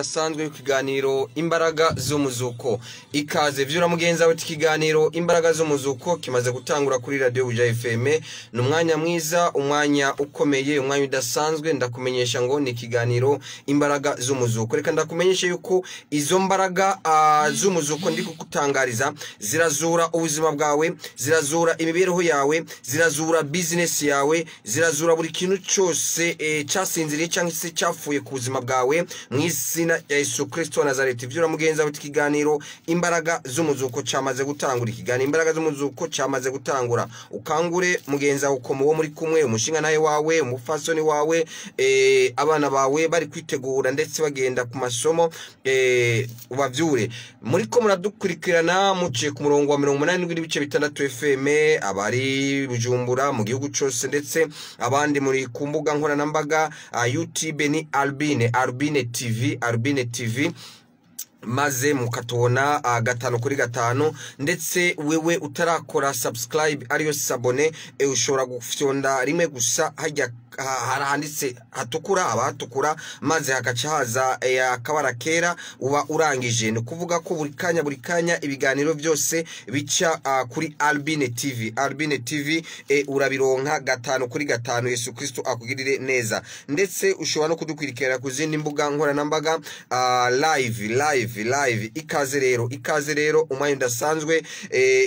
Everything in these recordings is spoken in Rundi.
Dasanzwe kukiganiro imbaraga z'umuzuko ikaze vyura mugenza we ikiganiro imbaraga z'umuzuko kimaze gutangura kuri radio Buja FM numwanya mwiza umwanya ukomeye umwanya udasanzwe ndakumenyesha ngo ni ikiganiro imbaraga z'umuzuko reka ndakumenyesha yuko izo mbaraga z'umuzuko ndi kukutangariza zirazura ubuzima bwawe zirazura imibereho yawe zirazura business yawe zirazura buri kintu cyose cyasinziriye cyangwa se cyafuye ku buzima bwawe mwisi ya Yesu Kristo wa Nazareti vyura mugenza we ikiganiro imbaraga z'umuzuko cyamaze gutangura ikiganiro imbaraga z'umuzuko cyamaze gutangura ukangure mugenza uko muwo muri kumwe umushinga naye wawe umufasoni wawe abana bawe bari kwitegura ndetse bagenda ku masomo ubavyure muri ko muradukurikirana muciye ku murongo wa 87.6 FM abari Bujumbura mu gihugu cyose ndetse abandi muri kumbuga nkora nambaga YouTube ni Albine TV maze mukatubona 5 ndetse wewe utarakora subscribe ariyo sabone ushobora gufyonda rimwe gusa hajya harahanditse hatukura abatukura maze hagaca haza akabara kera uba urangije no kuvuga ko buri kanya ibiganiro byose bica kuri Albine TV urabironka 5 Yesu Kristo akugirire neza ndetse ushobora no kudukwirikira ku zindi mbuga nkora nambaga live ikaze rero umwanya udasanzwe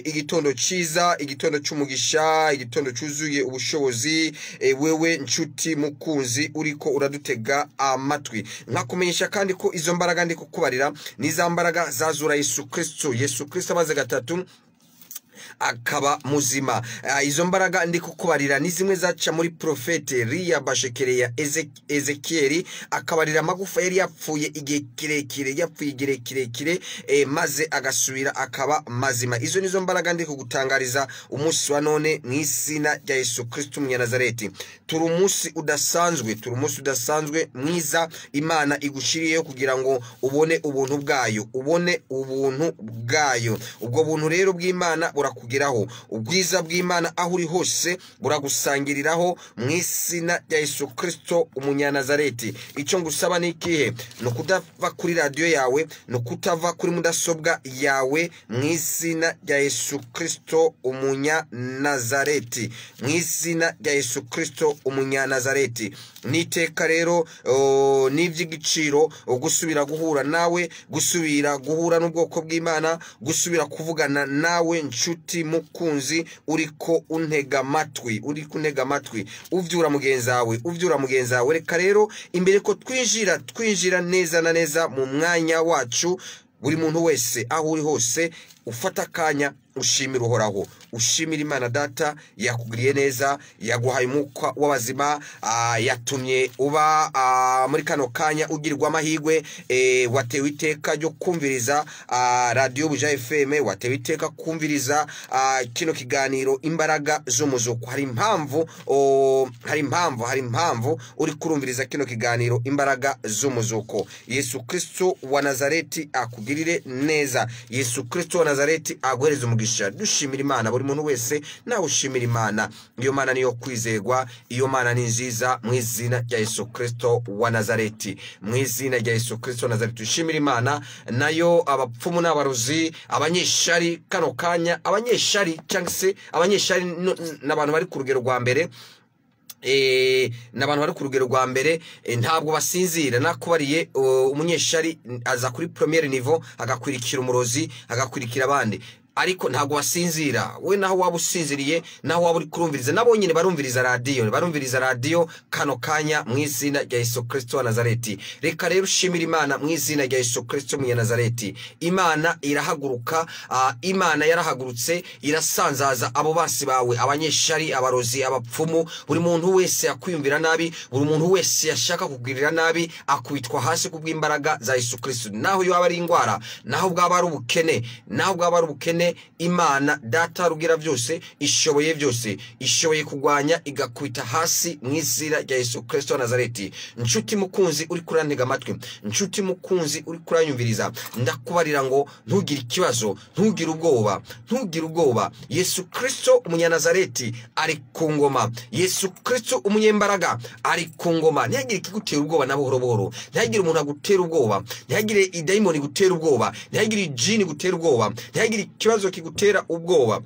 igitondo ciza igitondo cy'umugisha igitondo cyuzuye ubushobozi wewe nshuti mukunzi uriko uradutega amatwi nkakumenyesha kandi ko izo mbaraga ndi kukubarira niza mbaraga zazura Yesu Kristo amaze gatatu akaba muzima izo mbaraga ndi kukubarira ni zimwe zaca muri profete Ria Bashekereya Ezekieli akabarira magufa yari yapfuye igihe kirekire maze agasubira akaba mazima izo nizo mbaraga ndi kugutangariza umunsi wa none mw'isina rya Yesu Kristo mu Nazareti turi umunsi udasanzwe mwiza Imana igushiriyeyo kugira ngo ubone ubuntu bwayo ubwo buntu rero bw'Imana kugeraho ubwiza bw'Imana aho uri hose buragusangiriraho mw'isina rya Yesu Kristo umunyanazareti icyo ngusaba ni ikihe no kudava kuri radio yawe no kutava kuri mudasobwa yawe mw'isina rya Yesu Kristo umunyanazareti mw'isina rya Yesu Kristo umunyanazareti niteka rero n'ivy'igiciro gusubira guhura nawe gusubira guhura n'ubwoko bw'Imana gusubira kuvugana nawe nshuti mukunzi uriko untega amatwi uvyura mugenza wawe reka rero imbere ko twinjira neza na neza mu mwanya wacu buri muntu wese aho uri hose ufata kanya ushimira uhoraho ushimira Imana data yakugiriye neza yaguhaye umwuka w'abazima yatumye uba muri kano kanya ugirwa amahirwe watewe iteka ryo kumviriza radio Buja FM watewe iteka kumviriza kino kiganiro imbaraga z'umuzuko hari impamvu uri kurumviriza kino kiganiro imbaraga z'umuzuko Yesu Kristo wa Nazareti akugirire neza Yesu Kristo wa Nazareti aguhereza umugisha dushimira Imana buri muntu wese nawe ushimira Imana iyo Mana niyo kwizegwa iyo Mana ni nziza mu izina rya Yesu Kristo wa Nazareti mu izina rya Yesu Kristo wa Nazareti dushimira Imana nayo abapfumu n'abarozi abanyeshari kano kanya abanyeshari cyangwa se abanyeshari n'abantu bari ku rugero rwa mbere n'abantu bari ku rugero rwa mbere ntabwo basinzira nakubariye umunyeshari aza kuri premier niveau agakwirikira umurozi agakwirikira abandi ariko ntago wasinzira we naho waba usinziriye naho waba uri kurumviriza nabo nyine barumviriza radio kano kanya mw'izina rya Yesu Kristo wa Nazareti reka rero ushimira Imana mw'izina rya Yesu Kristo mu Nazareti Imana irahaguruka Imana yarahagurutse irasanzaza abo basi bawe abanyeshari abarozi abapfumu buri muntu wese yakwiyumvira nabi buri muntu wese yashaka kugirira nabi akubitwa hasi kubw'imbaraga za Yesu Kristo naho yo abari ingwara naho bwaba ari ubukene none Imana data rugira byose, ishoboye byose, ishoboye kugwanya igakubita hasi mu izina rya Yesu Kristo wa Nazareti. Nshuti mukunzi uri kurantega amatwi, nshuti mukunzi uri kuranyumviriza, ndakubarira ngo ntugire ikibazo, ntugire ubwoba, ntugire ubwoba. Yesu Kristo umunyanazareti ari ku ngoma. Yesu Kristo umunyembaraga ari ku ngoma. Ntihagire ikigutera ubwoba na buhoro buhoro, ntihagire umuntu agutera ubwoba, ntihagire idayimoni gutera ubwoba, ntihagire jini gutera ubwoba, ntihagire ikibazo kigutera ubwoba.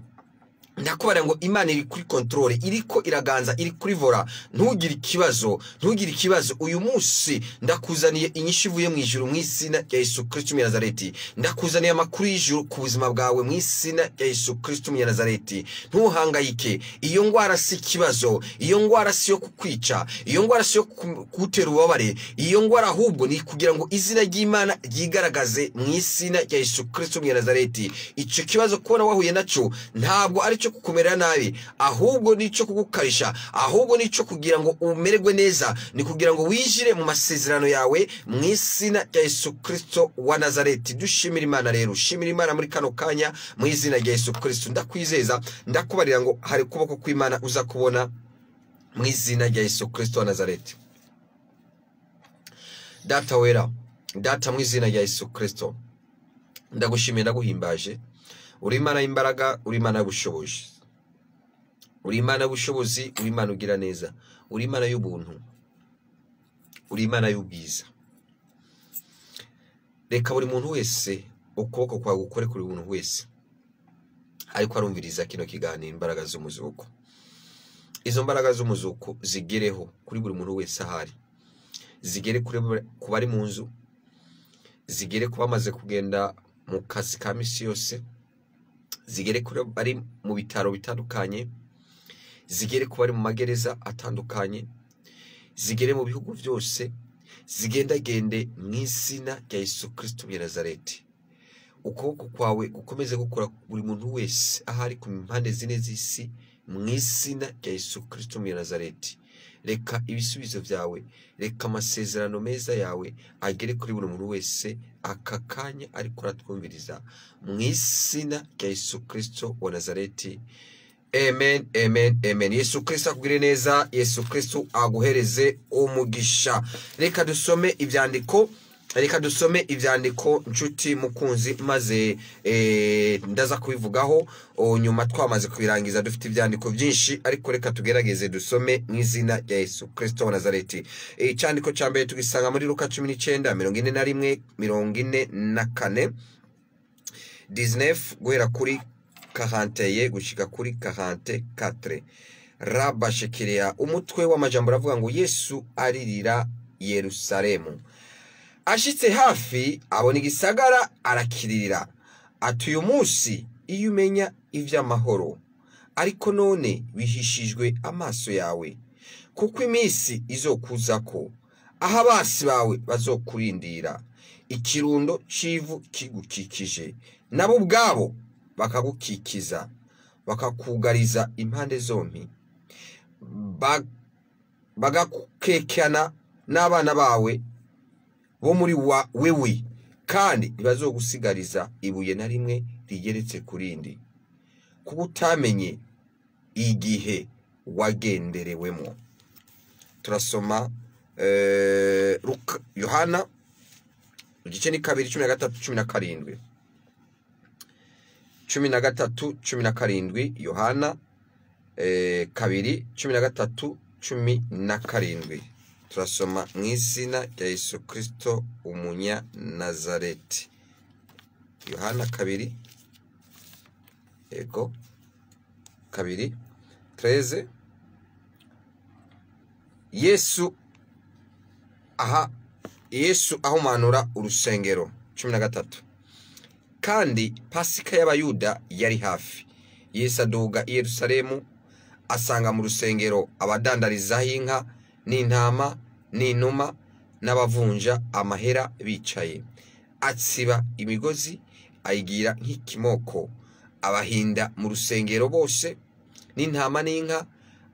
Ndakubara ngo Imana iri kuri control, iriko iraganza, iri kuri vora. Ntugire ikibazo, ntugire ikibazo. Uyu munsi ndakuzaniye inyishu ivuye mu ijuru mu izina rya Yesu Kristo wa Nazareti. Ndakuzaniye amakuru y'ijuru ku buzima bwawe mu izina rya Yesu Kristo wa Nazareti. Ntuhangayike, iyo ngwara si kibazo, iyo ngwara si yo kukwica, iyo ngwara si yo kugutera ububabare, iyo ngwara ahubwo ni kugira ngo izina ry'Imana ryigaragaze mu izina rya Yesu Kristo wa Nazareti. Ico kibazo kubona wahuye naco ntabwo ari cyo kukumera nabi, ahubwo nico kugukarisha, ahubwo nico kugira ngo umererwe neza, ni kugira ngo wijire mu masezerano yawe mu izina rya Yesu Kristo wa Nazareti. Dushimira Imana rero, shimira Imana muri kano kanya mu izina rya Yesu Kristo. Ndakwizeza, ndakubarira ngo hari kuboko kw'Imana uza kubona mu izina rya Yesu Kristo wa Nazareti. Data wera, data mu izina rya Yesu Kristo, ndagushimiye, ndaguhimbaje. Uri Imana y'imbaraga, uri Imana y'ubushobozi, uri Imana y'ubushobozi, uri Imana ugira neza, uri Imana y'ubuntu, uri Imana y'ubwiza. Reka buri muntu wese ukuboko kwawe gukore kuri buri muntu wese ariko arumviriza kino kiganiro imbaraga z'umuzuko. Izo mbaraga z'umuzuko zigereho kuri buri muntu wese ahari, zigere ku bari mu nzu, zigere ku bamaze kugenda mu kazi ka misi yose, zigere kuri bari mu bitaro bitandukanye, zigere ku bari mu magereza atandukanye, zigere mu bihugu byose, zigendagende mu izina rya Yesu Kristo wa Nazareti. Ukuboko kwawe gukomeze gukora buri muntu wese ahari ku mpande zine z'isi mu izina rya Yesu Kristo wa Nazareti. Reka ibisubizo byawe, reka amasezerano meza yawe agere kuri buri muntu wese aka kanya ariko aratwumviriza mu izina rya Yesu Kristo wa Nazareti. Amen, amen, amen. Yesu Kristo akugire neza, Yesu Kristo aguhereze umugisha. Reka dusome ibyandiko, reka dusome ibyandiko nshuti mukunzi, maze ndaza kubivugaho nyuma twamaze kubirangiza. Dufite ibyandiko byinshi ariko reka tugerageze dusome mu izina rya Yesu Kristo wa Nazareti. Icyandiko cya mbere tugisanga muri Luka 19:41-44, 19 guhera kuri 41 gushika kuri 44. Rabashekerea, umutwe w'amajambo aravuga ngo Yesu aririra Yerusalemu. Ashitse hafi abona igisagara arakiririra, ati uyu munsi iyo umenya ivy'amahoro, ariko none bihishijwe amaso yawe, kuko iminsi izokuzako aho abasi bawe bazokurindira, ikirundo c'ivu kigukikije, nabo ubwabo bakagukikiza, bakakugariza impande zompi, bagakukekana n'abana bawe bo muri wewe, kandi ntibazogusigariza ibuye na rimwe rigeretse kurindi, kuko utamenye igihe wagenderewemo. Turasoma Yohana igice ni 2:13-17, 13-17, Yohana 2:13-17. Turasoma mu izina rya Yesu Kristo umunya Nazareti. Yohana 2, ego 2:13. Yesu ahumanura urusengero. 13. Kandi Pasika y'Abayuda yari hafi. Yesu aduga i Yerusalemu, asanga mu rusengero abadandarizaho inka n'intama n'inuma n'abavunja amahera bicaye. Atsiba imigozi ayigira nk'ikimoko, abahinda mu rusengero bose n'intama n'inka,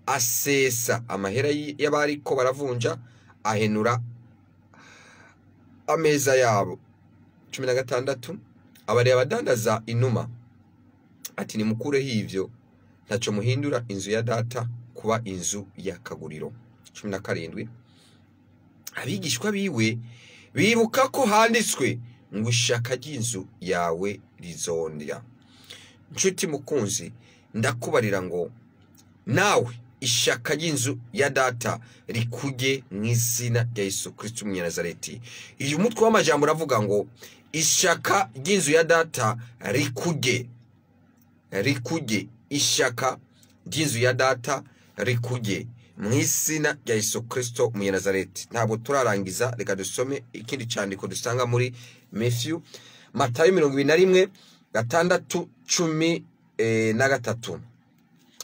asesa amahera y'abariko baravunja, ahenura ameza yabo. 16. Abari abadandaza inuma ati nimukureho ivyo ntaco muhindura inzu ya data kuba inzu y'akaguriro. 17 abigishwa biwe bibuka ko handitswe ngo ishaka ry'inzu yawe rizondya. Nshuti mukunzi, ndakubarira ngo nawe ishaka ry'inzu ya data rikuge mu izina rya Yesu Kristo Umunyanazareti. Uyu mutwe w'amajambo uravuga ngo ishaka ry'inzu ya data rikuge, ishaka ry'inzu ya data rikuge mu izina rya Yesu Kristo Umunyanazareti. Ntabwo turarangiza, reka dusome ikindi cyandiko dusanga muri Matayo 21:6-13.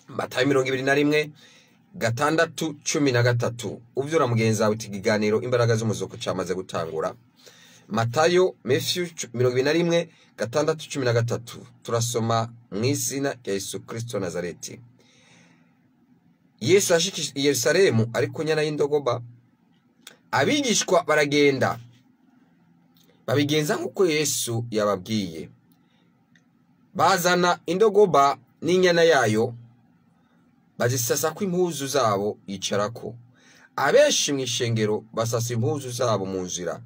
Matayo 21:6-13. Uvyura mugenzi wawe ikiganiro imbaraga z'umuzuko cyamaze gutangura. Matayo 21:6-13 turasoma mu izina rya Yesu Kristo Nazareti. Yesu ashikije Yerusalemu ariko nyana y'indogoba, abigishwa baragenda babigenza nkuko Yesu yababwiye. Bazana indogoba n'inyana yayo, bazisasa ko impuzu zabo yicarako. Abenshi mu ishengero basasa impuzu zabo mu nzira,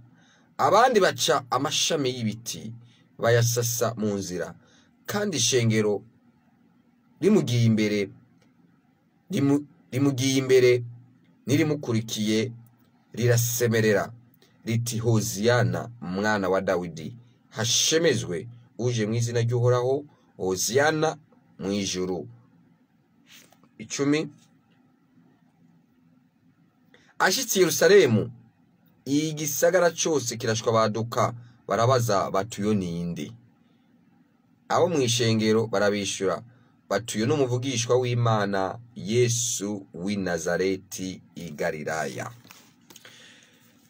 abandi baca amashami y'ibiti bayasasa mu nzira, kandi ishengero rimugiye imbere nirimukurikiye rirasemerera riti Hoziyana mwana wa Dawidi, hashemezwe uje mu izina ry'Uhoraho, Hoziyana mu ijuru. 10 ashitse Yerusalemu, igisagara cyose kirashwa baduka, barabaza batuyo ninde. Abo mu ishengero barabishura batuyo n'umuvugishwa w'Imana Yesu w'i Nazareti i Galilaya.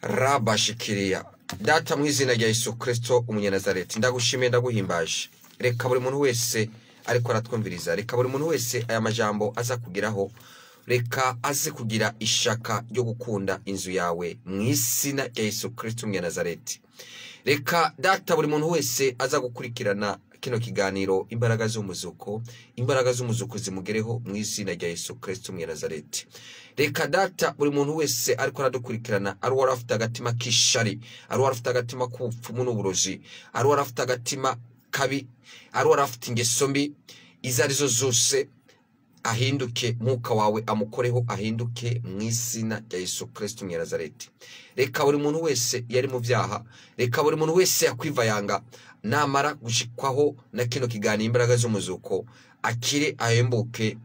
Rabashikiriya. Data mu izina rya Yesu Kristo Umunyanazareti, ndagushimiye ndaguhimbaje. Reka buri muntu wese ariko aratwumviriza, reka buri muntu wese aya majambo aza kugiraho, reka aze kugira ishaka ryo gukunda inzu yawe mu izina rya Yesu Kristo Umunyanazareti. Reka data buri muntu wese aza gukurikirana kino kiganiro imbaraga z'umuzuko, imbaraga z'umuzuko zimugereho mu izina rya Yesu Kristo Umunyanazareti. Reka data buri muntu wese ariko aradukurikirana, ari warafite agatima kishari, ari warafite agatima k'ubupfumu n'uburozi, ari warafite agatima kabi, ari warafite ingeso mbi izo arizo zose, ahinduke mwuka wawe amukoreho, ahinduke mu izina rya Yesu Kristo Umunyanazareti. Reka buri muntu wese yari mu byaha, reka buri muntu wese yakwivayanga, namara gushikwaho na kino kiganiro imbaraga z'umuzuko, akire ahembuke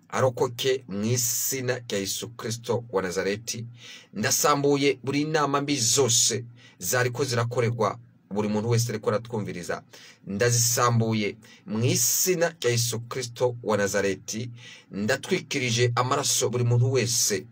arokoke mu izina rya Yesu Kristo wa Nazareti. Ndasambuye buri nama mbi zose zariko zirakorerwa buri muntu wese ariko aratwumviriza, ndazisambuye mu izina rya Yesu Kristo wa Nazareti. Ndatwikirije amaraso buri muntu wese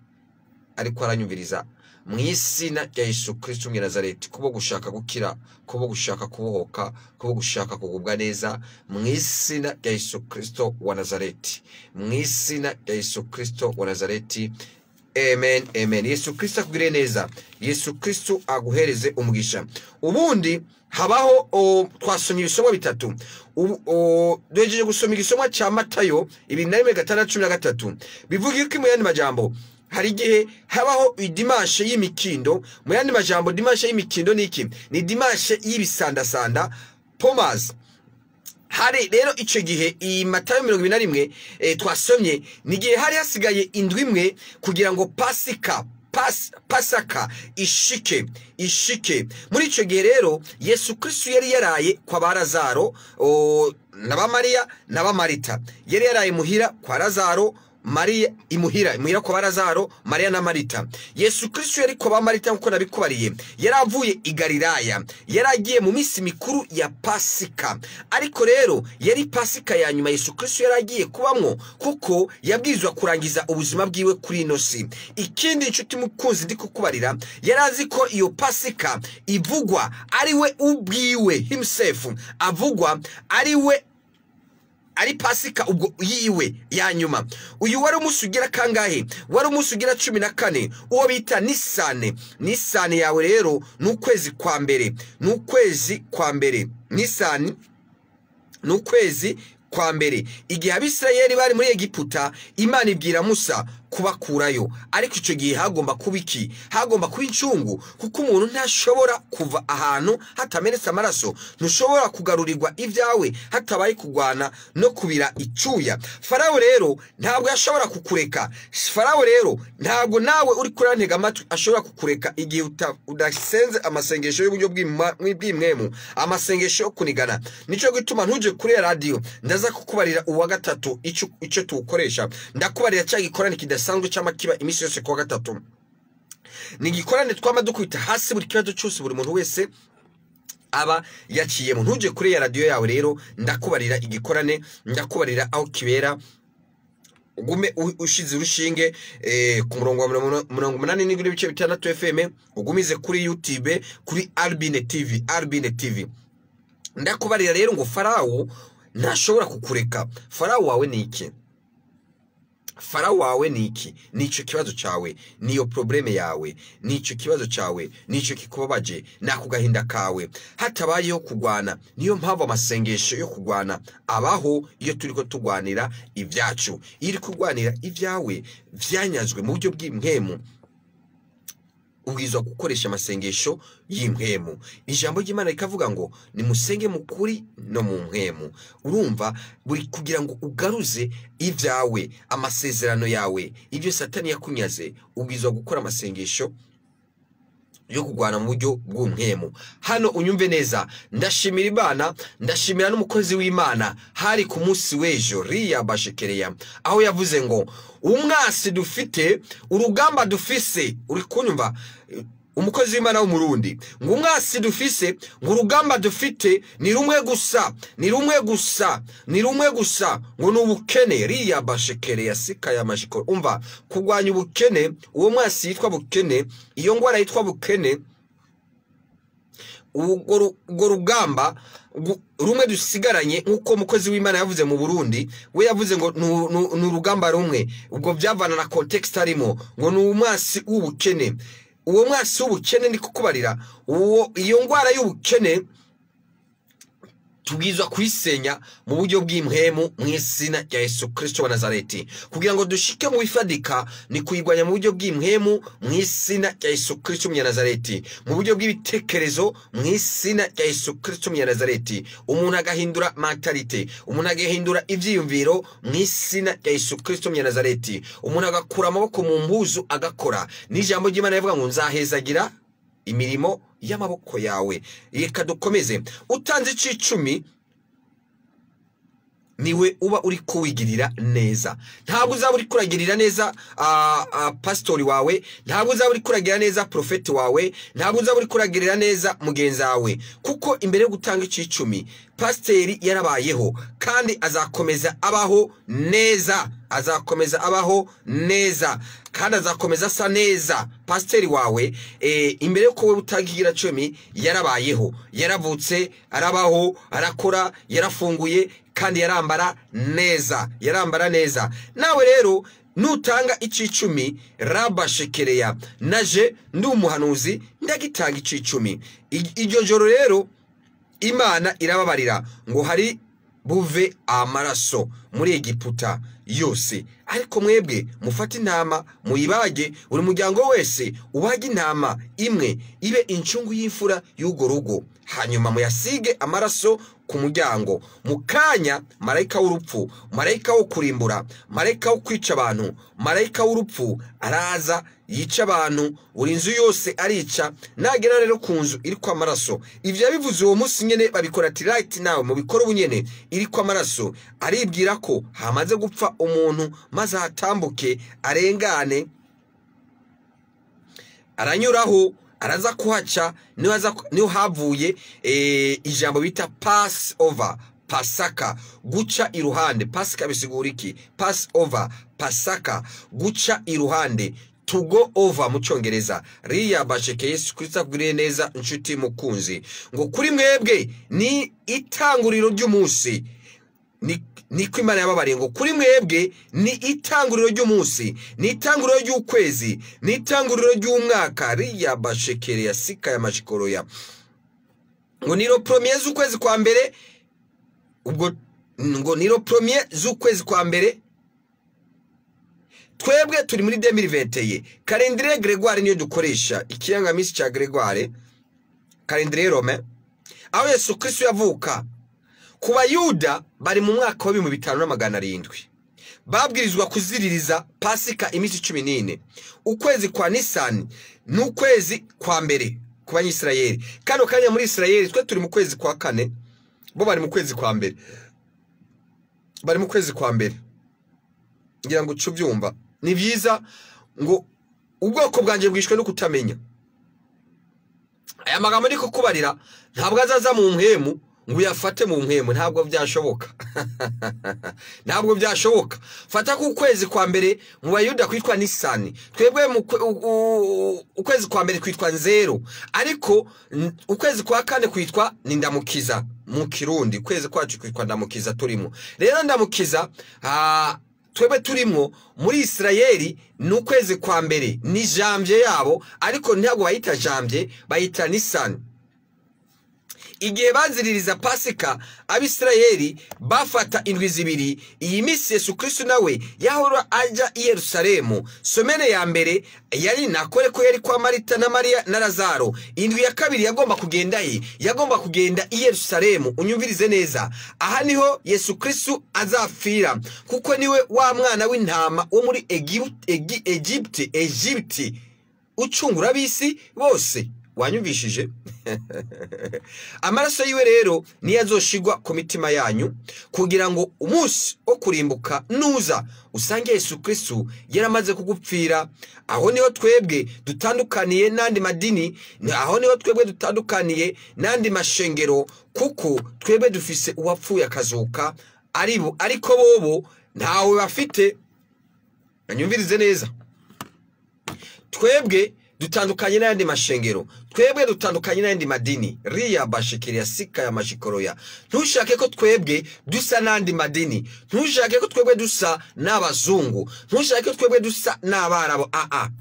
ariko aranyumviriza mu izina rya Yesu Kristo Umunyanazareti, kubo gushaka gukira, kubo gushaka kubohoka, kubo gushaka kugubwa neza mu izina rya Yesu Kristo wa Nazareti, mu izina rya Yesu Kristo wa Nazareti. Amen, amen. Yesu Kristo akugire neza, Yesu Kristo aguhereze umugisha. Ubundi habaho twasomye ibisomwa bitatu. Duhejeje gusoma igisomwa cya Matayo 21:6-13, bivuga yuko mu yandi majambo hari igihe habaho dimanche y'imikindo. Mu yandi majambo dimanche y'imikindo ni iki? Ni dimanche y'ibisandasanda, pomas. Hari rero ico gihe i Matayo 21 twasomye, ni gihe hari hasigaye indwi imwe kugira ngo Pasaka ishike. Muri ico gihe rero Yesu Kristo yari yaraye kwa Barazaro na Mariya na Marita. Yari yaraye muhira kwa Lazaro, Maria imuhira kwa Barazaro, Maria na Marita. Yesu Kristo yari kwa Marita nkuko nabikubariye, yaravuye i Galilaya, yaragiye mu misi mikuru ya Pasika. Ariko rero yari Pasika ya nyuma Yesu Kristo yaragiye kubamwo, kuko yabwizwa kurangiza ubuzima bwiwe kuri ino si. Ikindi inshuti mukunzi ndi kukubarira, yarazi ko iyo Pasika ivugwa ari we ubwiwe himself, avugwa ari Pasika ubwo yiwe ya nyuma. Uyu wari umusugira kangahe? Wari umusugira 14, uwo bita Nisani yawe rero n'ukwezi kwa mbere, Nisani n'ukwezi kwa mbere igihe Abisirayeli bari muri Egiputa Imana ibwira Musa kubakurayo, ariko icyo gihe hagomba kuba iki? Hagomba kuba incungu, kuko umuntu ntashobora kuva ahantu hatamenetse amaraso, ntushobora kugarurirwa ibyawe hatabaye kugwana no kubira icyuya. Farawo rero ntabwo yashobora kukureka. Farawo rero ntabwo nawe uri kurantega amatwi ashobora kukureka igihe udasenze amasengesho y'uburyo bw'imwemu, amasengesho yo kunigana. Nico gituma ntuje kuri radio ndaza kukubarira uwa gatatu icyo tuwukoresha. Ndakubarira cya gikorane kidasanzwe cy'amakiba imisi yose kuwa gatatu. Ni gikorane twama dukubita hasi buri kibazo cyose buri muntu wese aba yaciyemo. Ntuje kuri radio yawe rero ndakubarira igikorane, ndakubarira aho kibera, ugume ushize urushinge ku murongo wa 88.6 FM, ugumize kuri YouTube kuri Albine TV. Ndakubarira rero ngo Farawo ntashobora kukureka. Farawo wawe ni iki? Farawo wawe ni iki? Nico kibazo cyawe, niyo probleme yawe, nico kibazo cyawe, nico kikubabaje, nakugahinda kawe. Hatabayeho kugwana, niyo mpamvu amasengesho yo kugwana abaho iyo turiko tugwanira ibyacu. Iri kugwanira ibyawe vyanyazwe mu buryo bw'imwemu, ubwizwa gukoresha amasengesho y'imwemu. Ijambo ry'Imana rikavuga ngo nimusenge mukuri no mu mwemu. Urumva buri kugira ngo ugaruze ibyawe, amasezerano yawe, ibyo Satani yakunyaze, ubwizwa gukora amasengesho yo kugwana mu buryo bw'umwemu. Hano unyumve neza, ndashimira Imana, ndashimira n'umukozi w'Imana hari ku munsi w'ejo Riya Bashekereya, aho yavuze ngo umwasi dufite, urugamba dufise. Uri kunyumva umukozi w'Imana w'umurundi ngo umwasi dufise, ngo urugamba dufite ni rumwe gusa ngo n'ubukene. Riya Bashekereya sika ya majiko. Umva, kugwanya ubukene, uwo mwasi yitwa bukene, iyo ngwara yitwa bukene, ubwo rugamba rumwe dusigaranye, nkuko umukozi w'Imana yavuze mu Burundi. We yavuze ngo n'urugamba rumwe, ubwo byavana na context arimo, ngo n'umwasi w'ubukene. Uwo mwasi w'ubukene ndi kukubarira, iyo ngwara y'ubukene tubwizwa kuyisenya mu buryo bw'imwemu mu izina rya Yesu Kristo wa Nazareti. Kugira ngo dushike mu bifadika ni kuyigwanya mu buryo bw'imwemu mu izina rya Yesu Kristo wa Nazareti, mu buryo bw'ibitekerezo mu izina rya Yesu Kristo wa Nazareti. Umuntu agahindura mentalite, umuntu agahindura ivyiyumviro mu izina rya Yesu Kristo wa Nazareti. Umuntu agakura amaboko mu mbuzu agakora. N'ijambo ry'Imana rivuga ngo nzahezagira imirimo y'amaboko yawe. Reka dukomeze. Utanze icicumi niwe uba uri kuwigirira neza. Ntabwo uzaba uri kuragirira neza pastori wawe, ntabwo uzaba uri kuragirira neza profeti wawe, ntabwo uzaba uri kuragirira neza mugenzi wawe, kuko imbere yo gutanga icicumi pasiteri yarabayeho kandi azakomeza abaho neza, kandi azakomeza asa neza. Pasiteri wawe imbere yo kuba utagira cumi yarabayeho, yaravutse, arabaho, arakora, yarafunguye kandi yarambara neza. Nawe rero nutanga icicumi, Rabashekereya naje ndi umuhanuzi ndagitanga icicumi. Iryo joro rero Imana irababarira ngo hari buve amaraso muri Egiputa yose, ariko mwebwe mufate intama muyibage, uri muryango wese ubage intama imwe ibe incungu y'imfura y'ugo rugo, hanyuma muyasige amaraso ku muryango. Mukanya marayika w'urupfu, marayika wo kurimbura, marayika wo kwica abantu, marayika w'urupfu araza yica abantu, buri nzu yose arica. Nagera rero ku nzu iri kwa amaraso, ivyo yabivuze uwo munsi nyene babikora ati right now mu bikora ubunyene iri kwa amaraso, aribwira ko hamaze gupfa umuntu maze hatambuke arengane, aranyuraho araza kuhaca. Niho havuye ijambo bita pass over, Pasaka, guca iruhande. Pasaka bisigura iki? Pass over, Pasaka, guca iruhande, to go over mu Cyongereza. Riya Bashekereya Yesu Kristo abwiriye neza inshuti mukunzi ngo kuri mwebwe ni itanguriro ry'umunsi. Niko Imana yababariye ngo kuri mwebwe ni itanguriro ry'umunsi, ni itanguriro ry'ukwezi, ni itanguriro ry'umwaka. Riya Bashekereya sika ya majikoroya ngo niro premier z'ukwezi kwa mbere, ubwo ngo niro premier z'ukwezi kwa mbere twebwe turi muri 2021 calendrier Gregoire niyo dukoresha ikirangamisi cya Gregoire calendrier Romain aho Yesu Kristo yavuka ku bayuda bari mu mwaka wa 5700 babwirizwa kuziririza Pasika imisi 14 ukwezi kwa Nisani n'ukwezi kwa mbere ku banyisirayeli kano kanya muri Isirayeli twe turi mu kwezi kwa kane bo bari mu kwezi kwa mbere ngira ngo ucubyumva ni byiza ngo ubwoko bwanje bwishwe no kutamenya aya magambo ndi kukubarira ntabwo azaza mu mpemu ngo yafate mu mpemu ntabwo byashoboka fata ku kwezi kwa mbere mu bayuda kwitwa Nisani twebwe mu ukwezi kwa mbere kwitwa Nzero ariko ukwezi kwa kane kwitwa Nindamukiza mu Kirundi kwezi kwacu kwitwa Ndamukiza turimo rero Ndamukiza twebwe turimo muri Isirayeli n'ukwezi kwa mbere ni janvier yabo ariko ntabwo bayita janvier bayita Nisani igihe baziririza Pasika abisirayeli bafata indwi zibiri iyi misi Yesu Kristo nawe yahora aja i Yerusalemu somene ya mbere yari nakore ko yari kwa Marita na Maria na Lazaro indwi ya kabiri yagomba kugenda i Yerusalemu unyumvirize neza aha niho Yesu Kristo azapfira kuko niwe wa mwana w'intama wo muri Egypte ucungura bisi bose wanyumvishije amaraso yiwe rero niyo azoshigwa ku mitima yanyu kugira ngo umunsi wo kurimbuka nuza usange Yesu Kristo yaramaze kugupfira aho niho twebwe dutandukaniye n'andi madini aho niho twebwe dutandukaniye n'andi mashengero kuko twebwe dufise uwapfuye akazuka ariko bobo ntawe bafite anyumvirize neza twebwe dutandukanye n'andi mashengero twebwe dutandukanye n'andi madini riya bashikiria sika ya mashikoroya ntushake ko twebwe dusa n'andi madini ntushake ko twebwe dusa n'abazungu ntushake ko twebwe dusa n'abarabo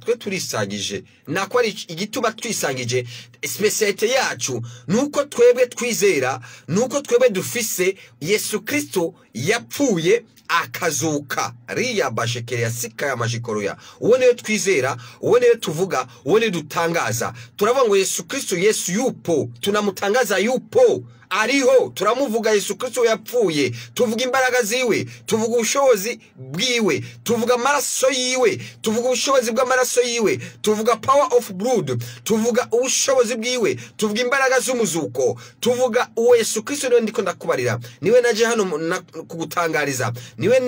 twe turisangije nako ari igituma twisangije specialite yacu nuko twebwe twizera nuko twebwe dufise Yesu Kristo yapfuye akazuka riya bashikiria sika ya mashikoroya uwo niyo twizera uwo niyo tuvuga uwo niyo dutangaza turavuga ngo Yesu Kristo Yesu yupo tunamutangaza yupo ariho turamuvuga Yesu Kristo yapfuye tuvuga imbaraga ziwe tuvuga ubushobozi bwiwe tuvuga amaraso yiwe tuvuga ubushobozi bw'amaraso yiwe tuvuga power of blood tuvuga ubushobozi bwiwe tuvuga imbaraga z'umuzuko tuvuga uwo Yesu Kristo niwe ndiko ndakubarira niwe naje hano kugutangariza niwe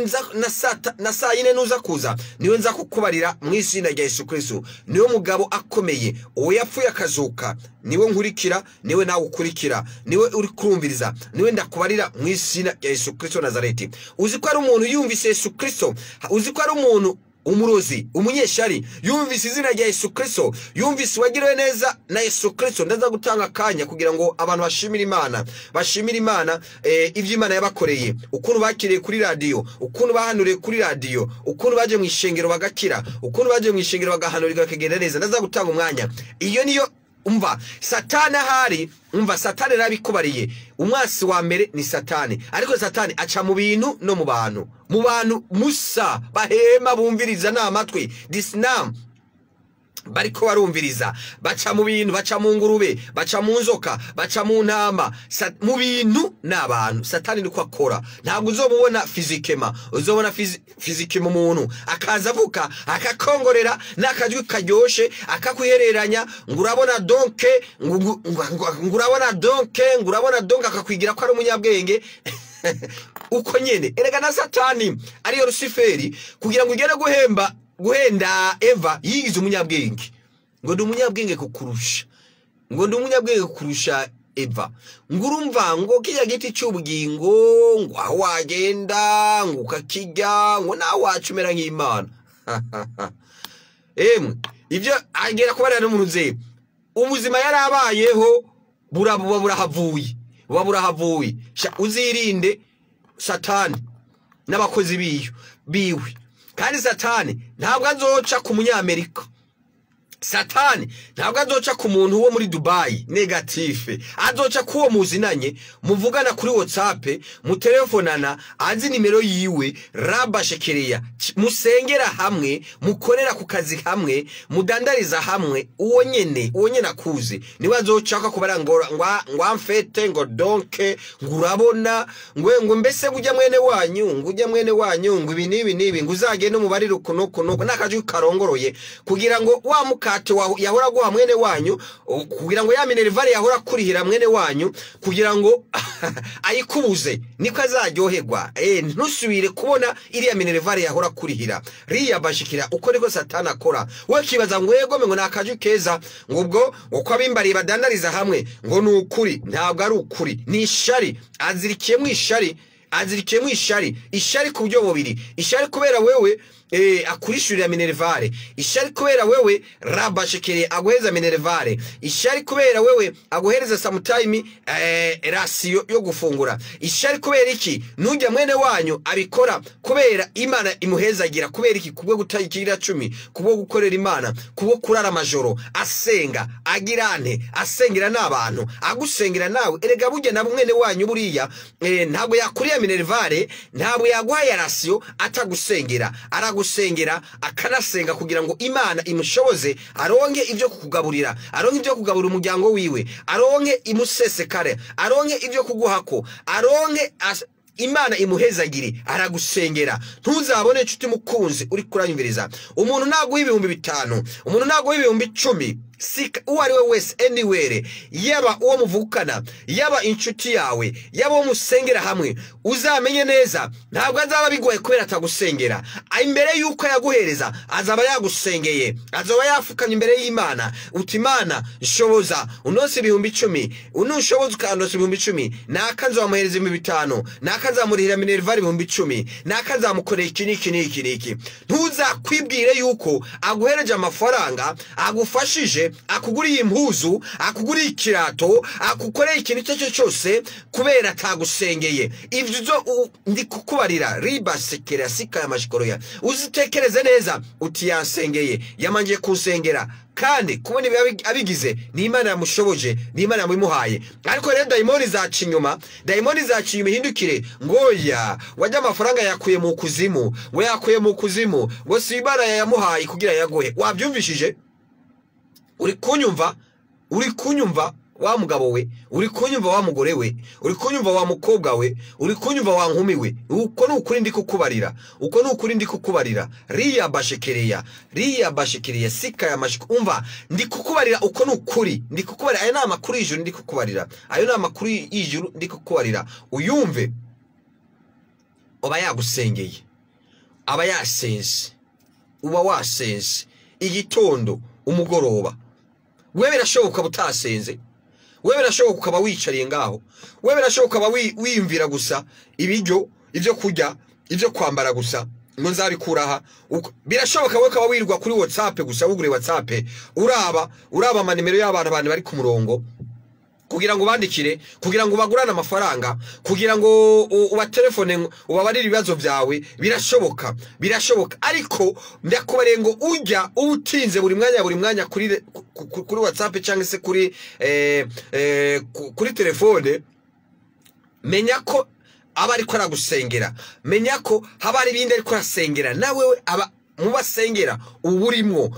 na saa yine nuza kuza niwe nza kukubarira mu izina rya Yesu Kristo niwe mugabo akomeye uwo yapfuye akazuka niwe nkurikira niwe nawe ukurikira niwe uri kurumviriza niwe ndakubarira mu izina rya Yesu Kristo Nazareti uzi ko ari umuntu yumvise Yesu Kristo uzi ko ari umuntu umurozi umunyeshari yumvise izina rya Yesu Kristo yumvise wagiriwe neza na Yesu Kristo ndaza gutanga kanya kugira ngo abantu bashimira Imana ivyo Imana yabakoreye ukuntu bakiriye kuri radio ukuntu bahanuriye kuri radio ukuntu baje mu ishengero bagakira ukuntu baje mu ishengero bagahanurira bakagenda neza ndaza gutanga umwanya iyo niyo umva Satani ahari umva Satani rabikubariye umwasi wa mbere ni Satani ariko Satani aca mu bintu no mu bantu musa bahema bumviriza n'amatwi disnam bariko barumviriza baca mu bintu baca mu ngurube baca mu nzoka baca mu ntama mu bintu n'abantu Satani niko akora ntabwo uzobubona fizikema uzobona fizikema umuntu akaza avuka akakongorera n'akajwi karyoshe akakwihereranya ngurabona donke ngurabona donke akakwigira ko ari umunyabwenge uko nyene erega na Satani ariyo Luciferi kugira ngo ugere guhenda Eva yigize umunyabwenge ngo ndi umunyabwenge kukurusha Eva ngurumva ngo kijya giti cy'ubugingo ngo aho wagenda ngo ukakijya ngo nawe wacumera nk'Imana ivyo agera kubarana n'umuntu ze ubuzima yarabayeho burahavuye uzirinde Satani n'abakozi biwe kandi Satani ntabwo azoca ku munyamerika Satani ntabwo azoca ku muntu wo muri Dubai negative, azoca kuwo muzinanye muvugana kuri WhatsApp, mutelefonana, azi nimero yiwe, rabashekereya, musengera hamwe, mukorera ku kazi hamwe, mudandariza hamwe, uwo nyene akuze niwe azoca kubara ngo mfete ngo donke ngurabona ngo mbese ngujya mwene wanyu ngo ibi nibi nguzagende mubarire kuno nakaje karongoroye kugira ngo wa mukate yahora guha mwene wanyu, kugira ngo ya minervare yahora kurihira mwene wanyu, kugira ngo ayikubuze niko azaryoherwa. Ntusubire kubona iriya minervare yahora kurihira. Riya bashikira uko niko Satani akora. We kibaza ngo yego ngo nakaju keza ngo ubwo uko abimbari badandariza hamwe ngo nukuri, ntabwo ari ukuri, ni ishari. Azirikiye mu ishari ku buryo bubiri. Ishari kubera wewe akurishurira minervare, ishari kubera wewe rabashekere aguheza minervare, ishari kubera wewe aguhereza sometime ratio yo gufungura, ishari kubera iki nujya mwene wanyu abikora kubera Imana imuhezagira, kubera iki kubwo gutayikira 10, kubwo gukorera Imana, kubwo kurara amajoro asenga, agirane asengera n'abantu, agusengera nawe. Erega burya na mwene wanyu buriya ntabwo yakuriye minervare, ntabwo yaguhaye ratio atagusengera, gusengera akanasenga kugira ngo Imana imushoboze aronke ibyo kukugaburira, aronke ibyo kugaburira umuryango wiwe, aronke imusesekare, aronke ibyo kuguhako, aronke Imana imuhezagiri, aragusengera. Ntuzabone inshuti mukunzi uri kuranyumviriza, umuntu naguha ibihumbi 5, umuntu naguha ibihumbi 10, sika uwo ari we wese anywhere, yaba uwo muvukana, yaba inshuti yawe, yaba uwo musengera hamwe, uzamenye neza ntabwo azaba bigoye kubera atagusengera. Imbere yuko yaguhereza azaba yagusengeye, azaba yafukanye imbere y'Imana, uti Imana nshoboza unose ibihumbi 10, unushoboza ukandose ibihumbi 10, nakanzamuhereza ibihumbi 5, nakanzamurihira minervare ibihumbi 10, nakanzamukorera iki. Ntuzakwibwire yuko aguhereje amafaranga, agufashije, akuguriye impuzu, akuguriye ikirato, akukoreye ikintu cyo cyose kubera atagusengeye. Ivyo ndi kukubarira riba sekera sika ya mashikoroya, uzitekereze neza uti yansengeye, yamanje kusengera, kandi kubona abigize ni Imana yamushoboje, ni Imana yamuhaye. Ariko rero daimoni zacinyuma hindukire ngoya wajya amafaranga yakuye mu kuzimu, we yakuye mu kuzimu, ngo si Imana yamuhaye kugira yagohe. Wabyumvishije? Uri kunyumva wa mugabo we, uri kunyumva wa mugore we, uri kunyumva wa mukobwa we, uri kunyumva wa nkumi we. Uko nukuri ndi kukubarira, riya bashekereya sika ya mashiko. Umva ndi kukubarira uko nukuri, ndi kukubarira ayo nama kuri ijuru, ndi kukubarira ayo nama kuri ijuru, ndi kukubarira uyumve. Oba yagusengeye, aba yasense, uba wasense igitondo, umugoroba, wewe birashoboka butasenze, wewe birashoboka ukaba wicariye ngaho, wewe birashoboka ukaba wiyumvira gusa ibiryo, ibyo kurya, ibyo kwambara gusa ngo nzabikuraha. Birashoboka wewe ukaba wirirwa kuri WhatsApp gusa, wugure WhatsApp, uraba amanimero y'abantu bari ku murongo kugira ngo bandikire, kugira ngo bagurane amafaranga, kugira ngo ubatelefone ubabarire ibibazo byawe. Birashoboka ariko ndakubare ngo ujya ubutinze buri mwanya kuri WhatsApp cyangwa se kuri telefone, menya ko aba ariko aragusengera, menya ko haba ari ibindi ariko arasengera nawe aba mubasengera uburimwo.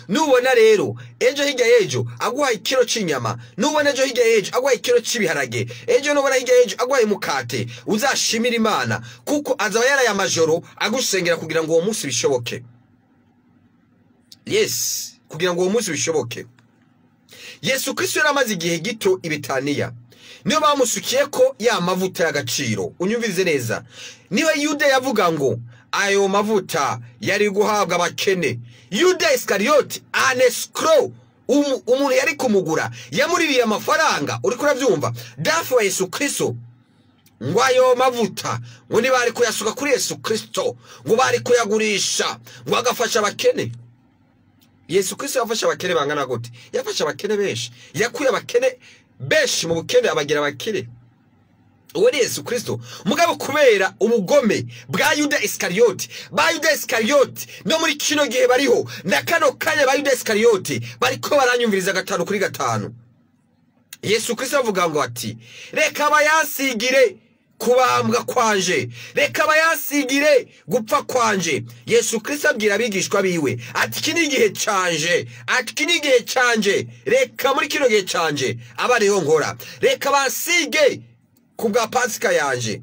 Nubona rero ejo hirya yejo aguha ikiro c'inyama, nubona ejo hirya yejo aguha ikiro c'ibiharage, ejo nubona hirya yejo aguha mukate, uzashimira Imana kuko azaba yaraye amajoro agusengera kugira ngo uwo munsi bishoboke. Yes, kugira ngo uwo munsi bishoboke. Yesu Kristo yaramaze igihe gito i Betaniya, niyo bamusukiye ko ya mavuta y'agaciro. Unyumvirize neza, niwe Yuda yavuga ngo ayo mavuta yari guhabwa abakene. Yuda Iskariyoti anescrow, umuntu yari kumugura, yamuririye amafaranga. Uri kuravyumva? Dafu wa Yesu Kristo ngo ayo mavuta ngo ni bari kuyasuka kuri Yesu Kristo, ngo bari kuyagurisha ngo agafasha abakene. Yesu Kristo yafasha abakene bangana gute? Yafasha abakene benshi, yakuye abakene benshi mu bukene abagira abakire. uwo ni Yesu Kristo. Mugabo kubera ubugome bwa Yuda Iskariyoti, ba Yuda Iskariyoti no muri kino gihe bariho na kano kanya ba Yuda Iskariyoti bariko baranyumviriza 5 kuri 5. Yesu Kristo avuga ngo ati reka bayasigire kubambwa kwanje, reka bayasigire gupfa kwanje. Yesu Kristo abwira abigishwa biwe ati iki ni igihe canje, ati iki ni igihe canje, reka muri kino gihe canje abariho nkora, reka basige kubwa Pasika yanje.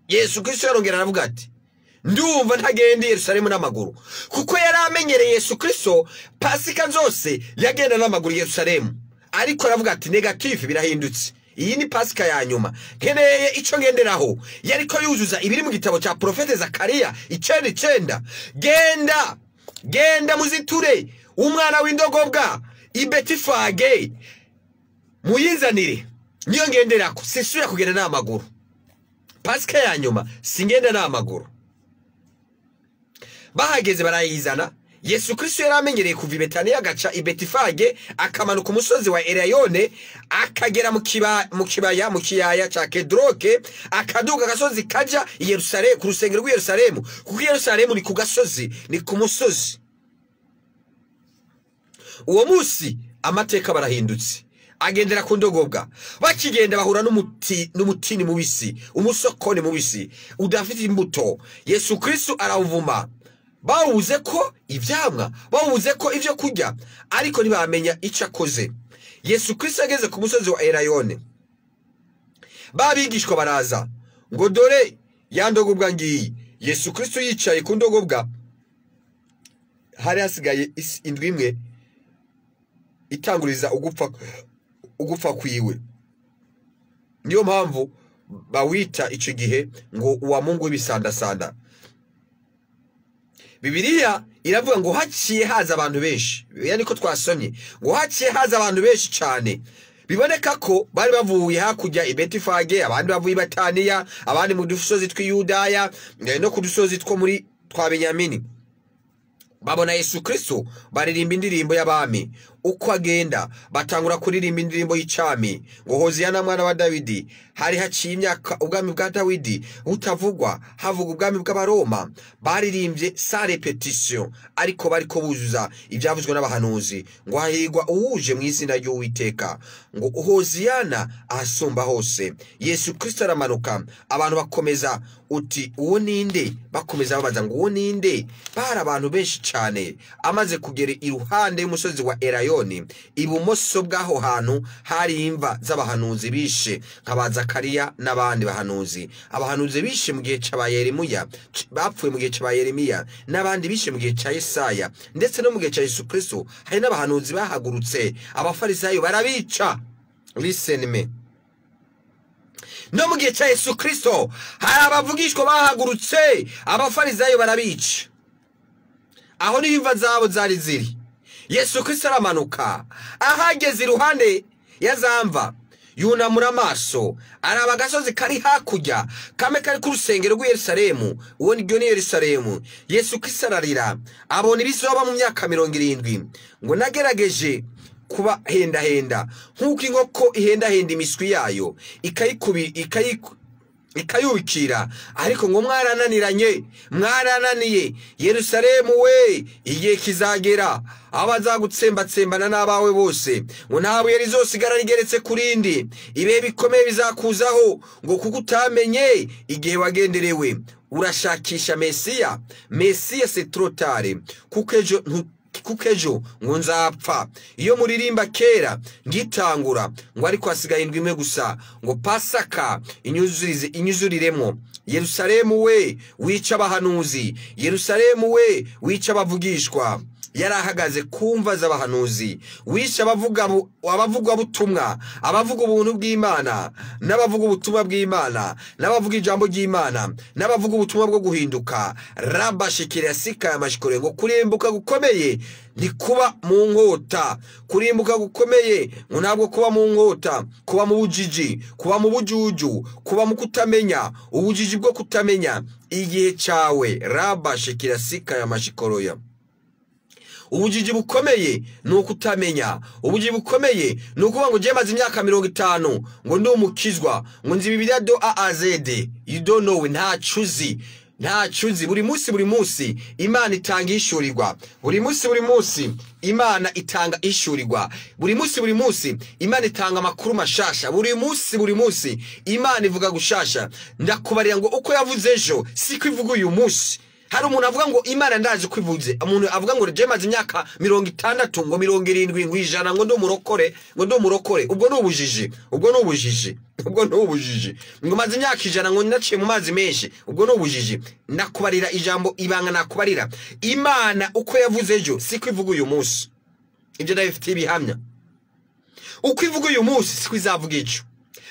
Yesu Kristo yarongera aravuga ati ndumva ntagenda Yerusalemu n'amaguru, kuko yari amenyereye Yesu Kristo Pasika zose yagenda n'amaguru Yerusalemu. Ariko aravuga ati negative birahindutse, iyi ni Pasika ya nyuma, nkeneye ico ngenderaho. Yariko yuzuza ibiri mu gitabo ca Profete Zakariya 9:9. Genda muziture umwana w'indogobwa i Betifage muyinzanire, niyo ngenderako, sisubira kugenda n'amaguru. Pasika ya nyuma singenda n'amaguru. Bahageze barayizana. Yesu Kristo yari amenyereye kuva i Betaniya agaca i Betifage akamanuka umusozi wa Eleyone akagera mu kiyaya ca Kedroke, akaduga gasozi kaja i Yerusalemu, ku rusengero rw'i Yerusalemu, kuko Yerusalemu ni ku gasozi, ni ku musozi. Uwo musi amateka barahindutse, agendera ku ndogobwa. Bakigenda bahura n'umutini mubisi, umusokoni mubisi udafite imbuto. Yesu Kristo arawuvuma, bawuze ko ivyamwa, bawuze ko ivyo kurya, ariko ntibamenya ico akoze. Yesu Kristo ageze ku musozi wa Eleyone, babigishwa baraza ngo dore ya ndogobwa ngiyi. Yesu Kristo yicaye ku ndogobwa, hari hasigaye indwi imwe itanguriza ugupfa kwiwe. Niyo mpamvu bawita ico gihe ngo uwa Mungu w'ibisandasanda. Bibiliya iravuga ngo haciye haza abantu benshi, yani ko twasomye ngo haciye haza abantu benshi cyane. Biboneka ko bari bavuye hakurya i Betifage, abandi bavuye i Betaniya, abandi mu dusozi tw'Iyudaya no ku dusozi twa Benyamini. Babona Yesu Kristo baririmba indirimbo y'abami. Uko agenda batangura kuririmba indirimbo y'icami ngo Hoziyana mwana wa Dawidi. Hari haciye imyaka ubwami bwa Dawidi utavugwa, havuga ubwami bw'Abaroma. Baririmbye sa repetition, ariko bariko buzuza ibyavuzwe n'abahanuzi ngo hahigwa uwuje mu izina ry'Uwiteka, ngo Hoziyana ahasumba hose. Yesu Kristo aramanuka, abantu bakomeza uti uwo ninde, bakomeza babaza ngo uwo ninde. Bari abantu benshi cyane. Amaze kugera iruhande y'umusozi wa Eleyone, ibumoso bw'aho hantu hari imva z'abahanuzi bishe nkaba Zakariya n'abandi bahanuzi. Abahanuzi bishe mu gihe ca Yeremiya, bapfuye mu gihe ca Yeremiya, n'abandi bishe mu gihe ca Yesaya, ndetse no mu gihe ca Yesu Kristo hari n'abahanuzi bahagurutse, abafarisayo barabica. Listen me. No mu gihe ca Yesu Kristo hari abavugishwa bahagurutse, abafarisayo barabica. Aho ni imva zabo zari ziri. Yesu Kristo aramanuka, ahageze iruhande ya zamva yunamura amaso, araba gasozi kari hakurya kame kari ku rusengero rw'i Yerusalemu. Uwo ni Yerusalemu. Yesu Kristo ararira, abona ibizoba mu myaka 70, ngo nagerageje kuba henda nk'uko inkoko ihenda imiswi yayo ikayubikira, ariko ngo mwarananiye Yerusalemu we, igihe kizagera abazagutsembatsembana n'abawe bose, ngo nta buye rizosigara rigeretse kurindi. Ibihe bikomeye bizakuzaho, ngo kuko utamenye igihe wagenderewe. Urashakisha Mesiya c'est trop tard, kuko ejo ngo nzapfa. Iyo muririmba kera ngitangura ngo ariko hasigaye indwi imwe gusa ngo Pasaka inyuzuriremo. Yerusalemu we wica abahanuzi, Yerusalemu we wica abavugishwa. Yarahagaze kumva z'abahanuzi, wisha abavugwa butumwa, abavuga ubuntu bw'Imana, n'abavuga ubutumwa bw'Imana, n'abavuga ijambo ry'Imana, n'abavuga ubutumwa bwo guhinduka. Rabashikira sika y'amashikore, ngo kurimbuka gukomeye ni kuba mu nkota. Kurimbuka gukomeye ngo ntabwo kuba mu nkota, kuba mu bujiji, kuba mu bujuju, kuba mu kutamenya, ubujiji bwo kutamenya igihe cyawe. Rabashikira sika y'amashikoroya. ubujiji bukomeye ni ukutamenya. Ubujiji bukomeye ni ukuvuga ngo je maze imyaka 50 ngo ndi umukizwa ngo nzi Bibiliya do A a Z. You don't know, nta cuzi. Buri munsi Imana itanga ishurirwa. Buri munsi Imana itanga ishurirwa. Buri munsi Imana itanga amakuru mashasha. Buri munsi Imana ivuga gushasha. Ndakubarira ngo uko yavuze ejo siko ivuga uyu munsi. Hari umuntu avuga ngo Imana ndazi kwivuze. Umuntu avuga ngo je maze imyaka 60 ngo 70 ngo ijana ngo ndo murokore. Ubwo no ubujiji. Ngo maze imyaka ijana ngo naciye mu mazi menshi. Ubwo no ubujiji. Nakubarira ijambo ibanga nakubarira. Imana uko yavuze ejo siko ivuga uyu munsi. Ibyo ndabifite ibihamya. Uko ivuga uyu munsi siko izavuga ejo.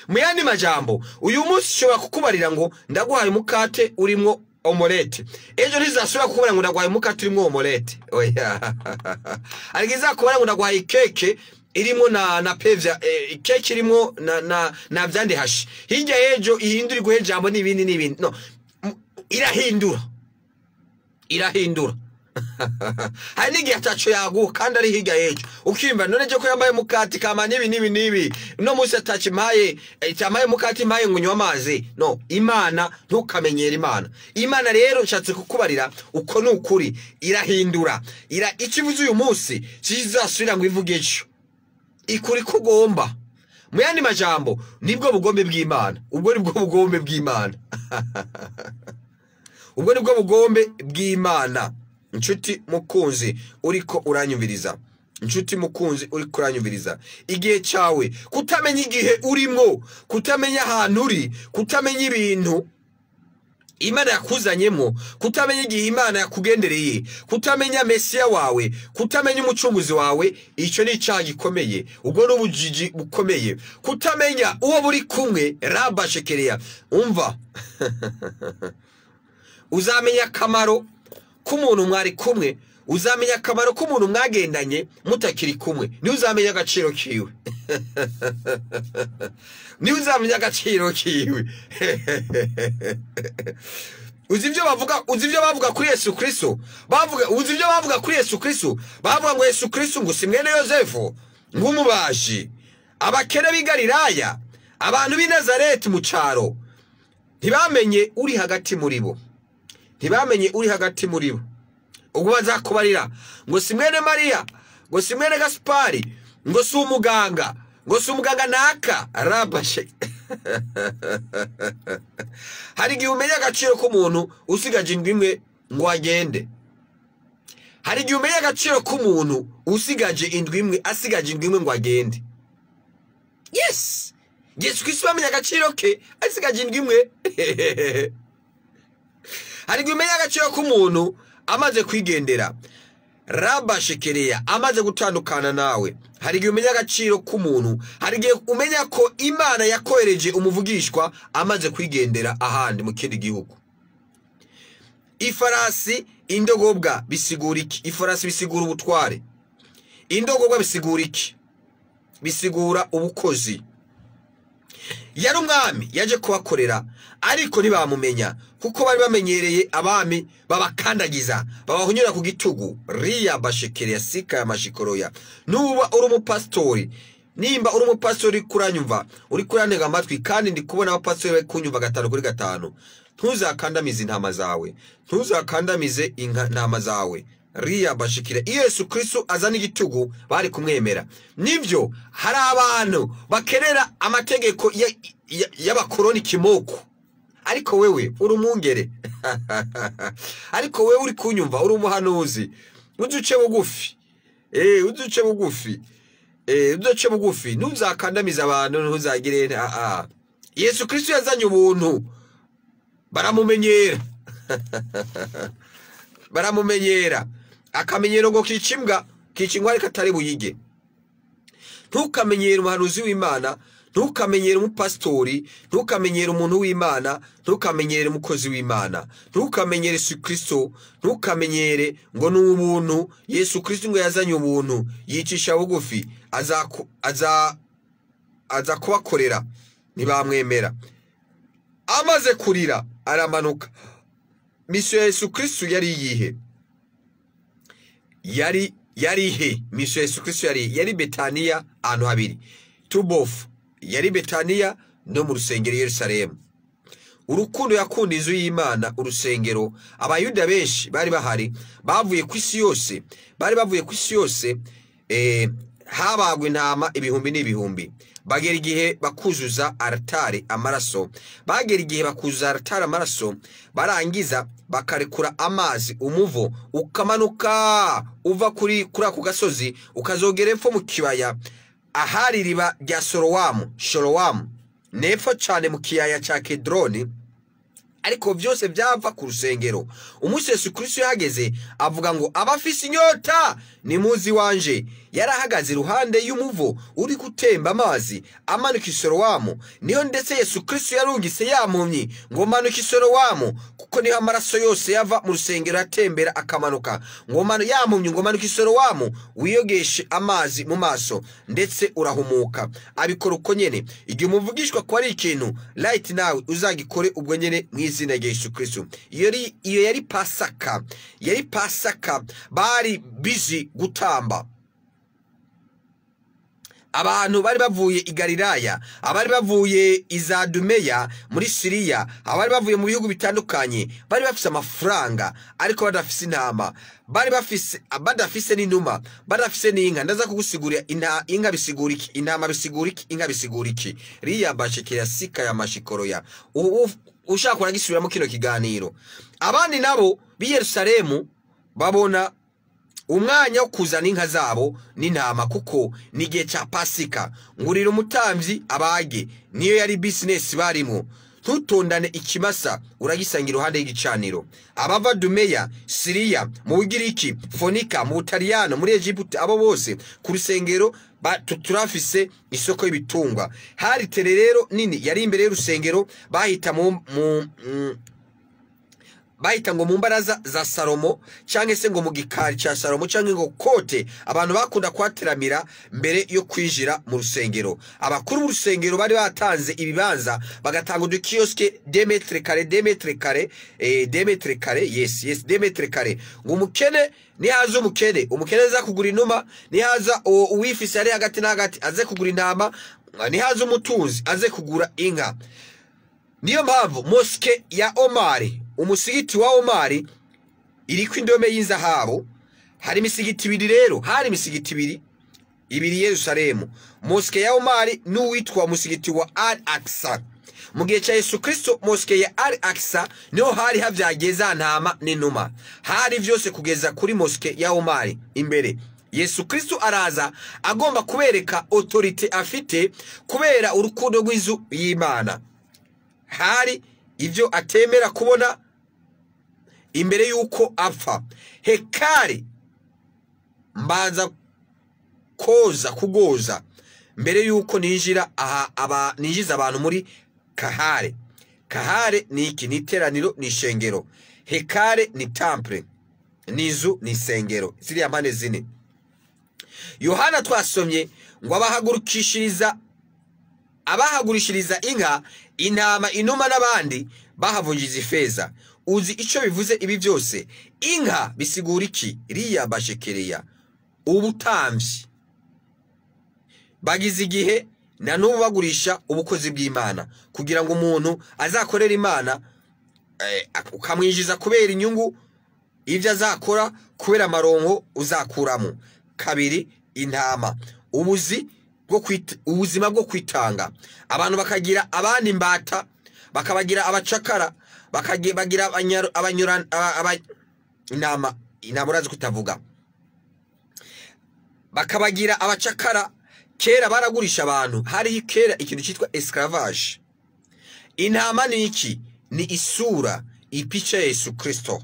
Mu yandi majambo uyu munsi shobora kukubarira ngo ndaguhaye umukate urimo omelette. Ejo ntizasubira kukubara ngo ndagwaye umukate urimo omelette. Oya. Arigiza kubara ngo ndagwaye keke irimo na pevya, keke irimo na vyande hashi. Hirya ejo ihindura iguhe jambo n'ibindi. No. Irahindura. Hari n'igihe ataco yaguha kandi ari hirya ejo. Ukimva none je ko yambaye mukati kama nibi. No musi atacimaye itamaye mukati impaye ngo nywa amazi. No, Imana ntukamenyera Imana. Imana rero nshatse kukubarira uko nukuri irahindura. Ikivuze uyu munsi kizasubira ngo ivuge ejo. Ikuri kugomba. Mu yandi majambo nibwo bugombe bw'Imana. Ubwo nibwo bugombe bw'Imana. Ubwo nibwo bugombe bw'Imana. Nshuti mukunzi uriko uranyumviriza. Igihe cyawe kutamenya igihe urimo, kutamenya ahantu uri, kutamenya ibintu Imana yakuzanyemo, kutamenya igihe Imana yakugendereye, kutamenya Mesiya wawe, kutamenya umucunguzi wawe, icyo ni icyaha gikomeye. Ubwo n'ubujiji bukomeye. Kutamenya uwo buri kumwe, Raba shekereya. Umva. Uzamenya akamaro k'umuntu mwari kumwe, uzamenya akamaro k'umuntu mwagendanye mutakiri kumwe. Ni uzamenya agaciro kiwe. Uzi ibyo bavuga kuri Yesu Kristo. Uzi ibyo bavuga kuri Yesu Kristo. Bavuga ngo Yesu Kristo ngo si mwene Yosefu, ngumubaji. Abakene b'i Galilaya, abantu b'i Nazareti mu cyaro, ntibamenye uri hagati muri bo. Ubwo bazakubarira ngo si mwene Mariya, ngo si mwene Gaspari, ngo si umuganga, naka Rabashe. Hari igihe umenya agaciro k'umuntu usigaje indwi imwe ngo agende. Hari igihe umenya agaciro k'umuntu asigaje indwi imwe ngo agende. Yes, Yesu Kristo bamenya agaciro ke asigaje indwi imwe. Hari igihe umenya agaciro k'umuntu amaze kwigendera. Raba shekereya amaze gutandukana nawe. Hari igihe umenya agaciro k'umuntu. Hari igihe umenya ko Imana yakohereje umuvugishwa amaze kwigendera ahandi mu kindi gihugu. Ifarasi, indogobwa bisigura iki? Ifarasi bisigura ubutware. Indogobwa bisigura iki? Bisigura ubukozi. Yari umwami yaje kubakorera, ariko ntibamumenya kuko bari bamenyereye abami babakandagiza, babahunyura ku gitugu. Riya bashekereya sika ya mashikoroya. Nuba uri umupastori, nimba uri umupastori kuranyumva, uri kurantega amatwi kandi ndi kubona abapastori bari kunyumva 5 kuri 5, ntuzakandamize intama zawe, ntuzakandamize intama zawe. Riya bashikira Yesu Kristo azana igitugu bari kumwemera. Nivyo hari abantu bakerera amategeko y'abakoroni kimoko, ariko wewe uri umwungere. Ariko wewe uri kunyumva uri umuhanuzi. Uduce bugufi ntuzakandamiza abantu, ntuzagire Yesu Kristo yazanye ubuntu, baramumenyera. Akamenyero ngo kicingwa ariko atari buyige. Ntukamenyere umuhanuzi w'Imana, ntukamenyere umupastori, ntukamenyere umuntu w'Imana, ntukamenyere umukozi w'Imana, ntukamenyere Yesu Kristo, ntukamenyere ngo n'ubuntu. Yesu Kristo ngo yazanye ubuntu, yicisha bugufi, aza kubakorera, ntibamwemera. Amaze kurira aramanuka. Misiyo ya Yesu Kristo yari iyihe? Yari yari he? Mission Yesu Kristo yari Betania ahantu habiri. Tubofu yari Betania no mu rusengero Yerusalemu. Urukundo yakunda inzu y'Imana, urusengero. Abayuda benshi bari bahari, bavuye ku isi yose, habagwa intama ibihumbi n'ibihumbi. Bagera igihe bakuzuza altare amaraso, barangiza bakarekura amazi, umuvo ukamanuka uva kuri ako gasozi ukazogera epfo mu kibaya ahari riba rya Sholowamu, nepfo cyane mu kiyaya cya Kedroni. Ariko byose byava ku rusengero. Umunsi Yesu Kristo yahageze avuga ngo abafise inyota nimuzi wanje. Yarahagaze iruhande y'umuvo uri gutemba amazi amanuka Sholowamu. Niyo ndetse Yesu Kristo yarungise yampumyi ngo manuka Sholowamu, kuko niho amaraso yose yava mu rusengero atembera akamanuka. Ngo yampumyi ngo manuka Sholowamu wiyogeshe amazi mu maso ndetse urahumuka. Abikora uko nyene. Igihe umuvugishwa ko ari ikintu right nawe uzagikore ubwo nyene mw'izina rya Yesu Kristo. Iyo yari Pasaka, bari busy gutamba. Abantu bari bavuye i Galilaya, abari bavuye Izadumeya muri Siriya, abari bavuye mu bihugu bitandukanye, bari bafise amafaranga ariko badafise intama, bari badafise n'inuma, badafise n'inka. Ndaza kugusigurira inka bisigura iki, intama bisigura iki, inka bisigura iki. Riya bashikira sika ya mashikoroya. Ushaka kuragisubiramo kino kiganiro. Abandi nabo bi Yerusalemu babona umwanya wo kuzana inka zabo n'intama, kuko ni gihe cya Pasika. Ngurira umutambyi abage, niyo yari business barimo. Ntutondane ikimasa uragisanga iruhande y'igicaniro. Abava Dumeya, Siriya, mu Bugiriki, Fonika, mu Butaliyano, muri Egiputa, abo bose ku rusengero turafise isoko y'ibitungwa. Hari tererero nini yari imbere y'urusengero, bahita ngo mu mbaraza za Salomo, cyangwa se ngo mu gikari cya Salomo, cyangwa ngo kote. Abantu bakunda kwateramira mbere yo kwijira mu rusengero. Abakuru b'urusengero bari batanze ibibanza, bagatanga udukioske 2 metre kare, yes 2 metre kare. Ngo umukene nihaza umukene aza kugura inuma, nihaza uwifise ari hagati na hagati aze kugura intama, nihaza umutunzi aze kugura inka. Niyo mpamvu moske ya Omari, umusigiti wa Omari iriko indome y'inzahabu. Hari imisigiti ibiri rero, hari imisigiti ibiri Yerusalemu. Moske ya Omari n'uwitwa umusigiti wa Al-Aqsa. Mu gihe cya Yesu Kristo, moske ya Al-Aqsa niho hari havyageza ntama n'inuma. Hari vyose kugeza kuri moske ya Omari imbere. Yesu Kristo araza agomba kubereka autorite afite kubera urukundo rw'inzu y'Imana. Hari ivyo atemera kubona imbere yuko apfa. Hekari mbanza kugoza mbere yuko ninjira ninjiza abantu muri kahare. Kahare ni iki? Ni iteraniro, ni ishengero. Hekare ni temple, nizu ni sengero. Ziriya mpande zine. Yohana twasomye ngo abahagurishiriza inka, intama, inuma n'abandi bahavunjiza ifeza. Uzi ico bivuze ibi byose? Inka bisigura iki? Riya bashekereya ubutambyi. Bagize igihe na n'ubu bagurisha ubukozi bw'Imana kugira ngo umuntu azakorera Imana, ukamwinjiza kubera inyungu ivyo azakora, kubera amarongo uzakuramo. Kabiri, intama, ubuzima bwo kwitanga. Abantu bakagira abandi imbata, bakabagira abacakara, bagira intama urazi kutavuga, bakabagira abacakara. Kera baragurisha abantu, hari kera ikintu cyitwa esclavage. Intama ni iki? Ni isura, ipicha ya Yesu Kristo.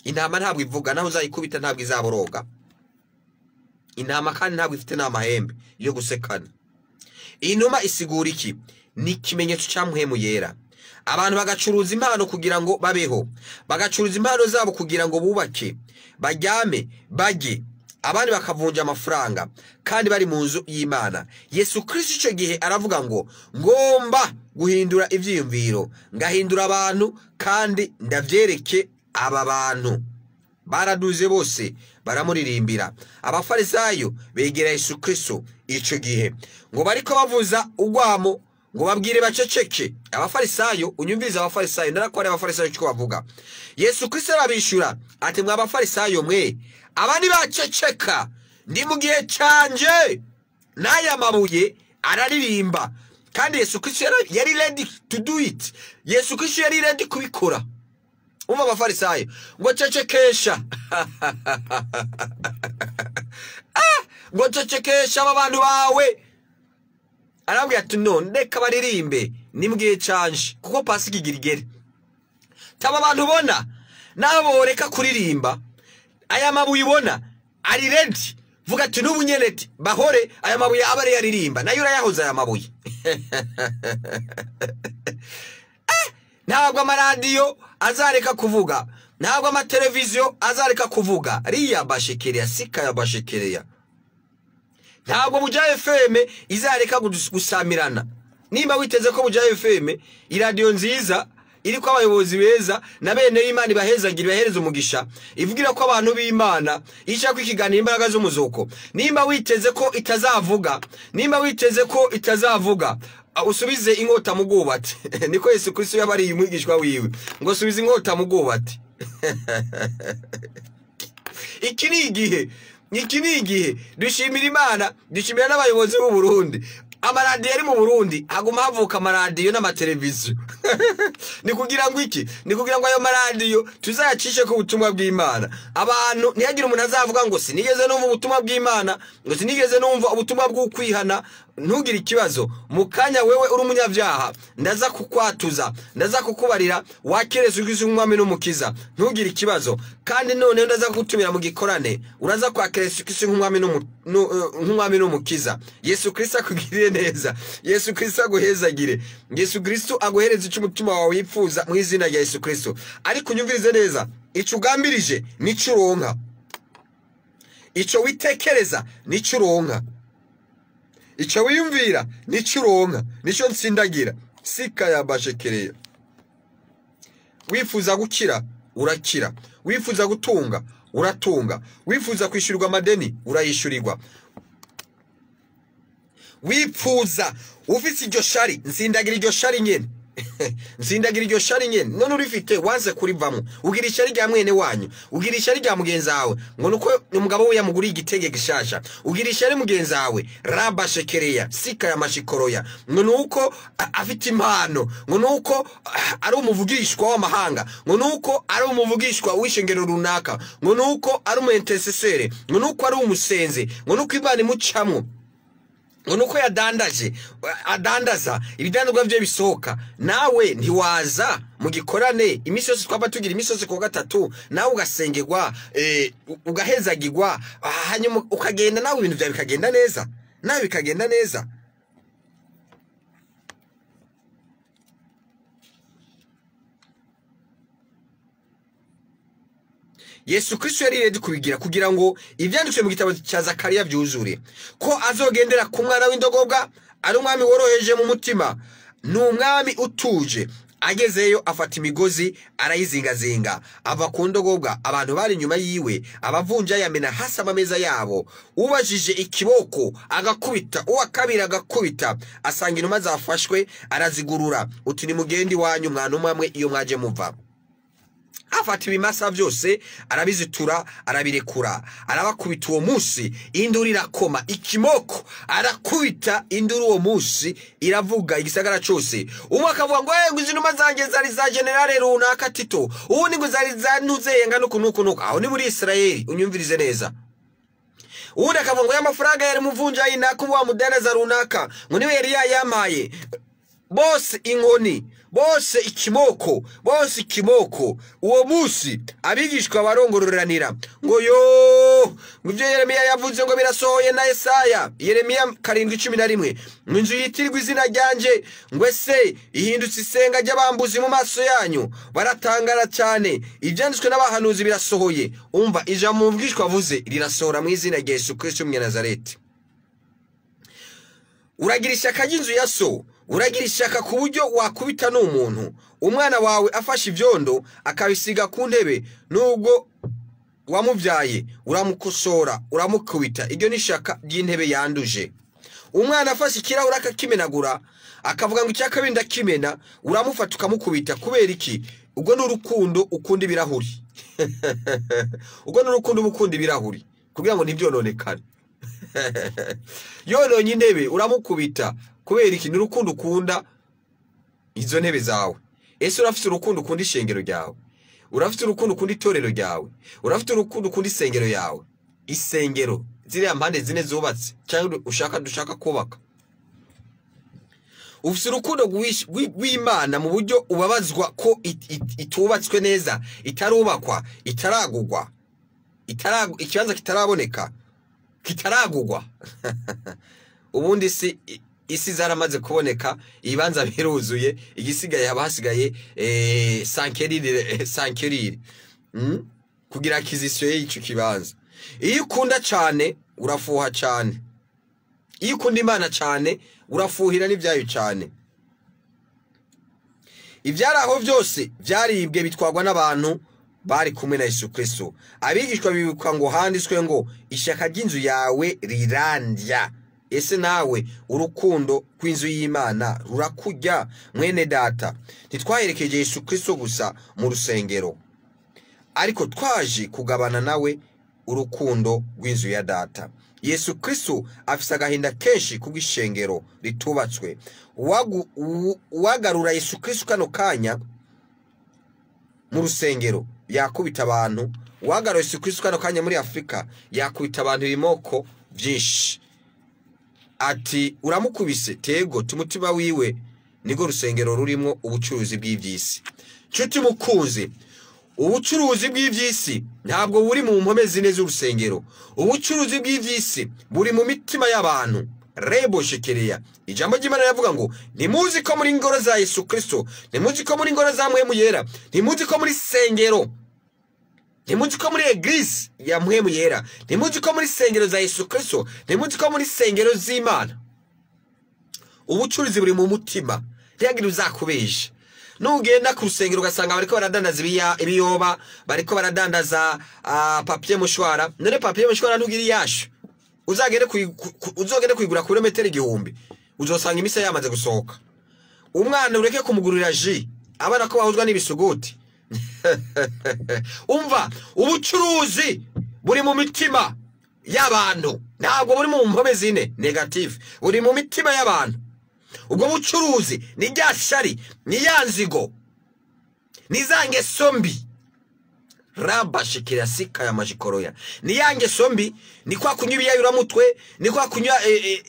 Intama ntabwo ivuga, naho uzayikubita ntabwo izaboroga. Intama kandi ntabwo ifite n'amahembe yo gusekana. Inuma isigura iki? Ni ikimenyetso cya mpwemu yera. Abantu bagacuruza impano kugira ngo babeho, bagacuruza impano zabo kugira ngo bubake, baryame, bajye. Abandi bakavunja amafaranga kandi bari mu nzu y'Imana. Yesu Kristo icyo gihe aravuga ngo ngomba guhindura ivyiyumviro, ngahindura abantu kandi ndavyereke aba bantu. Baraduze bose, baramuririmbira. Abafarisayo begera Yesu Kristo ico gihe ngo bariko bavuza ugwamo ngo babwire baceceke. Abafarisayo, unyumviriza abafarisayo, ndarakora abafarisayo cyo bavuga. Yesu Kristo arabishura ati mwa abafarisayo mwe, abandi baceceka, ndi mu gihe canje n'aya mabuye araririmba. Kandi Yesu Kristo yari ready to do it. Yesu Kristo yari ready kubikora. Umva abafarisayo ngo cecekesha ngo cecekesha abantu bawe. Arabwira ati none reka baririmbe nimbwiye canje kuko Pasika igirigere. Taba abantu ubona nabo reka kuririmba, aya mabuye ubona ari ready. Vuga ati n'ubu nyene ati bahore aya mabuye abare yaririmba nayo urayahoza aya mabuye. Ntabwo amaradiyo azareka kuvuga, ntabwo amateleviziyo azareka kuvuga. Riya bashekereya sika ya bashekereya. Ntabwo Buja FM izareka gusamirana. Nimba witeze ko Buja FM iradiyo nziza iriko abayobozi beza na bene Imana bahezagira bahereza umugisha, ivugira ko abantu b'Imana ica kwikiganira imbaraga z'umuzuko. Nimba witeze ko itazavuga, nimba witeze ko itazavuga, usubize inkota mu bwubati. Niko Yesu Kristo yabari umwigishwa wiwe ngo subize inkota mu bwubati. Iki ni igihe dushimira Imana, dushimira n'abayobozi b'u Burundi. Amaradiyo ari mu Burundi haguma havuka amaradiyo n'amateleviziyo. Ni kugira ngo iki? Ni kugira ngo ayo maradiyo tuzayacishe ku butumwa bw'Imana. Abantu ntihagire umuntu azavuga ngo sinigeze numva ubutumwa bw'Imana, ngo sinigeze numva ubutumwa bw'ukwihana. Ntugire ikibazo, mukanya wewe uri umunyabyaha ndaza kukwatuza, ndaza kukubarira wakereza ugize umwami n'umukiza. Ntugire ikibazo, kandi none ndaza kugutumira mu gikorane, uraza kwakereza ugize umwami n'umukiza. Yesu Kristo akugirire neza, Yesu Kristo aguhezagire, Yesu Kristo aguhereze icyo umutima wawe wifuza mu izina rya Yesu Kristo. Ariko unyumvirize neza, icyo ugambirije nico uronka, icyo witekereza nico uronka, icyo wiyumvira nico uronka, nico nsindagira. Sika ya bashekereya. Wifuza gukira urakira, wifuza gutunga uratunga, wifuza kwishyurirwa amadeni urayishyurirwa. Wifuza ufite iryo shari, nsindagira iryo shari nyene. Nsindagira iryo shari nyene. None urifite wanze kurivamo, ugira ishari rya mwene wanyu, ugira ishari rya mugenzi wawe ngo nuko umugabo we yamuguriye igitege gishasha, ugira ishari mugenzi wawe raba shekereya sika ya mashikoroya ngo nuko afite impano, ngo nuko ari umuvugishwa w'amahanga, ngo nuko ari umuvugishwa w'ishengero runaka, ngo nuko ari umuintercesseur, ngo nuko ari umusenzi, ngo nuko Imana imucamwo, ngo nuko adandaza ibidandazwa bye bisohoka. Nawe ntiwaza mu gikorane imisi yose twaba tugira imisi yose ku gatatu, nawe ugasengerwa ugahezagirwa, hanyuma ukagenda nawe ibintu byawe bikagenda neza, nawe bikagenda neza. Yesu Kristo yari ready kubigira kugira ngo ivyanditswe mu gitabo cya Zakariya byuzure, ko azogendera ku mwana w'indogobwa, ari umwami woroheje mu mutima, n'umwami utuje. Agezeyo afata imigozi arayizingazinga, ava ku ndogobwa, abantu bari nyuma yiwe abavunja yamena hasi amameza yabo. Ubajije ikiboko agakubita, uwa kabiri agakubita, asanga inuma zafashwe arazigurura. Uti ni mugendi wanyu mwana umwe iyo mwaje muva. Afata ibimasa byose arabizitura arabirekura, arabakubita uwo munsi induru irakoma, ikimoko arakubita induru uwo munsi iravuga igisagara cyose. Umwe akavuga ngo izi numa zanjye zari za generale runaka Tito, ubundi ngo zari zantuzenga nuko. Aho ni muri Israeli, unyumvirize neza. Ubundi akavuga ngo y'amafaranga yari muvunja yinaka wa mudandaza runaka, ngo niwe yari yayamaye. Bose inkoni, bose ikimoko. Uwo munsi abigishwa barongororanira ngo ibyo Yeremiya yavuze ngo birasohoye na Yesaya. Yeremiya 7:11 ngo inzu yitirwa izina ryanje, ngo ese ihindutse isenga ry'abambuzi mu maso yanyu. Baratangara cyane, ibyanditswe n'abahanuzi birasohoye. Umva ijambo mubwishwa avuze rirasohora mu izina rya Yesu Kristo w'Umunyanazareti. Uragira ishyaka ry'inzu ya so, uragira ishyaka ku buryo wakubita n'umuntu. Umwana wawe afashe ivyondo akabisiga ku ntebe, nubwo wamubyaye uramukosora uramukubita, iryo ni ishaka ry'intebe yanduje. Umwana afashe ikirahure akakimenagura akavuga ngo icyaka binda kimena, uramufata ukamukubita. Kubera iki? Ubwo n'urukundo ukunda ibirahuri. Ubwo n'urukundo ukunda ibirahuri kugira ngo ntibyononekane. Yononye intebe uramukubita. Kubera iki? N'urukundo ukunda izo ntebe zawe. Ese urafite urukundo ukunda ishengero ryawe? Urafite urukundo ukunda itorero ryawe? Urafite urukundo ukunda isengero yawe? Isengero ziriya mpande zine zubatse cyangwa dushaka kubaka. Ufite urukundo rw'Imana mu buryo ubabazwa ko itubatswe neza, itarubakwa, itaragugwa, ikibanza kitaraboneka, kitaragugwa. Ubundi isi zaramaze kuboneka, ibibanza biruzuye, igisigaye haba hasigaye sankerire kugira akizisiyo y'icyo kibanza. Iyo ukunda cyane urafuha cyane, iyo ukunda Imana cyane urafuhira n'ibyayo cyane. Ibyari aho byose byaribwe bitwagwa n'abantu bari kumwe na Yesu Kristo. Abigishwa bibukwa ngo handitswe ngo ishyaka ry'inzu yawe rirandya. Ese nawe urukundo rw'inzu y'Imana rurakujya? Mwene data, ntitwaherekeje Yesu Kristo gusa mu rusengero, ariko twaje kugabana nawe urukundo rw'inzu ya data. Yesu Kristo afise agahinda kenshi kubw'ishengero ritubatswe. Uwagarura Yesu Kristo kano kanya mu rusengero yakubita abantu. Uwagarura Yesu Kristo kano kanya muri Afrika yakubita abantu ibimoko byinshi. Ati uramukubise tego tumutima wiwe nigo rusengero rurimo ubucuruzi bw'ibyisi. Nshuti mukunze, ubucuruzi bw'ibyisi ntabwo buri mu mpome zine z'urusengero. Ubucuruzi bw'ibyisi buri mu mitima y'abantu. Rebo shekereya, ijambo ry'Imana yavuga ngo ntimuzi ko muri ngoro za Yesu Kristo, ntimuzi ko muri ngoro za Mpwemu Yera, ntimuzi ko muri sengero, ntimuzi ko muri eglise ya Mpwemu Yera, ntimuzi ko muri sengero za Yesu Kristo, ntimuzi ko muri sengero z'Imana. Ubucuruzi buri mu mutima, ntihagire uzakubesha. Nugenda ku rusengero ugasanga bariko baradandaza ibiyoba, bariko baradandaza papier mushwara. None papier mushwara ntugiri yasho, uzogende kwigura kuri metero 1000, uzosanga imisa yamaze gusohoka. Umwana ureke kumugurira ji, abana ko bahuzwa n'ibisuguti. Umva, ubucuruzi buri mu mitima y'abantu, ntabwo buri mu mpome zine negative, buri mu mitima y'abantu. Ubwo bucuruzi ni rya shari, ni ya nzigo, ni za ngeso mbi. Raba shikira sika ya majikoroya, ni ya ngeso mbi, ni kwa kunywa ibiyayuramutwe, ni kwa kunywa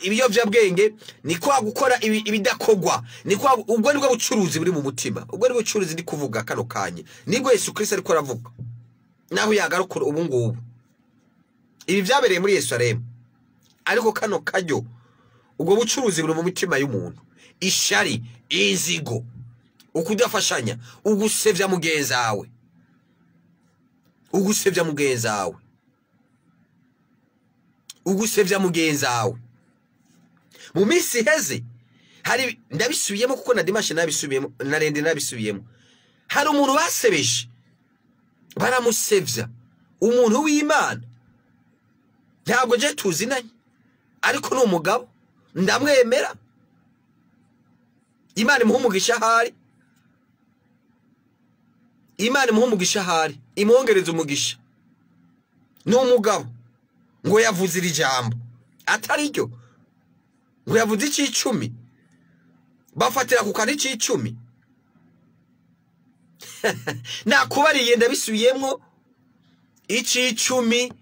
ibiyovyabwenge, ni kwa gukora ibidakogwa, ni kwa ubwo nibwo bucuruzi buri mu mutima. Ubwo nibwo bucuruzi ndi kuvuga kano kanye, nibwo Yesu Kristo ariko aravuga. Naho yagaruka ubu ngubu ibi byabereye muri Yerusalemu, ariko kano kajyo ubwo bucuruzi buri mu mitima y'umuntu. Ishari, inzigo, ukudafashanya, ugusevya mugenzi wawe, ugusevya mugenzi wawe, ugusevya mugenzi wawe. Mu minsi heze hari ndabisubiyemo kuko na Dimashe nabisubiyemo, narende nabisubiyemo. Hari umuntu basebeje baramusevya, umuntu w'Imana. Ntabwo je tuzinanye, ariko no mugabo ndamwemera. Imana imuhumugisha hari, Imana imuhumugisha hari, imwongereza umugisha. No mugabo ngo yavuze iri jambo atari ryo, ngo yavuze icicumi, bafatira ku kari icicumi. Nakubariye ndabisubiyemo, icicumi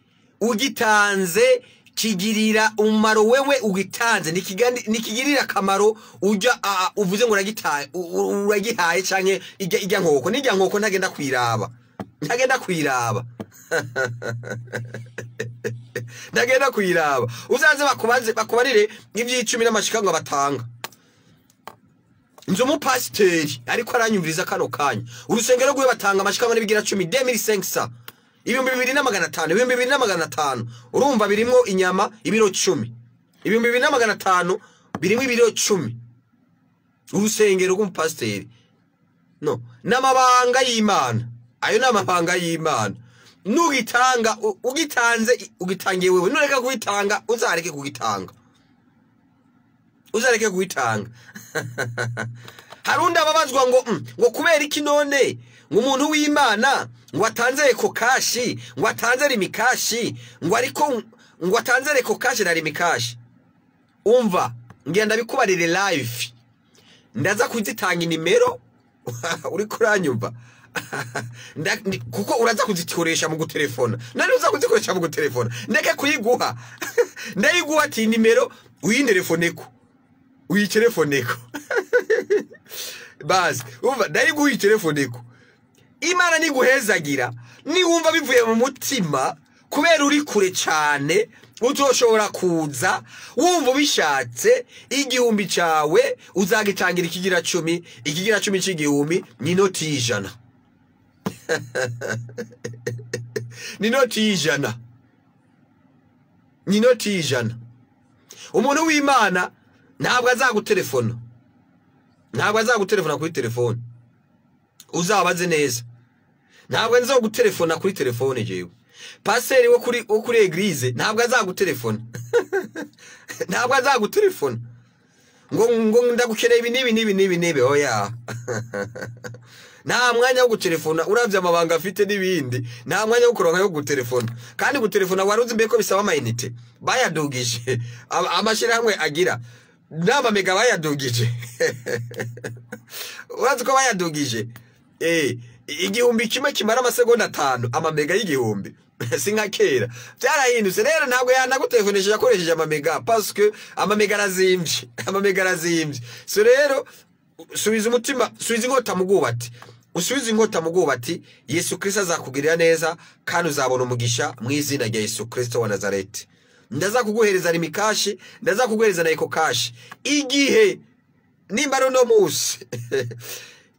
ugitanze kigirira umumaro wewe ugitanze, nikigirira akamaro ujya uvuze ngo uragihaye canke ijya nkoko. Nijya nkoko ntagenda kwiraba, ntagenda kwiraba. Ndagenda kwiraba. Uzaze bakubarire ivy'icumi n'amashika ngo batanga. Nzo mu pasiteri ariko aranyumviriza kano kanya, urusengero rwe batanga amashika n'bigira 10 2500, 2500, 2500. Urumva birimo inyama ibiro 10, 2500 birimo ibiro 10. Urusengero rw'umupasiteri no n'amabanga y'Imana, ayo n'amabanga y'Imana. nugitanga ugitanze ugitangiye wewe nureka kuitanga uzareke kugitanga harundi ababazwa ngo kubera iki none ngo umuntu w'Imana ngo atanze eko kashi ngo atanze rimikashi ngo ariko ngo atanze eko kashi na rimikashi umva ngenda bikubarire live ndaza kuzitanga inimero uri kuranyumva kuko uraza kuzikoresha mu gutelefona nari uza kuzikoresha mu gutelefona ndeke kuyiguha ndayiguha ati nimero uyindelefoneko uyitelefoneko basi umva ndayiguha uyitelefoneko Imana niguhezagira ni wumva bivuye mu mutima kubera uri kure cyane utoshobora kuza wumva ubishatse igihumbi cawe uzagitangira ikigira 10 ikigira 10 c'igihumbi ni noti y'ijana ni noti y'ijana umuntu w'Imana ntabwo azagutelefona kuri telefone uzabaze neza ntabwo nzo gutelefona kuri telefone jewe paseri wo kuri eglise ntabwo azagutelefona ntabwo azagutelefona ngo ndagukeneye ibi nibi oya nta mwanya wo gutelefona uravye amabanga afite n'ibindi nta mwanya wo kuronka yo gutelefona kandi gutelefona waruzi mbeko bisaba amayinite bayadugije amashira hamwe agira nama mega bayadugije urazi ko bayadugije igihumbi kimwe kimara amasegonda 5 amamega y'igihumbi singa kera byarahindutse rero ntabwo yanagutefonesha yakoresheje amamega parce que amamega arazimvye so rero subiza umutima subiza inkota mugubati usubiza inkota mugubati Yesu Kristo azakugirira neza kandi uzabona umugisha mu izina rya Yesu Kristo wa Nazareti ndaza kuguhereza rimikashi ndaza kuguhereza na eko kashi igihe nimba no musi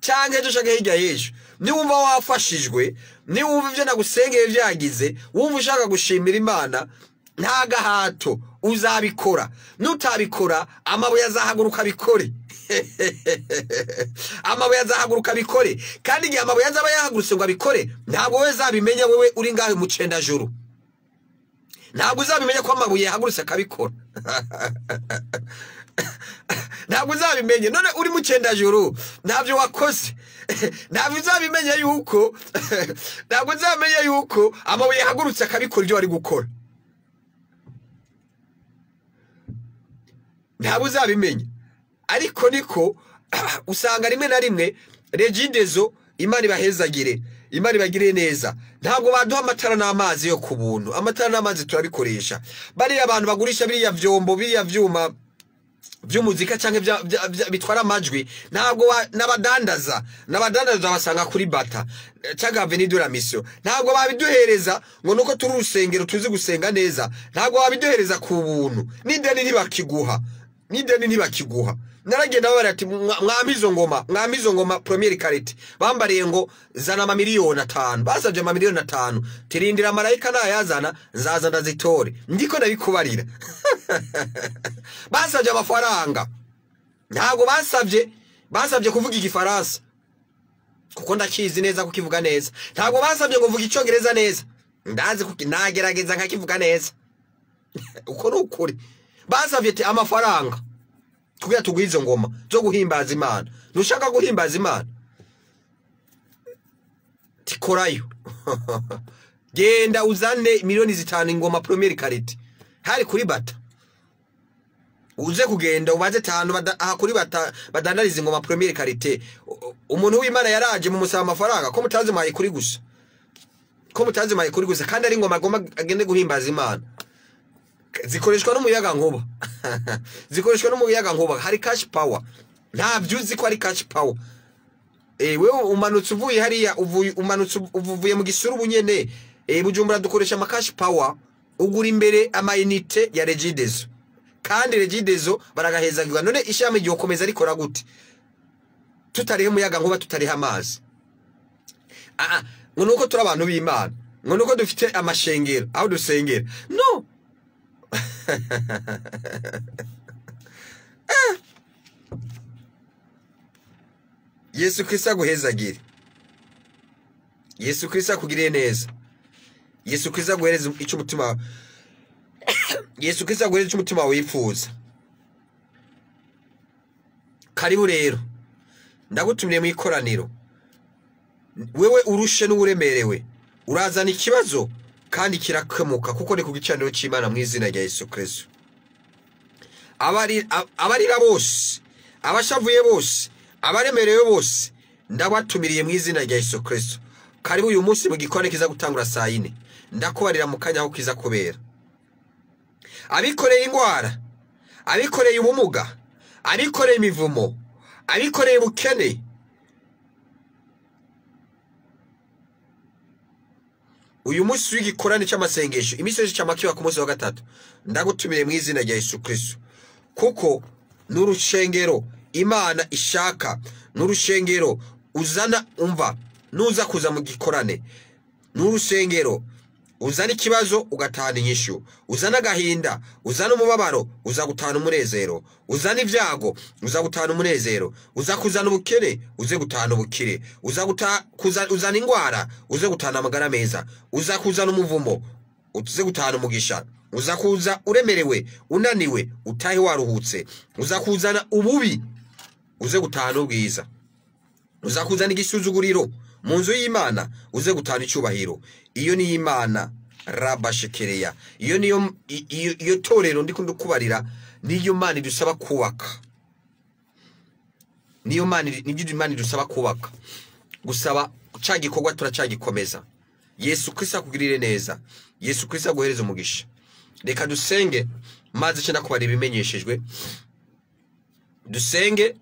cyangwa ejo shaka hirya y'ejo niwumva wafashijwe niwumva ivyo nagusengeye vyagize wumva ushaka gushimira Imana nta gahato uzabikora nutabikora amabuye azahaguruka bikore amabuye azahaguruka bikore kandi igihe amabuye azaba yahagurutse ngo abikore ntabwo we zabimenya wewe uri ngahe mu cendajuru ntabwo uzabimenya ko amabuye yahagurutse akabikora ntabwo uzabimenye none uri mu cendajuru ntabyo wakoze ntabwo uzabimenya yuko ntabwo uzamenya yuko amabuye yahagurutse akabikora ibyo wari gukora ntabwo uzabimenya ariko niko usanga rimwe na rimwe regidezo Imana ibahezagire Imana ibagire neza ntabwo baduha amatara n'amazi yo kubuntu amatara n'amazi turabikoresha bari abantu bagurisha biriya vyombo biriya vyuma by'umuzika cyangwa bitwara amajwi ntabwo nabadandaza basanga kuri bata cyangwa Avenue de la Mission ntabwo babiduhereza ngo nuko turi urusengero tuzi gusenga neza ntabwo babiduhereza ku buntu n'ideni ntibakiguha naragenda barati mwampizo ngoma premier quality bambariye ngo zana amamiliyoni 5 basabye amamiliyoni 5 tirindira marayika nayazana nzaza ndazitore ndiko ndabikubarira basabye amafaranga ntabwo basabye kuvuga igifaransa kuko ndakizi neza kukivuga neza ntabwo basabye ngo vuga icyongereza neza ndazi kuki nagerageza nkakivuga neza uko nukuri basabye amafaranga kugira tugwize ngoma zo guhimbaza Imana nushaka guhimbaza Imana tikorayo genda uzane miliyoni 5 ingoma premier quality hari kuri bata uze kugenda ubaze 5 aha kuri bata badandariza ingoma premier quality umuntu w'Imana yaraje mu musaba amafaranga ko mutazi mayi kuri gusa kandi ari ingoma agomba agende guhimbaza Imana zikoreshwa n'umuyaga nkuba hari cash power nta byuzi ko ari cash power wewe umanutse uvuye hariya uvuye mu gisuru bunyene Bujumbura dukoresha ama cash power ugura imbere amayinite ya Regidezo kandi Regidezo baragahezagirwa none ishami giye komeza rikora gute tutarihe umuyaga nkuba tutarihe amazi ngo nuko turi abantu b'Imana ngo nuko dufite amashengero aho dusengera no Yesu Kristo aguhezagire Yesu Kristo akugiriye neza Yesu Kristo aguhereza icyo umutima Yesu Kristo aguhereza icyo umutima wifuza. Karibu rero ndagutumye mu ikoraniro, wewe urushe n'uremerewe urazana ikibazo kandi kirakemuka kuko ni ku gicaniro cy'Imana mu izina rya Yesu Kristo. Abarira bose, abashavuye bose, abaremerewe bose ndabatumiriye mu izina rya Yesu Kristo. Karibu uyu munsi mu gikone kiza gutangura saa 4, ndakubarira mu kanya aho kiza kubera. Abikoreye ingwara, abikoreye ubumuga, abikoreye imivumo, abikoreye ubukene, uyu munsi w'igikorane cy'amasengesho imisozi cy'amakiwa ku munsi wa gatatu ndagutumire mu izina rya Yesu Kristo, kuko n'urushengero Imana ishaka, n'urushengero uzana umva nuza kuza mu gikorane, n'urushengero uzana ikibazo ugatahana inyishu, uzana agahinda, uzana umubabaro uza gutahana umunezero, uzana ibyago uza gutahana umunezero, uza kuzana ubukene uze gutahana ubukire, uzana ingwara uze gutahana amagara meza, uza kuzana umuvumo uze gutahana umugisha, uza kuza uremerewe unaniwe utahe waruhutse, uza kuzana ububi uze gutahana ubwiza, uza kuzana igisuzuguriro mu nzu y'Imana uze gutahana icyubahiro. Iyo ni Imana rabashekereya, iyo niyo iyo torero ndi kubarira, niyo Imana idusaba kubaka, niyo Imana nibyo Imana idusaba kubaka, gusaba cya gikorwa turacagikomeza. Yesu Kristo akugirire neza, Yesu Kristo aguhereza umugisha. Reka dusenge maze cyenda kubarira ibimenyeshejwe, dusenge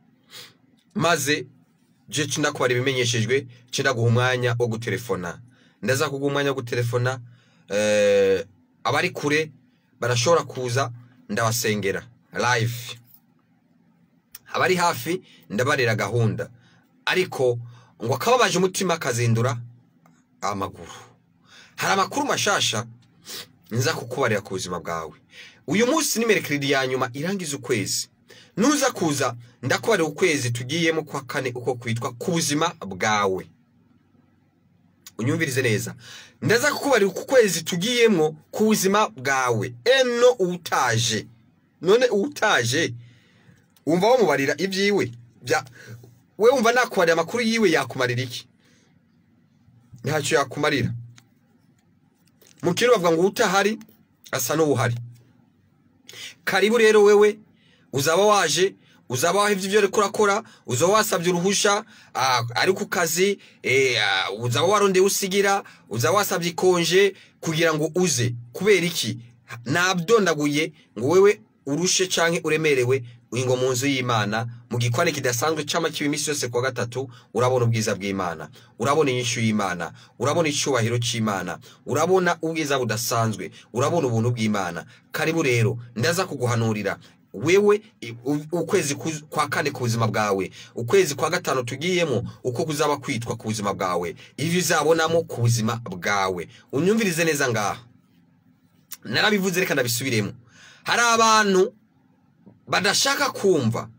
maze je cyenda kubarira ibimenyeshejwe, cyenda guha umwanya wo gutelefona. Ndaza kuguha umwanya wo gutelefona, abari kure barashobora kuza ndabasengera live, abari hafi ndabarira gahunda, ariko ngo akababaje umutima kazindura amaguru. Hari amakuru mashasha nza kukubarira ku buzima bwawe. Uyu munsi ni mercredi ya nyuma irangiza ukwezi, nuza kuza ndakubarira ukwezi tugiyemo kwa 4 uko kwitwa ku buzima bwawe. Unyumvirize neza, ndaza kukubarira uku kwezi tugiyemo ku buzima bwawe. Eno utaje, none utaje umva wo mubarira ibyiwe bya we, umva nakubarira amakuru yiwe yakumarira iki? Ntacyo yakumarira. Mukiro bavuga ngo utahari asa n'ubuhari. Karibu rero wewe uzaba waje, uzaba wahivye ibyo reko rakora, uzaba wasabye uruhusha ari ku kazi, uzaba warondeye usigira, uzaba wasabye ikonje kugira ngo uze. Kubera iki? Nabdondaguye ngo wewe urushe canke uremerewe wingo mu nzu y'Imana mu gikwane kidasanzwe cyama kibimisi yose kwa gatatu. Urabona ubwiza bw'Imana, urabona inyishu y'Imana, urabona icubahiro cy'Imana, urabona ubwiza budasanzwe, urabona ubuntu bw'Imana. Karibu rero ndaza kuguhanurira wewe ukwezi kwa 4 ku buzima bwawe, ukwezi kwa 5 tugiyemo uko kuzaba kwitwa ku buzima bwawe, ivyo uzabonamo ku buzima bwawe. Unyumvirize neza ngaha, narabivuze reka ndabisubiremo. Hari abantu badashaka kumva,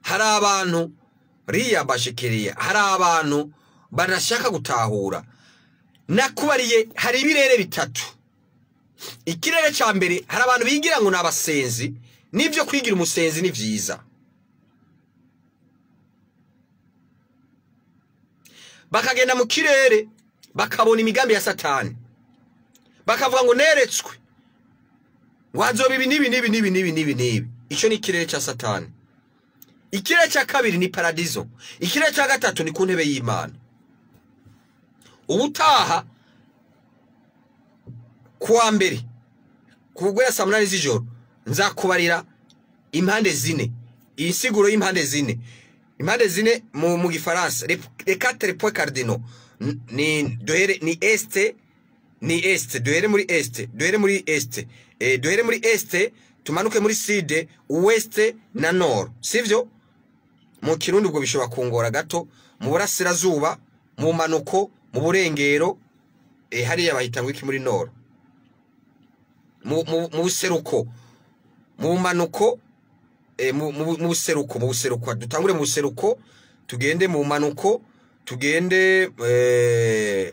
hari abantu riya bashekereya, hari abantu badashaka gutahura. Nakubariye hari ibirere bitatu. Ikirere cya mbere, hari abantu bigira ngo nabasenzi, nibyo kwigira umusenzi ni vyiza. Bakagenda mu kirere bakabona imigambi ya Satani, bakavuga ngo neretswe wazoba ibi nibi. Icyo ni ikirere cya Satani. Ikirere cya kabiri ni paradizo. Ikirere cya gatatu ni ku ntebe y'Imana. Ubutaha kuwa mbere kugwera saa 8 z'ijoro nzakubarira impande zine, insiguro y'impande zine. Impande zine mu gifaransa les 4 points cardinaux ni dohere ni est, ni est, dohere muri est, dohere muri est, dohere muri est tumanuke muri sud, ouest na nord. Sivyo? Mu kirundi ubwo bishobora kungora gato. Mu burasirazuba, mu manuko, mu burengero, hariya bahita ngo iki muri nord. Mu buseruko, mu manuko, mu buseruko dutangure mu buseruko, tugende mu manuko, tugende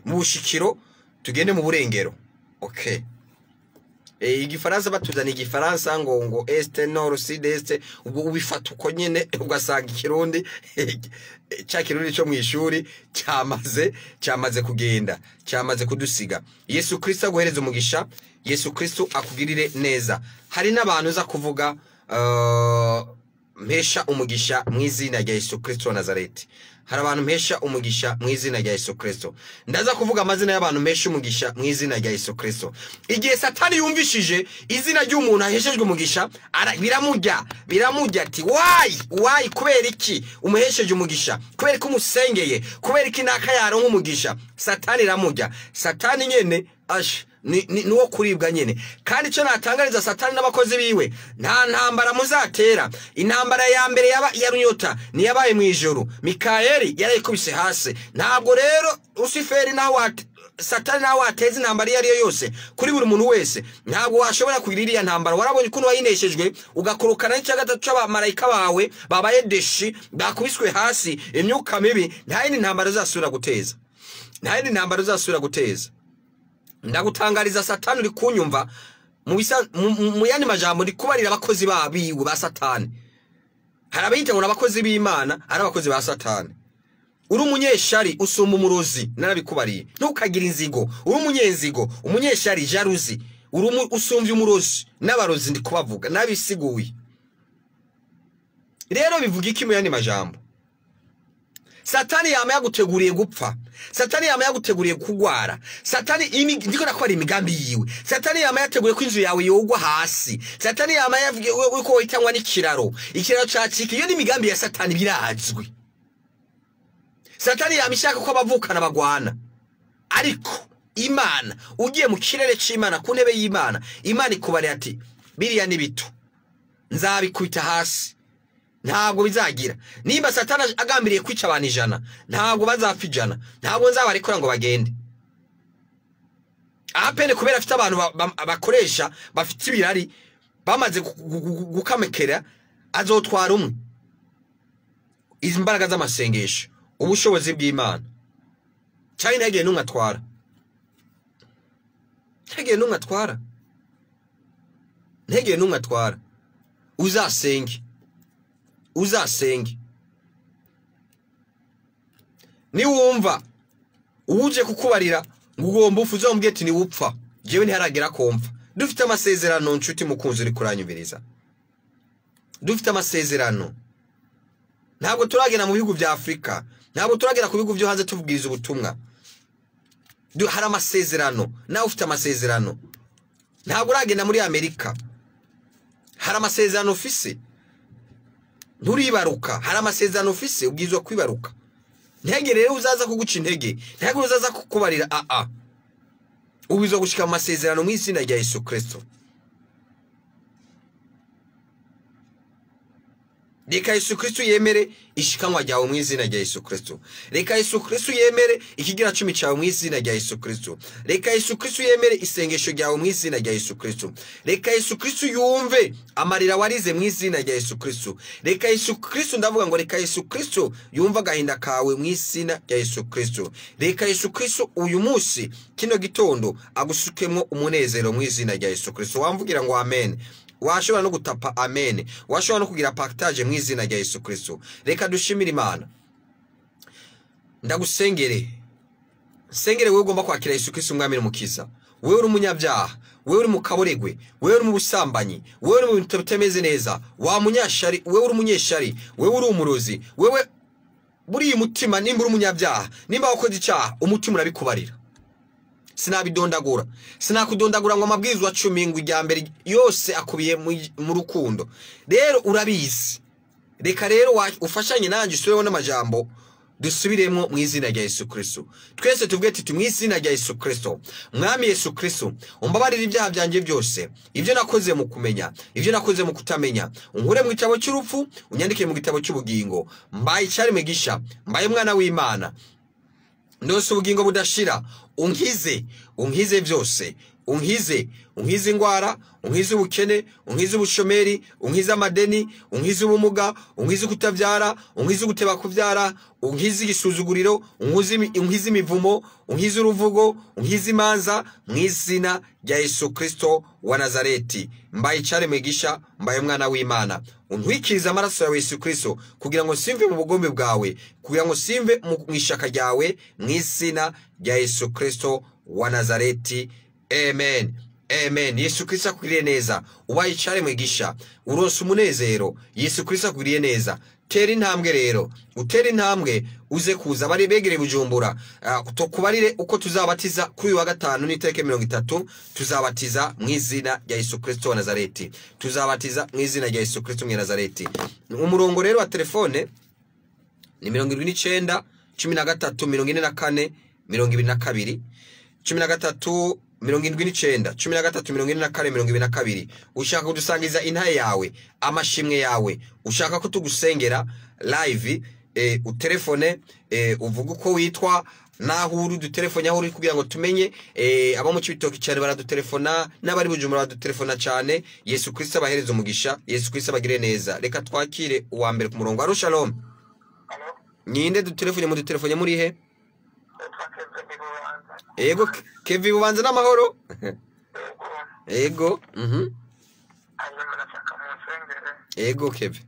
mu bushikiro, tugende mu burengero. Okay. Igifaransa batuzana igifaransa ngo este nord sud est ubifata uko nyene ugasanga ikirundi cya kirundi cyo mwishuri cyamaze kugenda cyamaze kudusiga. Yesu Kristo aguhereza umugisha, Yesu Kristo akugirire neza. Hari n'abantu za kuvuga mpesha umugisha mu izina rya Yesu Kristo wa Nazareti. Hari abantu mpesha umugisha mu izina rya Yesu Kristo. Ndaza kuvuga amazina y'abantu mpesha umugisha mu izina rya Yesu Kristo. Igihe Satani yumvishije izina ry'umuntu aheshejwe umugisha, biramujya ati why kubera iki umuhesheje umugisha, kubera ko umusengeye, kubera iki naka yaronka umugisha. Satani iramujya. Satani nyene nuwo kuribwa nyene. Kandi cyo natangariza Satani n'abakozi biwe, nta ntambara muzatera. Intambara ya mbere ya Runyota ni yabaye mu ijoro, Mikaeli yarayikubise hasi. Ntabwo rero Luciferi nawe Satani nawe ateze intambara iyo ariyo yose kuri buri muntu wese. Ntabwo washobora kugira iriya ntambara. Warabonye ukuntu wayineshejwe ugakorokana n'icya gatatu cy'abamarayika bawe babaye deshi, bakubiswe hasi, imyuka mibi. Nta yindi ntambara uzasubira guteza, nta yindi ntambara uzasubira guteza. Ndagutangariza Satani uri kunyumva mu yandi majambo ndi kubarira abakozi babiwe ba Satani. Harabayita ngo abakozi b'Imana ari abakozi ba Satani. Uri umunyeshari usumba umurozi, narabikubariye. Ntukagira inzigo, uri umunyenzigo, umunyeshari jaruzi, uri usumvye umurozi n'abarozi ndi kubavuga nabisiguye. Rero bivuga iki mu yandi majambo? Satani yama yaguteguriye gupfa. Satani yama yaguteguriye kugwara. Satani ndiko nakora imigambi yiwe. Satani yama yateguriye ko inzu yawe yogwa hasi. Satani yama yavuye uko witangwa n'ikiraro. Ikiraro cyacika. Iyo ni imigambi ya Satani birazwi. Satani yama ishaka ko abavukana bagwana. Ariko Imana ugiye mu kirere c'Imana ku ntebe y'Imana, Imana ikubare ati biriya ni bito, nzabikubita hasi. Ntabwo bizagira. Nimba Satani agambiriye kwica abantu 100, ntabwo bazapfa 100. Ntabwo nzabarekura ngo bagende. Apene kubera afite abantu bakoresha bafite ibirari bamaze gukamekera, azotwara umwe. Izi mbaraga z'amasengesho, ubushobozi bw'Imana. Cyane ntagiye numwe atwara. Ntagiye numwe atwara. Ntagiye numwe atwara. Uzasenge. Ni wumva uje kukubarira ngo ugomba ufuze umbwiye ati ni wupfa, jewe ntiharagera komfa. Dufite amasezerano nshuti mukunzi uri kuranyumviriza. Dufite amasezerano. Ntabwo turagena mu bihugu bya Afrika, ntabwo turagera ku bihugu byo hanze tuvugiriza ubutumwa. Hari amasezerano, nawe ufite amasezerano. Ntabwo uragenda muri Amerika, hari amasezerano ufise. Nturibaruka, hari amasezerano ufise ubwizwa kwibaruka. Ntege rero uzaza kuguca intege, ntege uzaza kukubarira ubizwa gushika mu masezerano mu izina rya Yesu Kristo. Reka Yesu Kristo yemere ishikanwa ryawe mu izina rya Yesu Kristo. Reka Yesu Kristo yemere ikigira 10 cyawe mu izina rya Yesu Kristo. Reka Yesu Kristo yemere isengesho ryawe mu izina rya Yesu Kristo. Reka Yesu Kristo yumve amarira warize mu izina rya Yesu Kristo. Reka Yesu Kristo, ndavuga ngo reka Yesu Kristo yumva gahinda kawe mu izina rya Yesu Kristo. Reka Yesu Kristo uyu munsi kino gitondo agusukemwo umunezero mu izina rya Yesu Kristo. Wamvugira ngo amen. Washobora no gutapa amen. Washobora no kugira partage mu izina rya Yesu Kristo. Reka dushimire Imana. Ndagusengere. Sengere wewe ugomba kwakira Yesu Kristo umwami n'umukiza. Wewe uri umunyabyaha, wewe uri mu kaboregwe, wewe uri mu busambanyi, wewe uri mu bintu bitameze neza, wa munyashari, wewe uri umunyeshari, wewe uri umurozi, wewe buri umutima nimba uri umunyabyaha, nimba wakoze icyaha, umutima urabikubarira. Sinabidondagura. Sinakudondagura ngo amabwirizwa 10 ngo ijya mbere yose akubiye mu rukundo. Rero urabizi. Reka rero ufashanye nanjye usubireho n'amajambo dusubiremo mu izina rya Yesu Kristo. Twese tuvuge ati mu izina rya Yesu Kristo. Mwami Yesu Kristo, umbabarira ibyaha byanjye byose, ibyo nakoze mu kumenya, ibyo nakoze mu kutamenya. Unkure mu gitabo cy'urupfu, unyandike mu gitabo cy'ubugingo. Mbaye cyari megisha, mbaye mwana w'Imana. Ndose ubugingo budashira, unkize byose, unkize ingwara, unkize ubukene, unkize ubushomeri, unkize amadeni, unkize ubumuga, unkize kutavyara, unkize guteba kuvyara, unkize igisuzuguriro, unkize imivumo, unkize uruvugo, unkize imanza mu izina rya Yesu Kristo wa Nazareti. Mbaye cyare mwigisha, mbaye mwana w'Imana, untwikiriza amaraso ya Yesu Kristo kugira ngo simve mu bugombe bwawe, kugira ngo simve mu ishaka ryawe, mu izina rya Yesu Kristo wa Nazareti. Amen. Amen. Yesu Kristo akugiriye neza. Ubaye cyare mwigisha, uronse umunezero. Yesu Kristo akugiriye neza. Tera intambwe rero, utera intambwe uze kuza bari begere Bujumbura. Tukubarire uko tuzabatiza kuri wa gatanu n'itariki 30 tuzabatiza mu izina rya Yesu Kristo wa Nazareti. Tuzabatiza mu izina rya Yesu Kristo wa Nazareti. Umurongo rero wa telefone ni 79 13 44 22 13 79 13 44 22. Ushaka kudusangiza intaye yawe, amashimwe yawe, ushaka ko tugusengera live, utelefone, uvuga uko witwa naho uri dutelefone aho uri kugira ngo tumenye. Aba mu Cibitoke cyane baradutelefona, n'abari Bujumbura baradutelefona cyane. Yesu Kristo abahereza umugisha, Yesu Kristo abagire neza. Reka twakire uwa mbere ku murongo. Aro shalom. Nyinde dutelefone mu dutelefone muri he? Ego Kevi Bubanza n'amahoro. Ego Ego Kevi.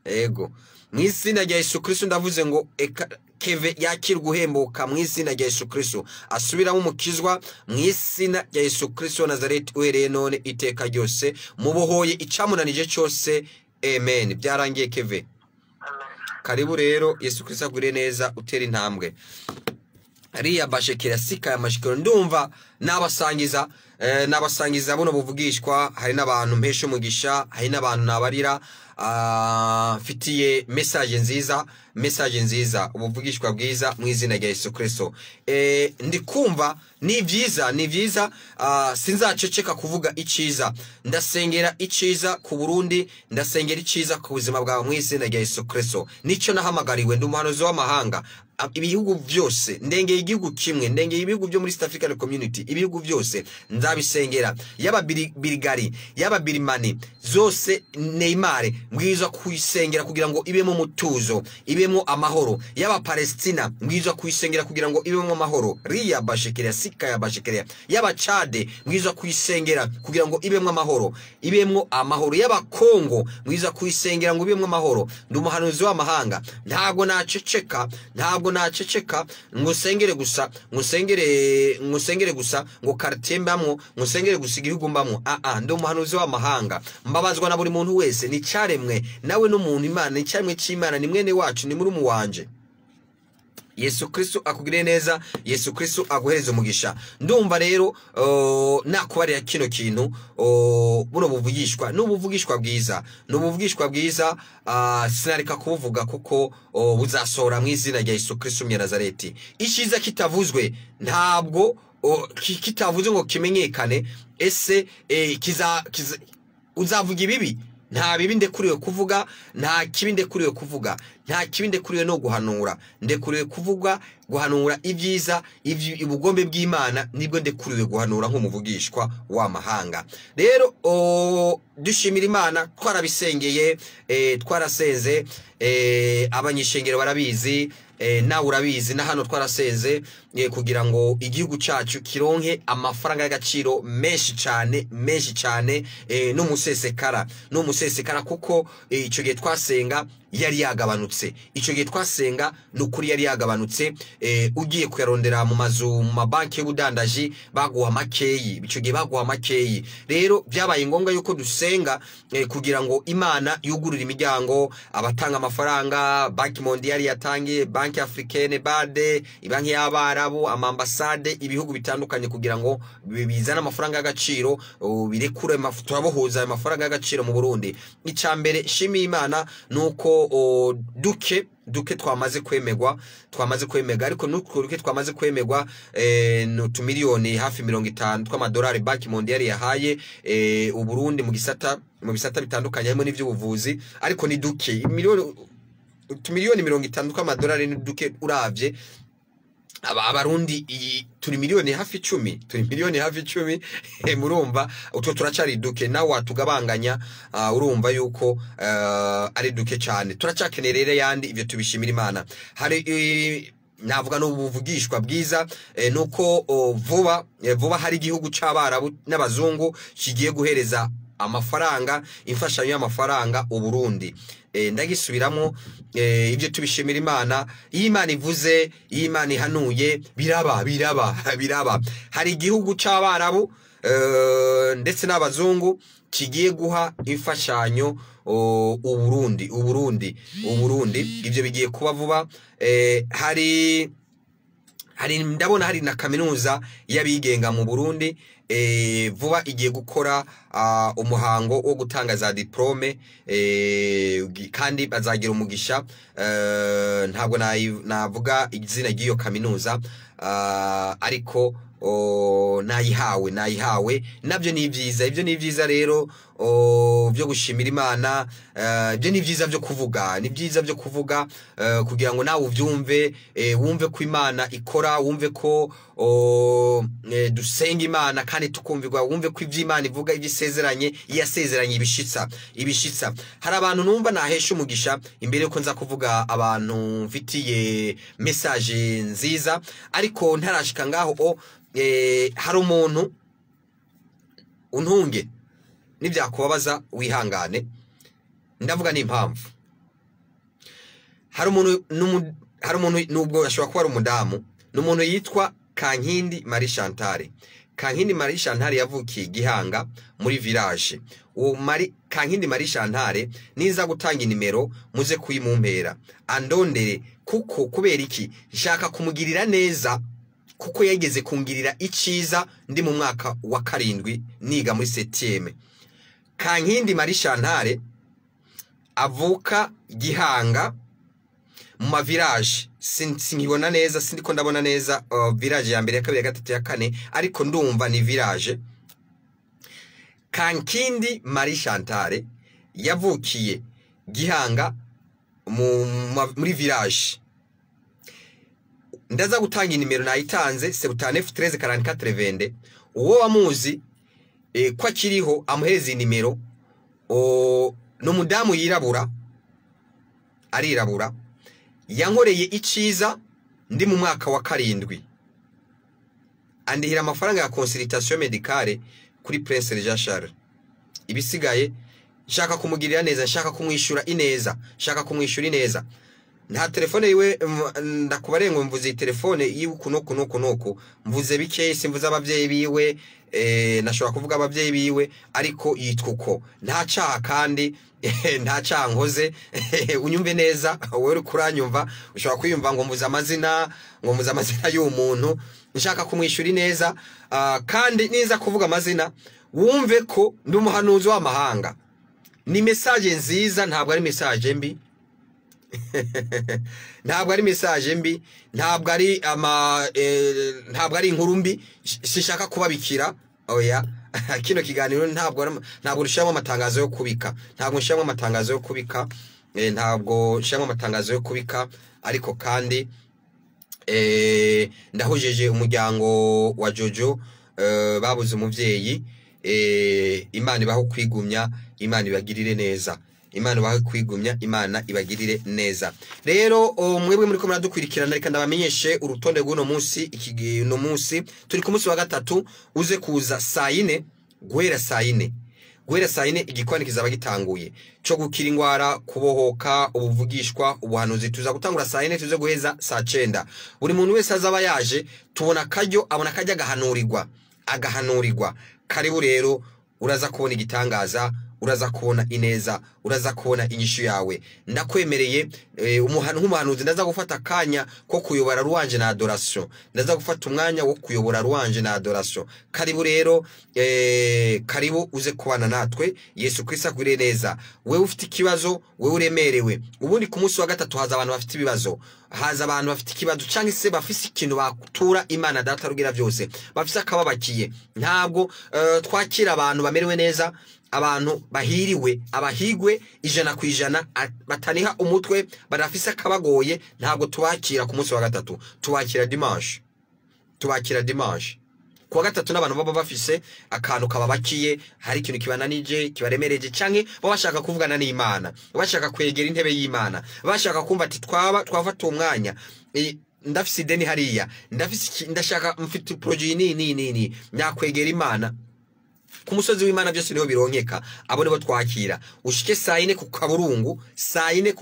Ego mu izina rya Yesu Kristo ndavuze ngo Keve yakira guhembuka mu izina rya Yesu Kristo, asubiramo umukizwa mu izina rya Yesu Kristo Nazareti uhereye none iteka ryose, mubohoye icamunanije cyose. Amen. Byarangiye Keve. Karibu rero, Yesu Kristo agure neza, utera intambwe. Ariya bashekera sika ya mashikiro ndumva nabasangiza buno buvugishwa. Hari n'abantu mpesha umugisha, hari n'abantu nabarira fitiye message nziza ubuvugishwa bwiza mu izina rya Yesu Kristo. Ndikumva ni byiza sinzaceceka kuvuga iciza. Ndasengera iciza ku Burundi, ndasengera iciza ku buzima bwawe mu izina rya Yesu Kristo. Nico nahamagariwe, ndi umuhanuzi w'amahanga. Ibihugu byose, ndengeye igihugu kimwe, ndengeye ibihugu byo muri East African Community, ibihugu byose nzabisengera. Yaba Birigari, yaba Birimani, zose Neymar mbwiza kuyisengera kugira ngo ibemo mutuzo, ibemo amahoro. Yaba Palestina mbwiza kuyisengera kugira ngo ibemo amahoro. Riya bashekera sika ya bashekera. Yaba Chad mbwiza kuyisengera kugira ngo ibemo amahoro, ibemo amahoro. Yaba Kongo mbwiza kuyisengera ngo ibemo amahoro. Ndi umuhanuzi w'amahanga, ntago naceceka ngusengere gusa, ngusengere gusa ngo quartier mbamwo, ngusengere gusa igihugu mbamwo. Ndi umuhanuzi w'amahanga, mbabazwa na buri muntu wese. Ni cyaremwe nawe n'umuntu Imana, ni cyaremwe cy'Imana, ni mwene wacu, ni muri mu wanje. Yesu Kristo akugire neza, Yesu Kristo aguhereza umugisha. Ndumva rero nakubarira kino kintu, buno buvugishwa n'ubuvugishwa bwiza, n'ubuvugishwa bwiza. Sinareka kuvuga kuko buzasora mu izina rya Yesu Kristo wa Nazareti. Ishiza kitavuzwe ntabwo kitavuze ngo kimenyekane. Ese uzavuga ibibi? Nta bibi ndekuriwe kuvuga, nta kibi ndekuriwe kuvuga, nta kibi ndekuriwe no guhanura. Ndekuriwe kuvuga, guhanura ibyiza, ubugombe bw'Imana nibwo ndekuriwe guhanura nk'umuvugishwa w'amahanga. Rero dushimira Imana, twarabisengeye, twarasenze, abanyishengero barabizi, nawe urabizi, na hano twarasenze kugira ngo igihugu cyacu kironke amafaranga y'agaciro menshi cyane n'umusesekara kuko icyo gihe twasenga yari yagabanutse. Icyo gihe twasenga n'ukuri yari yagabanutse. Ugiye kuyarondera mu mazu, mu mabanki y'ubudandaji baguha makeyi, icyo gihe baguha makeyi. Rero byabaye ngombwa yuko dusenga kugira ngo Imana yugurure imiryango. Abatanga amafaranga, Banki Mondiale yatangiye, Banki Africaine, BAD, Banki y'Abarabu, amambasade, ibihugu bitandukanye kugira ngo bizane amafaranga y'agaciro, birekure turabohuza amafaranga y'agaciro mu Burundi. Icambere shimi Imana nuko duke twamaze kwemegwa ariko nuko duke twamaze kwemegwa no tumiliyoni hafi 50 tw'amadolari Banki Mondiale yahaye uburundi mu bisata bitandukanye harimo n'ivy'ubuvuzi, ariko ni duke miliyoni 50 tw'amadolari ni duke uravye abarundi turi miliyoni hafi 10 murumva utwo turacari duke nawe watugabanganya urumva yuko ari duke cyane, turacakenerere yandi ivyo tubishimira Imana. Hari navuga no buvugishwa bwiza nuko vuba hari igihugu c'abarabu n'abazungu kigiye guhereza amafaranga, imfashanyo y'amafaranga uburundi. Ndagisubiramo ibyo tubishimira Imana. Imana ivuze, Imana ihanuye, biraba. Hari igihugu c'abarabu ndetse n'abazungu kigiye guha imfashanyo uburundi. Ibyo bigiye kuba vuba. Hari ndabona hari na kaminuza y'abigenga mu Burundi vuba igiye gukora umuhango wo gutanga za diplome, kandi bazagira umugisha. Ntabwo navuga izina ry'iyo kaminuza, ariko nayihawe nabyo ni byiza. Ibyo ni byiza rero byo gushimira Imana. Ibyo ni byiza byo kuvuga, ni byiza byo kuvuga kugira ngo nawe uvyumve, wumve ko Imana ikora, wumve ko dusenga Imana kandi tukumvirwa, wumve ko ivy'Imana ivuga ibyisezeranye yasezeranye ibishitsa. Hari abantu numva nahesha umugisha imbere ko nza kuvuga abantu mfitiye message nziza, ariko ntarashika ngaho hari umuntu untunge nibyakubabaza wihangane, ndavuga n'impamvu. Hari umuntu nubwo ashobora kuba ari umudamu, n'umuntu yitwa Kankindi Marie Chantal. Kankindi Marie Chantal yavukiye Gihanga muri village. Kankindi Marie Chantal niza gutanga inimero muze kuyimumpera andondere, kuko kubera iki nshaka kumugirira neza, kuko yageze kungirira iciza ndi mu mwaka wa 7 niga muri 7e. Kankindi Marie Chantal avuka Gihanga mu ma village, sinkibona neza, sindiko ndabona neza village ya mbere ya kabiri ya gatatu ya kane, ariko ndumva ni village. Kankindi Marie Chantal yavukiye Gihanga muri village. Ndaza gutanga inimero nayitanze 79134420. Uwo wamuzi kwa kiriho amuhereza inimero. No mudamu yirabura, arirabura, yankoreye iciza ndi mu mwaka wa 7. Andihira amafaranga ya consultation médicale kuri Prince Jean Charles. Ibisigaye nshaka kumugirira neza, nshaka kumwishura ineza. Nta telefone yiwe ndakubarengo mvuze telefone yiwe kuno mvuze bike, simvuze abavyeyi biwe, nashobora kuvuga abavyeyi biwe, ariko yitwuko nta cyaha kandi nta cyaha nkoze. Unyumve neza, wowe kuranyumva ushobora kwiyumva ngo mvuze amazina y'umuntu. Nshaka kumwishura neza, kandi niza kuvuga amazina wumve ko ndi umuhanuzi w'amahanga. Ni message nziza, ntabwo ari message mbi. Ntabwo ari message mbi, ntabwo ari inkuru mbi. Sishaka kubabikira oya. Kino kiganiro ntabwo rushamo amatangazo yo kubika, yo kubika, ariko kandi ndahujeje umuryango wa Jojo babuze umuvyeyi. Imana ibaho kwigumya, Imana ibagirire neza. Imana ibagirire neza. Rero mwebwe muri ko muradukwirikirana, reka ndabamenyeshe urutonde rw'uno munsi. No munsi turi ku munsi wa 3 uze kuza saa 4, guhera saa 4 igikwani kizaba gitanguye cyo gukira ingwara, kubohoka, ubuvugishwa, ubuhanuzi. Tuza gutangura saa 4 tuze guheza saa 9. Buri muntu wese azaba yaje tubona kajyo, abona kajya agahanurirwa. Karibu rero uraza kubona igitangaza, uraza kubona ineza, uraza kubona inyishu yawe. Ndakwemereye nk'umuhanuzi ndaza gufata akanya ko kuyobora ruwanje na adoration, ndaza gufata umwanya wo kuyobora ruwanje na adoration. Karibu rero, karibu uze kubana natwe. Yesu Kristo agwire neza. Wewe ufite ikibazo, wewe uremerewe, ubundi ku munsi wa gatatu haza abantu bafite ibibazo, haza abantu bafite ikibazo cyangwa se bafise ikintu bakutura Imana data rugira byose, bafise akababakiye. Ntabwo twakira abantu bamerewe neza, abantu bahiriwe, abahigwe 100% bataniha umutwe, barafise akabagoye, ntabwo tubakira ku munsi wa gatatu, tubakira dimanche. Kuwa gatatu n'abantu baba bafise akantu kababakiye, hari ikintu kibananije, kibaremereje, canke bashaka kuvugana n'Imana, bashaka kwegera intebe y'Imana, bashaka kumva ati twafata umwanya, ndafise ideni hariya, ndashaka mfite projet nini nyakwegera Imana. Ku musozi w'Imana byose niho bironkeka, abo nibo twakira. Ushike saa 4 ku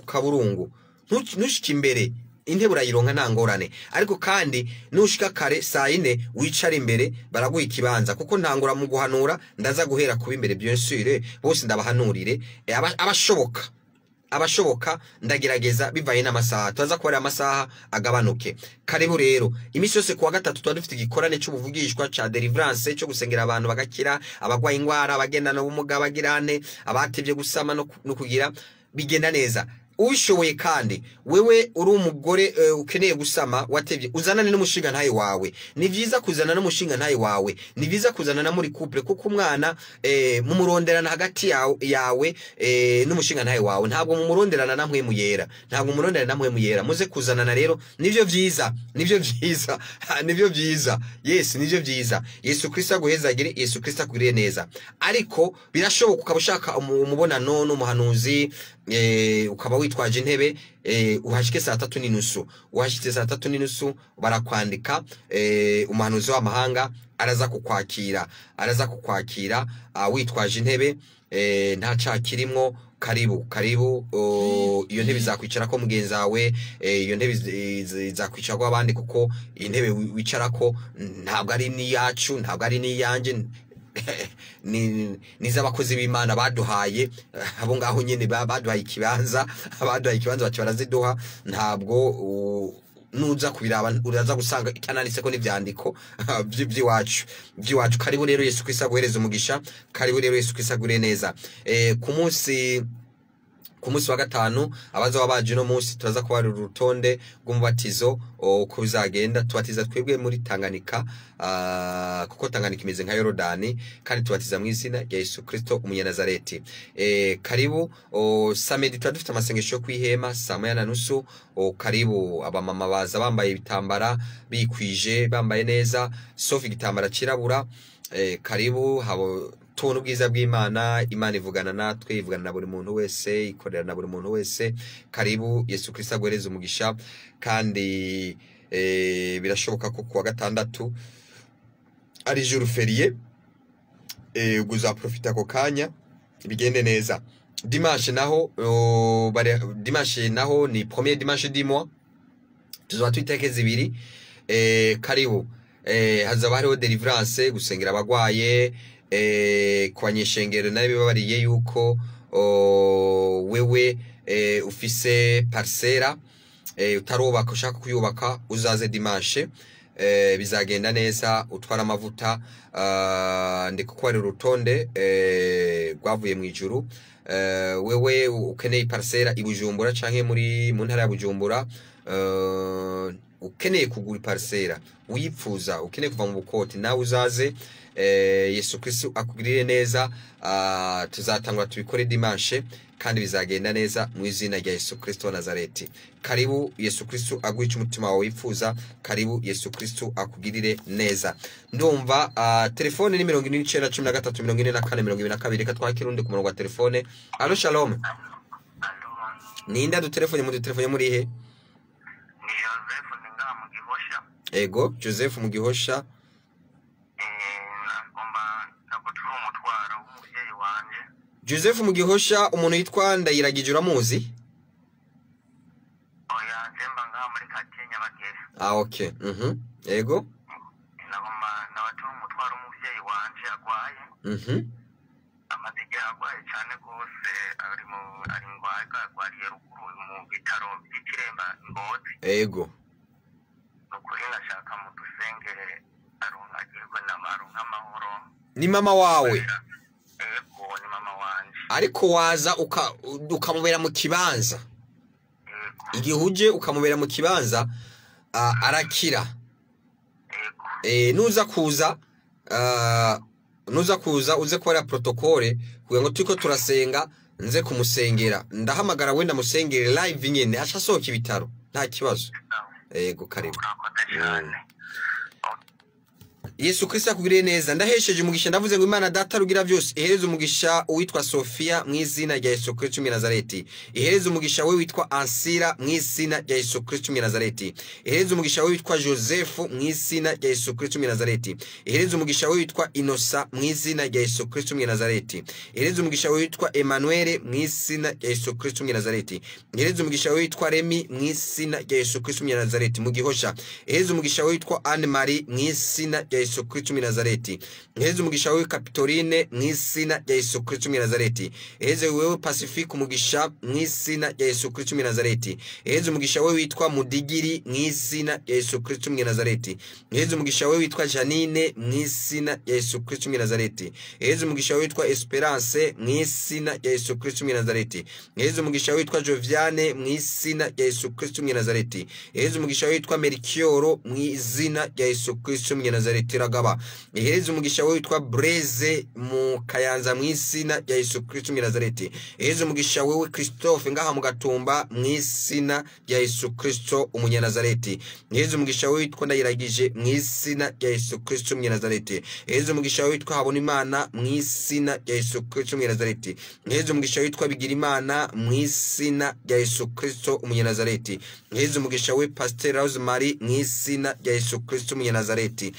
kaburungu, ntushike imbere, intebe urayironka nta ngorane, ariko kandi nushika kare saa 4 wicara imbere, baraguha ikibanza, kuko ntangura mu guhanura ndaza guhera kuba imbere bien sûr, bose ndabahanurire abashoboka ndagerageza bivaye n'amasaha, tuza kubara amasaha agabanuke. Karibu rero, imisi yose kuwa gatatu tuba dufite igikorane cy'ubuvugishwa ca deliverance, cyo gusengera abantu bagakira, abagwaye ingwara, abagendana ubumuga, bagirane, abatevye gusama no kugira bigenda neza. Ubishoboye kandi wewe uri umugore ukeneye gusama watevye, uzanane n'umushinga ntaye wawe. Ni vyiza kuzana n'umushinga ntaye wawe, ni vyiza kuzana na muri couple, kuko umwana mu muronderana hagati yawe n'umushinga ntaye wawe, ntabwo mu muronderana namwe muyera, muze kuzanana rero. Nivyo vyiza yes, nivyo vyiza. Yesu Kristo aguhezagire, Yesu Kristo akugirire neza. Ariko birashoboka ukabushaka umubonano n'umuhanuzi, ukaba witwaje intebe, uhashike saa 3:30, uhashitse saa 3:30 barakwandika, umuhanuzi w'amahanga araza kukwakira, witwaje intebe, nta cyakirimwo. Karibu iyo ntebe izakwicarako mugenzi wawe, iyo ntebe izakwicarako abandi, kuko intebe wicarako ntabwo ari niyacu, ntabwo ari niyanje, nizabakozi b'Imana baduhaye, abo ngaho nyene baduhaye ikibanza, bacu baraziduha. Ntabwo nuza kubiraba uraza gusanga itananditse ko n'ivyandiko by'iwacu. Karibu rero, Yesu Kristo aguhereza umugisha. Karibu rero, Yesu Kristo agure neza. Ku munsi wa gatanu abaza wabaje no munsi turaza kubara urutonde rw'umubatizo uko bizagenda. Tubatiza twebwe muri Tanganyika, kuko Tanganyika imeze nka Yorodani, kandi tubatiza mu izina rya Yesu Kristo umunyanazareti. Karibu samedi dufite amasengesho yo kwihema saa 1:30. Karibu abamama baza bambaye ibitambara, bikwije, bambaye neza, sofi igitambara cirabura. Karibu habo tubona ubwiza bw'Imana. Imana ivugana natwe, ivugana na buri muntu wese, ikorera na buri muntu wese. Karibu, Yesu Kristo aguhereza umugisha. Kandi birashoboka ko kuwa gatandatu ari jour férié, uzaprofita ako kanya bigende neza. Dimanche naho ni premier dimanche du mois, tuzoba twiteke zibiri. Karibu, hazaba hariho deliverance, gusengera abagwaye, kwanyeshengero nayo bibabariye yuko wewe ufise parcela, utarubaka, ushaka kuyubaka, uzaze dimanche. Bizagenda neza, utwara amavuta, ndikuko ari urutonde rwavuye mu ijuru. Wewe ukeneye parcela i Bujumbura canke mu ntara ya Bujumbura, ukeneye kugura parcela, uyipfuza, ukeneye kuva mu Bukoti, nawe uzaze. Yesu Kristo akugirire neza. Tuzatangura tubikore dimanche, kandi bizagenda neza mu izina rya Yesu Kristo wa Nazareti. Karibu, Yesu Kristo aguhica umutima wawe wifuza. Karibu, Yesu Kristo akugirire neza. Ndumva telefone ni 09134442. Reka twakirundi ku murongo wa telefone. Allo, shalom. Ninda du telefone muri he? Ni Joseph Ninga mu Gihosha. Ego, Joseph mu Gihosha. Joseph mu Gihosha, umuntu yitwa Ndayiragije uramuzi? Oya, nzemba ngaha muri Kenya bagere. Okay. Ego. Nabatu umutwaro umuvyeyi wanje agwaye. Amaze arwaye cyane rwose ari ngwaga arwariye ruguru mu bitaro by'Ikiremba Ngozi. Ego. Nukuri nashaka mu dusengere agirwe n'amaro nk'amahoro. Ni mama wawe? Ego, ni mama wanje. Ariko waza ukamubera mu kibanza. Igihe uje ukamubera mu kibanza arakira. Nuza kuza uze kubara protokole kugira ngo turiko turasenga nze kumusengera. Ndahamagara wenda musengere live nyene acasohoka ibitaro nta kibazo. Ego karibu. Yesu Kristo akugiriye neza. Ndahesheje umugisha ndavuze ngo Imana data rugira byose ihereze umugisha uwitwa Sofia mu izina rya Yesu Kristo mu Nazareti. Ihereze umugisha we witwa Ansira mu izina rya Yesu Kristo mu Nazareti. Ihereze umugisha we witwa Joseph mu izina rya Yesu Kristo mu Nazareti. Ihereze umugisha we witwa Inosa mu izina rya Yesu Kristo mu Nazareti. Ihereze umugisha we witwa Emmanuel mu izina rya Yesu Kristo mu Nazareti. Ihereze umugisha we witwa Remi mu izina rya Yesu Kristo mu Nazareti mu Gihosha. Ihereze umugisha we witwa Anne Marie mu izina rya Yesu Kristo mu Nazareti. Ihereze umugisha we Capitoline mu izina rya Yesu Kristo mu Nazareti. Ihereze wewe Pacifique umugisha mu izina rya Yesu Kristo mu Nazareti. Ihereze umugisha we witwa Mudigiri mu izina rya Yesu Kristo mu Nazareti. Ihereze umugisha we witwa Janine mu izina rya Yesu Kristo mu Nazareti. Ihereze umugisha we witwa Esperance mu izina rya Yesu Kristo mu Nazareti. Ihereze umugisha we witwa Joviane mu izina rya Yesu Kristo mu Nazareti. Ihereze umugisha we witwa Melchioro mu izina rya Yesu Kristo mu Nazareti ragaba. Ihereze umugisha we witwa Breze mu Kayanza mu izina rya Yesu Kristo mu Nazareti. Ihereze umugisha we Christophe ngaha mu Gatumba mu izina rya Yesu Kristo umunyanazareti. Ihereze umugisha we witwa Ndayiragije mu izina rya Yesu Kristo mu Nazareti. Ihereze umugisha we witwa Habonimana mu izina rya Yesu Kristo mu Nazareti. Ihereze umugisha we witwa Bigirimana mu izina rya Yesu Kristo umunyanazareti. Ihereze umugisha we Pastor Rosemary mu izina rya Yesu Kristo mu Nazareti.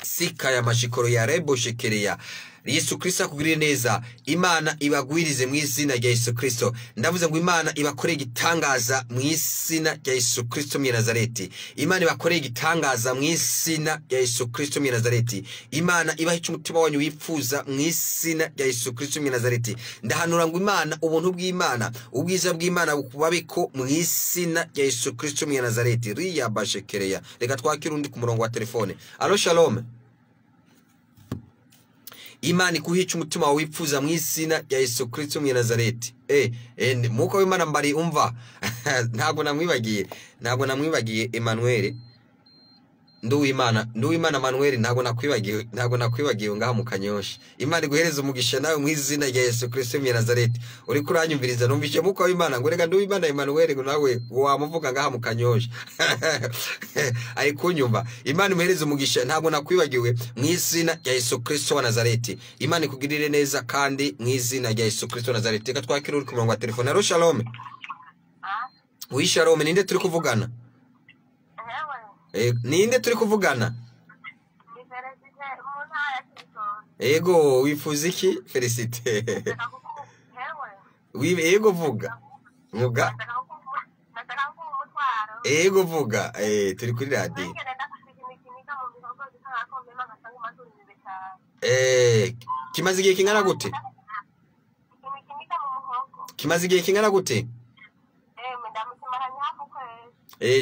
Sika ya mashikoro ya rebo shekereya. Yesu Kristo akugirire neza. Imana ibagwirize mu izina rya Yesu Kristo. Ndavuze ngo Imana ibakoreye igitangaza mu izina rya Yesu Kristo mu Nazareti. Imana ibakoreye igitangaza mu izina rya Yesu Kristo mu Nazareti. Imana ibahica umutima wanyu wifuza mu izina rya Yesu Kristo mu Nazareti. Ndahanura ngo Imana ubuntu bw'Imana, ubwiza bw'Imana bukubabeko mu izina rya Yesu Kristo mu Nazareti. Riya bashekereya. Reka twakira undi ku murongo wa telefone. Allo shalom. Imana ikuhica umutima wawe wifuza mu izina rya Yesu Kristo mu Nazareti. Muko w'Imana mbari umva. Ntabwo namwibagiye Emmanuel. Nduwimana Emmanuel ntabwo nakwibagiye ngaha mu Kanyosha. Imana iguhereze umugisha nawe mu izina rya Yesu Kristo mu Nazareti. Uri kuranyumviriza numvise muko w'Imana ngo rega Nduwimana Emmanuel ngo nawe wamuvuga ngaha mu Kanyosha. Ari kunyumva. Imana imuhereze umugisha ntabwo nakwibagiwe mu izina rya Yesu Kristo wa Nazareti. Imana ikugirire neza kandi mu izina rya Yesu Kristo wa Nazareti. Reka twakire uri ku murongo wa telefone. Allo shalom. Oui shalom, ninde turi kuvugana? Ninde turi kuvugana? Ego wifuza iki? Felicite. Ego vuga. Vuga. Ego vuga. Turi kuri radio. Kimaze igihe kingana gute? Kimaze igihe kingana gute?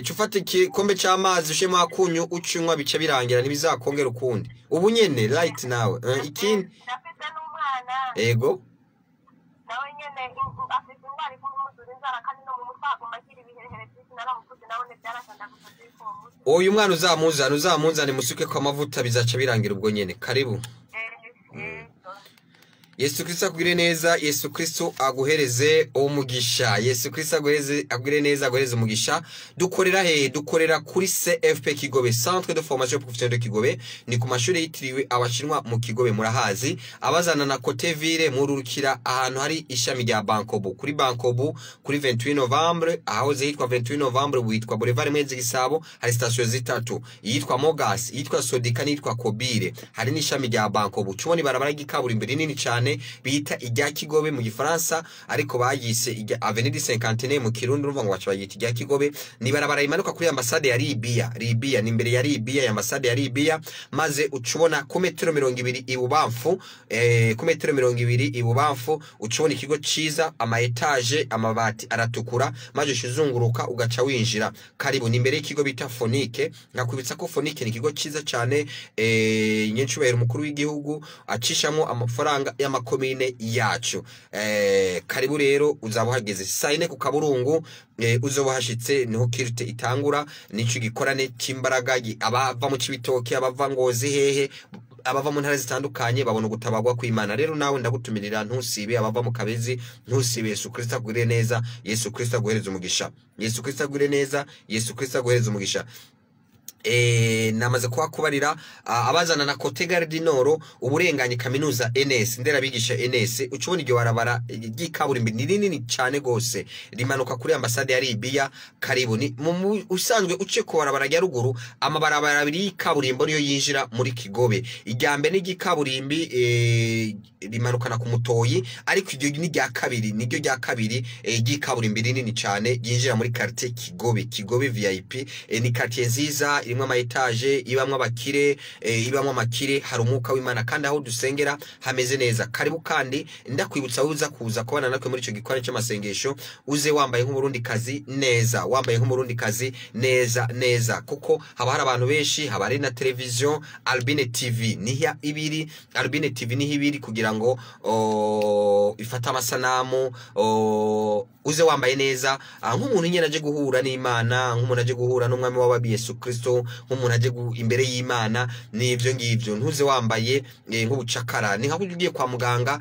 Chufate igikombe cy'amazi ushema akunyu ucinywa bica birangira ntibizakongera ukundi. Ubu nyene light nawe. Ikindi ndafite n'umwana. Ego. Nawe nyene afite indwara kumuzura inzara kandi no mu mutwago magira ibiherehere byinshi naramukuze nawe ne byarasanda gufata. Uyu mwana uzamuzane musuke kwa mavuta bizaca birangira ubwo nyene. Karibu. Yesu Kristo akugire neza. Yesu Kristo aguhereze umugisha. Yesu Kristo agugire neza, aguhereze umugisha. Dukorera kuri CFP Kigobe, Centre de Formation Professionnelle de Kigobe. Ni ku mashuri yitiriwe abashinwa mu Kigobe murahazi. Abazana na Côte Ville mururukira ahantu hari ishami rya Bankobu. Kuri Bankobu kuri 28 Novembre, aho hitwa 28 Novembre witwa Boulevard Mwezi Gisabo, hari station zitatu. Yitwa Mogas, yitwa Sodika, yitwa Kobire. Hari n'ishami rya Bankobu. Cubona ibarabara y'ikaburimbo rinini cyane. cyane bita ijya Kigobe mu gifaransa ariko bayise ijya Avenue du Cinquantenaire mu Kirundi urumva ngo baca bayita ijya Kigobe ni barabara imanuka kuri ambassade ya Libya ni imbere ya Libya ya ambassade ya Libya maze ucubona ku metero 200 ibubamfu ku metero 200 ibubamfu ucubona ikigo ciza ama etage amabati aratukura maze ushizunguruka ugaca winjira karibu ni imbere y'ikigo bita Fonike ngakwibitsa ko Fonike ni ikigo ciza cyane nyencubahera umukuru w'igihugu acishamo amafaranga y'amakomine yacu karibu rero uzabuhageze sayine ku Kaburungu uzobuhashitse niho kirite itangura nico gikorane c'imbaraga abava mu Cibitoke abava Ngozi hehe abava mu ntara zitandukanye babona gutabagwa kw'Imana rero nawe ndagutumirira ntusibe abava mu Kabezi ntusibe Yesu Kristo agwire neza Yesu Kristo aguhereza umugisha Yesu Kristo agwire neza Yesu Kristo aguhereza umugisha namaze kubarira abazana na Cote Garde Nord uburenganye kaminuza NS ndera bigisha NS ucubona iryo barabara ry'ikaburimbi ni rinini cyane gose rimanuka kuri ambassade ya Libya karibu ni usanzwe uce ko barabara ya ruguru amabarabara abiri y'ikaburimbo niyo yinjira muri Kigobe ijyambe n'igikaburimbi rimanukana ku Mutoyi ariko iryo ni rya kabiri niryo rya kabiri ry'ikaburimbi rinini cyane yinjira muri quartier Kigobe VIP ni quartier nziza imwe ama etage ibamwe abakire ibamwe amakire hari umuka w'Imana kandi aho dusengera hameze neza karibu kandi ndakwibutsa uza kuza kubana nakwe muri ico gikorane cy'amasengesho uze wambaye nk'umurundi kazi neza wambaye nk'umurundi kazi neza kuko haba hari abantu benshi haba ari na television Albine TV niya ibiri Albine TV niho ibiri kugira ngo ifata amasanamu uze wambaye neza nk'umuntu nyene aje guhura n'Imana nk'umuntu aje guhura n'umwami w'ababi Yesu Kristo nk'umuntu aje imbere y'Imana nivyo ngivyo ntuze wambaye nk'ubucakara ni nka kugiye kwa muganga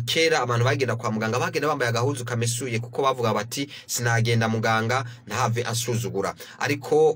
kera abantu bagenda kwa muganga bagenda bambaye agahuzu kamesuye kuko bavuga bati sinagenda muganga ntave asuzugura ariko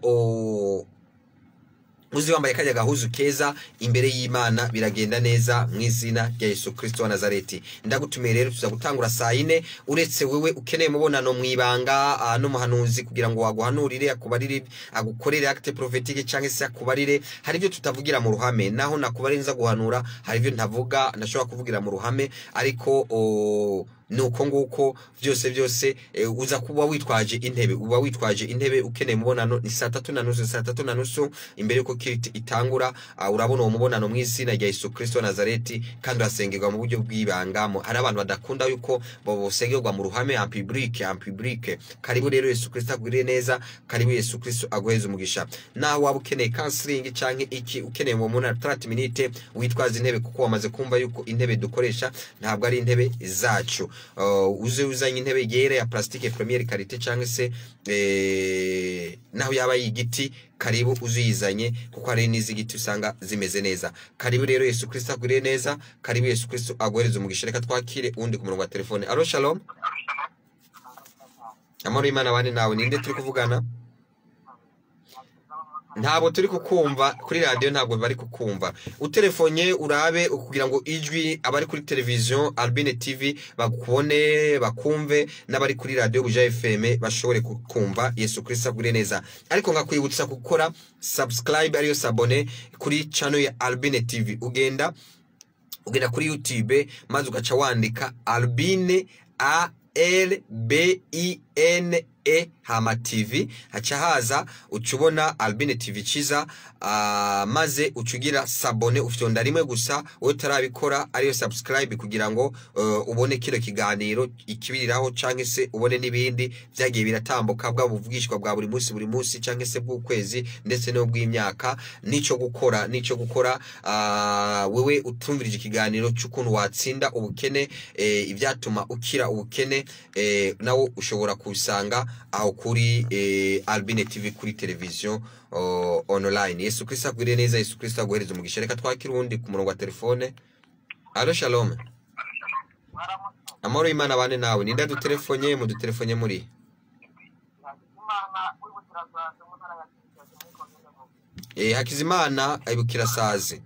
uzi wambaye kajya gahuzu keza imbere y'Imana biragenda neza mw'izina rya Yesu Kristo wa Nazareti ndagutumiye rero tuza gutangura saa 4 uretse wewe ukeneye mubonano mwibanga no muhanuzi kugira ngo waguhanurire akubarire agukorere acte prophétique cyangwa se akubarire hari byo tutavugira mu ruhame naho nakubarinza guhanura hari byo ntavuga ndashobora kuvugira mu ruhame ariko nuko nguko byose uza kuba witwaje intebe uba witwaje intebe ukeneye mubonano ni 3:30 imbere yuko kiriti itangura urabona uwo mubonano mw'izina rya Yesu Kristo wa Nazareti kandi asengerwa mu buryo bw'ibangamo hari abantu badakunda yuko bosengerwa mu ruhame en public karibu rero Yesu Kristo agwire neza karibu Yesu Kristo aguheza umugisha naho waba ukeneye counseling canke iki ukeneye mu muna 30 minutes witwaza intebe kuko wamaze kumva yuko intebe dukoresha ntabwo ari intebe zacu uzanye intebe yera ya plastique première qualité cyangwa se naho yaba y'igiti karibu uzuyizanye kuko ari n'izigiti usanga zimeze neza karibu rero Yesu Kristo agwire neza karibu Yesu Kristo aguhereza umugisha reka twakire undi ku murongo wa telefone allo shalom amaro Imana bane nawe ninde turi kuvugana ntabwo turi kukumva kuri radio ntabwo bari kukumva utelefonye urabe kugira ngo ijwi abari kuri television Albine TV bakubone bakumve n'abari kuri radio Buja FM bashobore kukumva Yesu Kristo agure neza ariko ngakwibutsa gukora subscribe ariyo sabone kuri channel ya Albine TV ugenda kuri YouTube maze ugaca wandika Albine ALBINE Hama TV hacha haza ucubona Albine TV ciza maze ucugira sabone ufyonda rimwe gusa wowe tarabikora ariyo subscribe kugira ngo ubone kilo kiganiro ikibiriraho canke se ubone nibindi byagiye biratambuka bwa buvugishwa bwa buri munsi canke se bw'ukwezi ndetse no bw'imyaka nico gukora wewe utumvirije ikiganiro cy'ukuntu watsinda ubukene ibyatuma ukira ubukene nawo ushobora kubisanga aho kuri Albine TV kuri television online Yesu Kristo agwire neza Yesu Kristo aguhereza umugisha reka twakira undi ku murongo wa telefone allo shalom amaro Imana bane nawe ninda dutelefonye mu dutelefonye muri Hakizimana ibukirasazi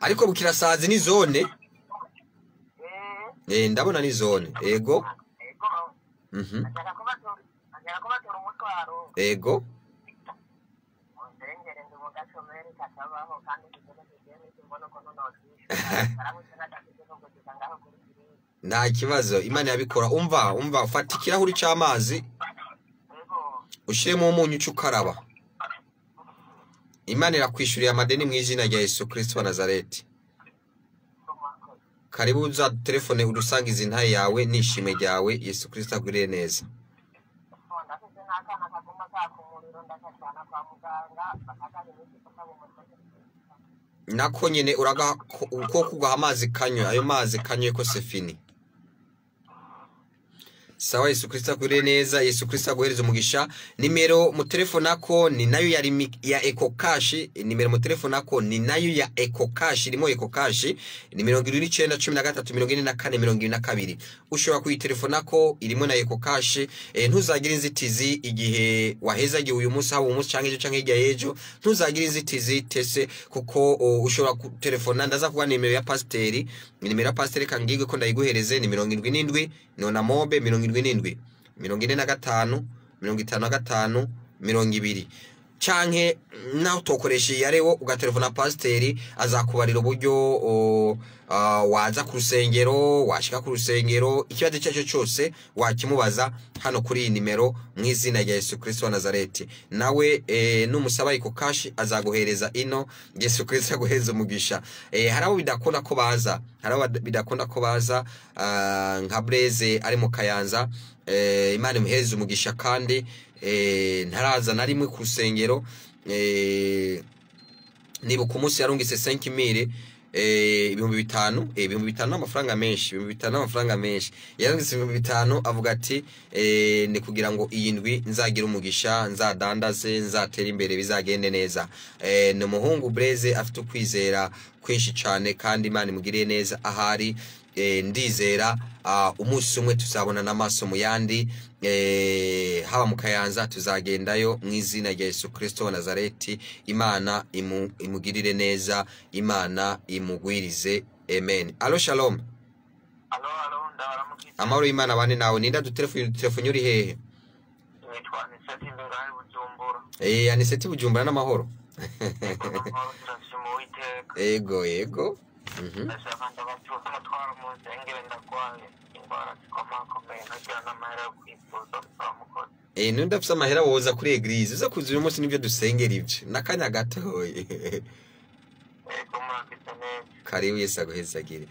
ariko bukirasazi ni zone ndabona ni zone ego ego nta kibazo Imana yabikora umva ufata ikirahuri cy'amazi ushiremo umunyu ukaraba Imana irakwishuriye amadeni mu izina rya Yesu Kristo wa Nazareti karibu uza telefone udusangiza intaye yawe nishime ryawe Yesu Kristo agurire neza nako nyene uraga uko kugaha amazi kanywe ayo mazi kanywe ko sefini sawa Yesu Kristo agurire neza Yesu Kristo aguhereza umugisha nimero mu telefone nako ni nayo ya Eco Cash nimero mu telefone nako ni nayo ya Eco Cash irimo Eco Cash ni 29134422 ushobora kuyitelefona nako irimo na Eco Cash ntuzagira inzitizi igihe wahezagiye uyu munsi haba umunsi canke ejo canke hirya yejo ntuzagira inzitizi tese kuko ushobora kutelefona ndaza kuba nimero ya pasiteri nimero ya pasiteri kangige ko ndayiguhereze ni 77 nona mobe 77 45 55 20 canke naho tokoresha yarewo ugatelefona pasiteri azakubarira uburyo waza ku rusengero washika ku rusengero ikibazo cyacu cyose wakimubaza hano kuri nimero mu izina rya Yesu Kristo wa Nazareti nawe numusaba Eco Cash azaguhereza ino Yesu Kristo aguhereza umugisha harabo bidakunda ko baza nka Blaise ari mu Kayanza Imana imuhereza umugisha kandi ntaraza na rimwe ku rusengero nibuka umunsi yarungise 5000 ibihumbi 5 amafaranga menshi yarungise 5 avuga ati ni kugira ngo iyi ndwi nzagira umugisha nzadandaze nzatera imbere bizagende neza ni umuhungu Blaise afite ukwizera kwinshi cyane kandi Imana imugiriye neza ahari ndizera umunsi umwe tuzabona n'amaso mu yandi haba mu Kayanza tuzagendayo mu izina rya Yesu Kristo wa Nazareti Imana imugirire neza Imana imugwirize amen allo shalom allo ndabaramukije amahoro Imana bane nawe ninda telefone uri hehe nitwa Aniseti ngahe Bujumbura Aniseti Bujumbura n'amahoro ego ndafise amahera woza kuri eglise uza kuza uyu munsi nivyo dusengera ivyo nakanya gatoye karibu Yesu aguhezagire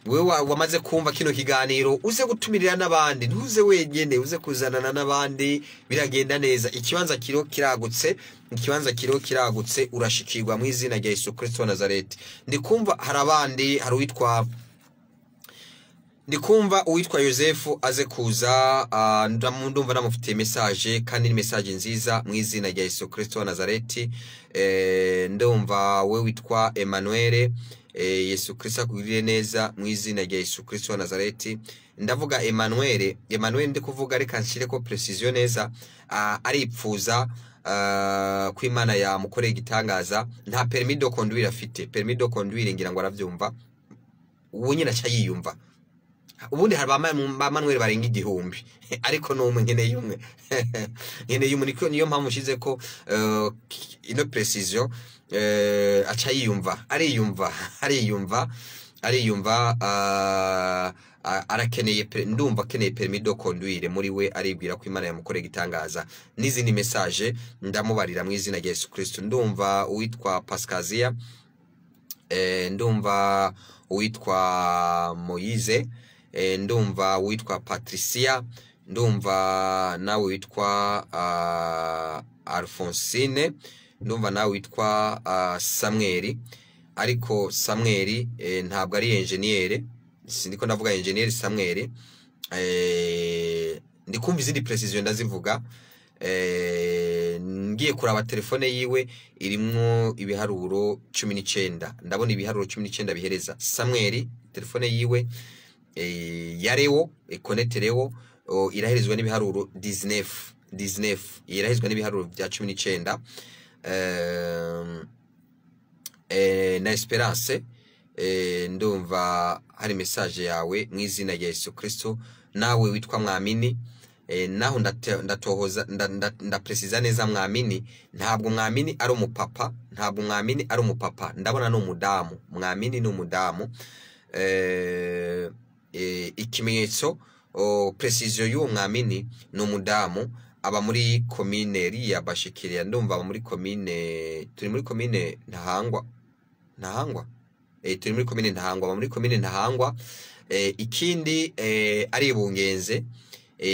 wewe wamaze kumva kino kiganiro uze gutumirira n'abandi ntuze wenyene uze kuzanana n'abandi biragenda neza ikibanza kiragutse urashikirwa mu izina rya Yesu Kristo wa Nazareti ndikumva harabandi ndikumva uwitwa Yosefu aze kuza ndumva namufitiye message kandi ni message nziza mu izina rya Yesu Kristo wa Nazareti ndumva we witwa Emmanuel Yesu Kristo akugirire neza mu izina rya Yesu Kristo wa Nazareti ndavuga Emmanuel ndi kuvuga reka nshire ko precision neza aripfuza ku Imana ya mukoreye igitangaza nta permis de conduire afite permis de conduire ngira ngo aravyumva ubu nyine acha yiyumva ubundi hari ba Manuel barenga 1000 ariko no nkeneye umwe niyo mpamvu shize ko ino precision acha yiyumva ariyumva arakeneye ndumva keneye permis de conduire muri we aribwira ko Imana yamukoreye igitangaza n'izindi message ndamubarira mu izina rya Yesu Kristo ndumva uwitwa Pascazia ndumva uwitwa Moise ndumva uwitwa Patricia ndumva nawe witwa Alphonsine ndumva nawe witwa Samuel ariko Samuel ntabwo ari engineer sindiko ndavuga engineer Samuel ndikumva izindi precision ndazivuga ngiye kuraba telefone yiwe irimwo ibiharuro 19 ndabona ibiharuro 19 bihereza Samuel telefone yiwe yarewo connecterewo iraherezwa n'ibiharuro 19 iraherezwa n'ibiharuro bya 19 na Esperance ndumva hari message yawe mu izina rya Yesu Kristo nawe witwa Mwamini naho ndatohoza ndaprecisa neza Mwamini ntabwo Mwamini ari umupapa ntabwo mwamini ari umupapa, ndabona ni umudamu. Mwamini ni umudamu. Ikimenyetso precision y'uwo mwamini ni umudamu, aba muri komine ya Bashikiriya, ndumva aba muri komine, turi muri komine Ntahangwa turi muri komine Ntahangwa, aba muri komine Ntahangwa. Ikindi ari Ibungenze,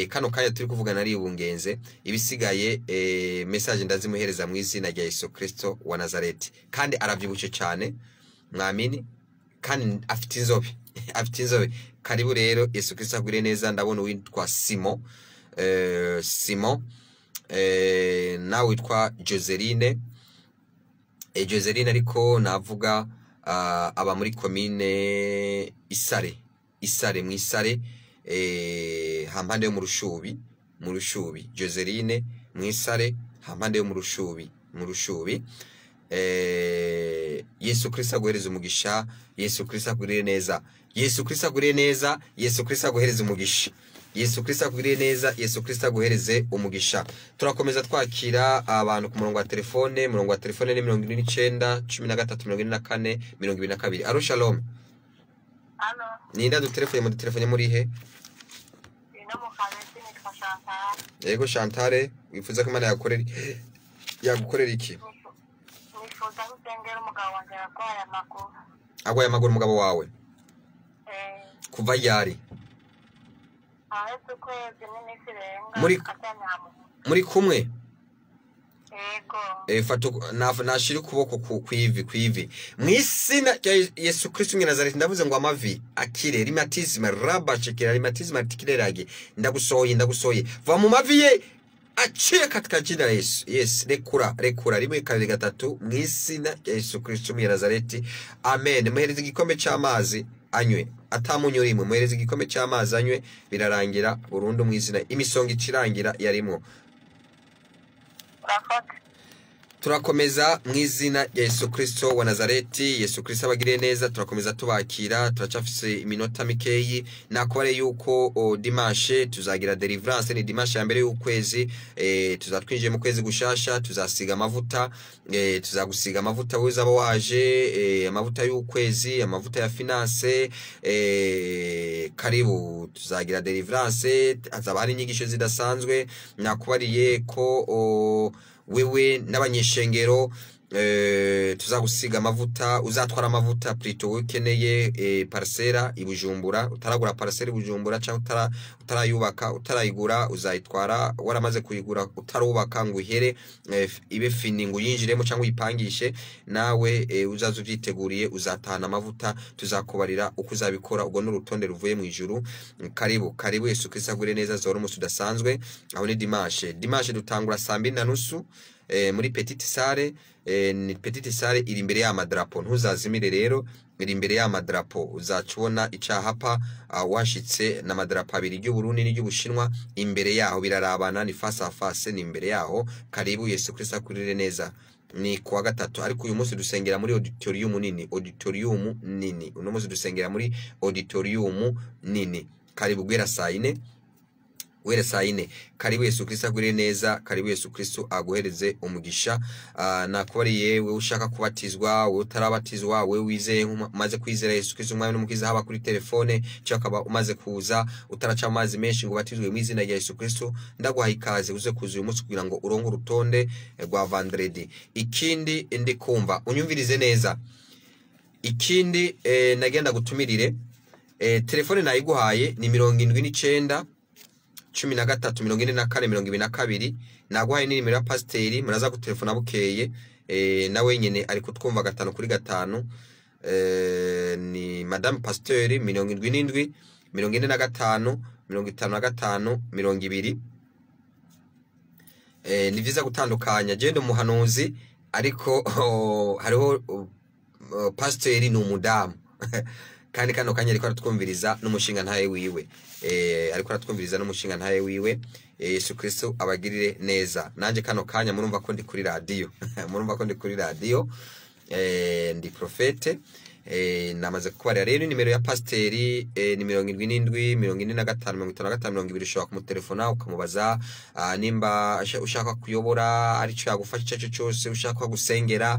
kano kanya turi kuvugana ari Ibungenze. Ibisigaye message ndazimuhereza mu izina rya Yesu Kristo wa Nazareti, kandi aravyibushe cyane mwamini, kandi afite inzobe afite inzobe. Karibu rero, Yesu Kristo agwire neza. Ndabona witwa Simon nawe witwa Joseline, Joseline ariko navuga aba muri komine Isare mu Isare, hampande yo mu Rushubi. Joseline mu Isare, hampande yo mu Rushubi. Yesu Kristo aguhereza umugisha. Yesu Kristo agwire neza. Yesu Kristo agwire neza. Yesu Kristo aguhereza umugisha. Yesu Kristo agwire neza. Yesu Kristo aguhereze umugisha. Turakomeza twakira abantu ku murongo wa telefone. Murongo wa telefone ni 49 13 44 22. Alo shalom. Alo. Ninda du telefone muri he? Ino mu Kamesi nitwa Chantal. Yego Chantal, wifuza ko Imana yagukorera iki? Nifuza gusengera umugabo wanjye arwaye amaguru. Agwaye amaguru umugabo wawe? Kuva yari? Ahetse ukwezi n'iminsi irenga muri kumwe? Yego. Fata nashira ukuboko kwivi mw'izina rya Yesu Kristo mw'i Nazareti, ndavuze ngo amavi akire, rheumatisme rabashikira, rheumatisme articularage, ndagusohoye va mu mavi ye, acire katika jina la Yesu. Yes, rekura rimwe kabiri gatatu mw'izina rya Yesu Kristo mw'i Nazareti. Amen. Muhereze igikombe cy'amazi anywe, atamunyo rimwe, muhereze igikombe cy'amazi anywe, birarangira burundu mw'izina. Imisonga icirangira yarimo. Turakomeza mw'izina rya Yesu Kristo wa Nazareti. Yesu Kristo abagire neza. Turakomeza tubakira, turacafise iminota mikeyi. Nakubare yuko dimanche tuzagira deliverance, ni dimanche ya mbere y'ukwezi. Tuzatwinjiye mu kwezi gushasha, tuzasiga amavuta, tuzagusiga amavuta wuzaba waje, amavuta y'ukwezi, amavuta ya finance. Karibu, tuzagira deliverance, hazaba hari inyigisho zidasanzwe. Nakubariye ko wewe n'abanyeshengero tuzagusiga amavuta, uzatwara amavuta plutôt ukeneye parcela ibujumbura, utaragura parcela ibujumbura cyangwa utarayubaka, utarayigura, uzayitwara waramaze kuyigura, utarubaka ngo uhere ibe fini ngo yinjiremo cyangwa uyipangishe, nawe uzaza uvyiteguriye, uzatahana amavuta, tuzakubarira uko uzabikora. Ubwo n'urutonde ruvuye mu ijuru. Karibu Yesu Kristo agure neza. Zoro umunsi udasanzwe. Aho ni dimanche dutangura 2:30 muri petite salle. Ni petite salle iri imbere ya madrapo, ntuzazimire rero, iri imbere ya madrapo. Uzacubona icahapa washitse na madrapo abiri, y'Uburundi n'y'Ubushinwa, imbere yaho birarabana, ni face à face, ni imbere yaho. Karibu Yesu Kristo akurire neza. Ni kuwa gatatu, ariko uyu munsi dusengera muri auditorium nini. Uno munsi dusengera muri auditorium nini. Karibu gwera saa 4. Karibu Yesu Kristo agure neza. Karibu Yesu Kristo aguhereze umugisha. Nakubari yewe ushaka kubatizwa, we utarabatizwa, we wizeye umaze kwizera Yesu Kristo umwami n'umukiza, haba kuri telefone cyangwa umaze kuza utaraca amazi menshi ngo batizwe mu izina rya Yesu Kristo, ndaguha ikaze uze kuza uyu munsi kugira ngo uronke urutonde rwa vendredi. Ikindi ndi kumva unyumvirize neza. Ikindi nagenda gutumirire, telefone nayiguhaye ni 79 13 44 22. Naguhaye ni nimero ya pasiteri, muraza gutelefona bukeye. Nawe nyene ari kutwumva 5 kuri 5. Ni Madame Pasteur 77 45 55 20. Ni vyiza gutandukanya. Jendo muhanuzi ariko hariho pasiteri ni umudamu kandi kano kanya ariko aratwumviriza n'umushinga ntaye wiwe. Ariko aratwumviriza n'umushinga ntaye wiwe. Yesu Kristo abagirire neza. Nanje kano kanya murumva ko ndi kuri radio. Murumva ko ndi kuri radio. Ndi profete. namaze kubarira rero nimero ya pasteri ni 77 45 55 20 ushobora kumutelefona ukamubaza nimba ushaka kuyobora ari cyo yagufasha cyo cyose ushaka gusengera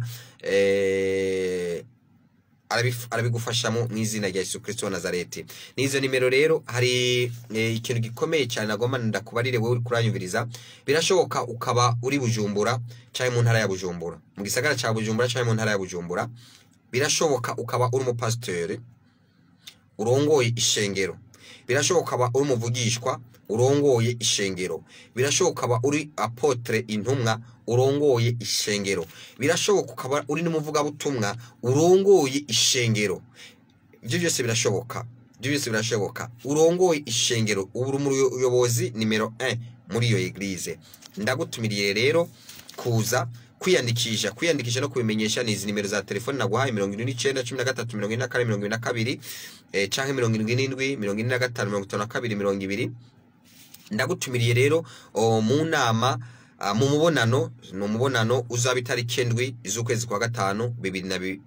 arabigufashamo mu izina rya Yesu Kristo wa Nazareti. Nizo nimero rero hari ikintu gikomeye cyane nagomba ndakubarire wewe uri kuranyumviriza. Birashoboka ukaba uri Bujumbura cyangwa mu ntara ya Bujumbura, mu gisagara cya Bujumbura cyangwa mu ntara ya Bujumbura. Birashoboka ukaba uri umupasiteri urongoye ishengero. Birashoboka ukaba uri umuvugishwa urongoye ishengero. Birashoboka ukaba uri apotre intumwa urongoye ishengero. Birashoboka ukaba uri n'umuvuga butumwa urongoye ishengero. Ibyo byose birashoboka. Ibyo byose birashoboka. Urongoye ishengero, uri umuyobozi nimero 1 muri iyo eglise. Ndagutumiriye rero kuza kwiyandikisha no kubimenyesha nizi nimero za telefone naguhaye 79 13 24 22 canke 77 45 52 20. Ndagutumiriye rero mu nama mu mubonano no mubonano uzaba itariki 7 z'ukwezi kwa gatanu 2020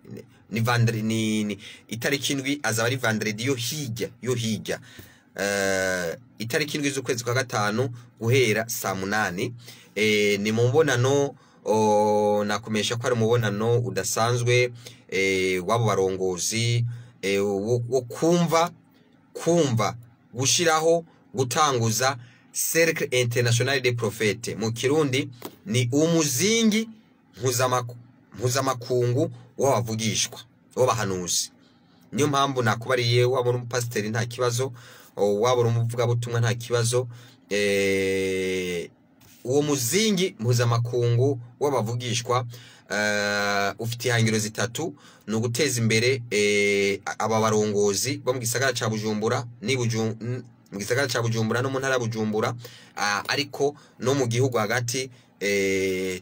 ni vendredi ni itariki 7 azaba ari vendredi yo hijya itariki 7 z'ukwezi kwa gatanu guhera saa 8 ni mu mubonano nakomesha ko ari umubonano udasanzwe wabo barongozi wo kumva gushiraho gutanguza Cercle International des Prophètes. Mu Kirundi ni umuzingi mpuzamakungu w'abavugishwa w'abahanuzi. Niyo mpamvu nakubariye waba uri umupasiteri nta kibazo, waba uri umuvuga butumwa nta kibazo. Uwo muzingi mpuzamakungu w'abavugishwa ufite ihangiro zitatu: no guteza imbere aba barongozi bo mu gisagara ca Bujumbura mu gisagara ca Bujumbura no mu ntara ya Bujumbura, ariko no mu gihugu hagati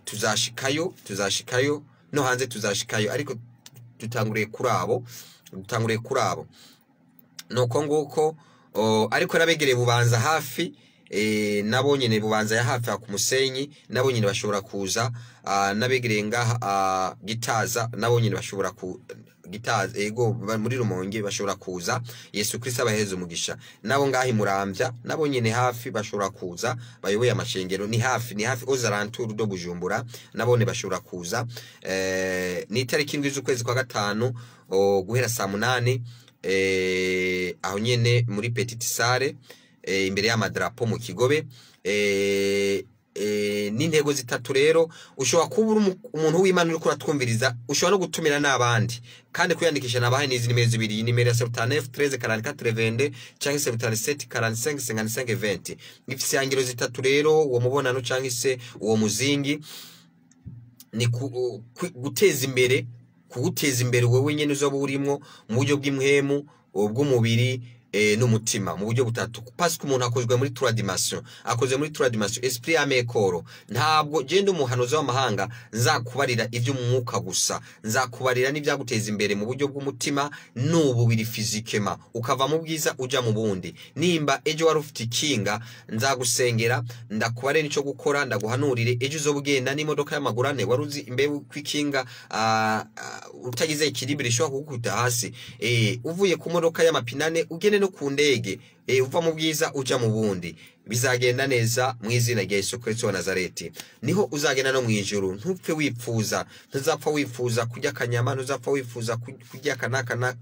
tuzashikayo no hanze tuzashikayo, ariko dutanguriye kuri abo nuko nguko. Ariko nabegereye Bubanza hafi nabo nyene Bubanza ya hafi ku Musenyi nabo nyene bashobora kuza, nabegereye ngaha Gitaza nabo nyene bashobora Gitaza ego muri Rumonge bashobora kuza. Yesu Kristo abaheze umugisha. Nabo ngahi Muramvya nabo nyene hafi bashobora kuza, bayoboye amashengero ni hafi Ozarantour do Bujumbura nabone bashobora kuza. Ni itariki 7 z'ukwezi kwa gatanu guhera saa 8 aho nyene muri Petite Salle imbere y'amadrapo mu Kigobe. N'intego zitatu rero ushobora kuba umuntu w'Imana uri kuratwumviriza, ushobora no gutumira n'abandi kandi kuyandikisha nabahe nizi nimero zibiri: nimero ya 79 13 44 22 cyangwa 77 45 55 20. Ifise yangiro zitatu rero uwo mubonano cyangwa se uwo muzingi ni guteza imbere wewe nyene uzoba urimo mu buryo bw'imhemu bw'umubiri n'umutima mu buryo butatu. Parce que umuntu akozwe muri 3 dimensions, esprit ame corps. Ntabwo genda umuhanuzi w'amahanga nzakubarira ivyo mwuka gusa, nzakubarira n'ivyaguteza imbere mu buryo bw'umutima n'ububiri fizikema, ukava mu bwiza uja mu bundi. Nimba ejo wari ufite ikinga nzagusengera, ndakubare nico gukora, ndaguhanurire ejo uzobugenda n'imodoka y'amagurane waruzi imbe kwikinga utagize ikiribiri shwa kukuta hasi, uvuye ku modoka y'amapinane ugene no ku ndege, uva mu bwiza uja mu bundi. Bizagenda neza mu izina rya Yesu Kristo wa Nazareti. Niho uzagenda no mu ijuru. Ntupfe wipfuza, ntuzapfa wifuza kujya kanyama, ntuzapfa wifuza kujya kanaka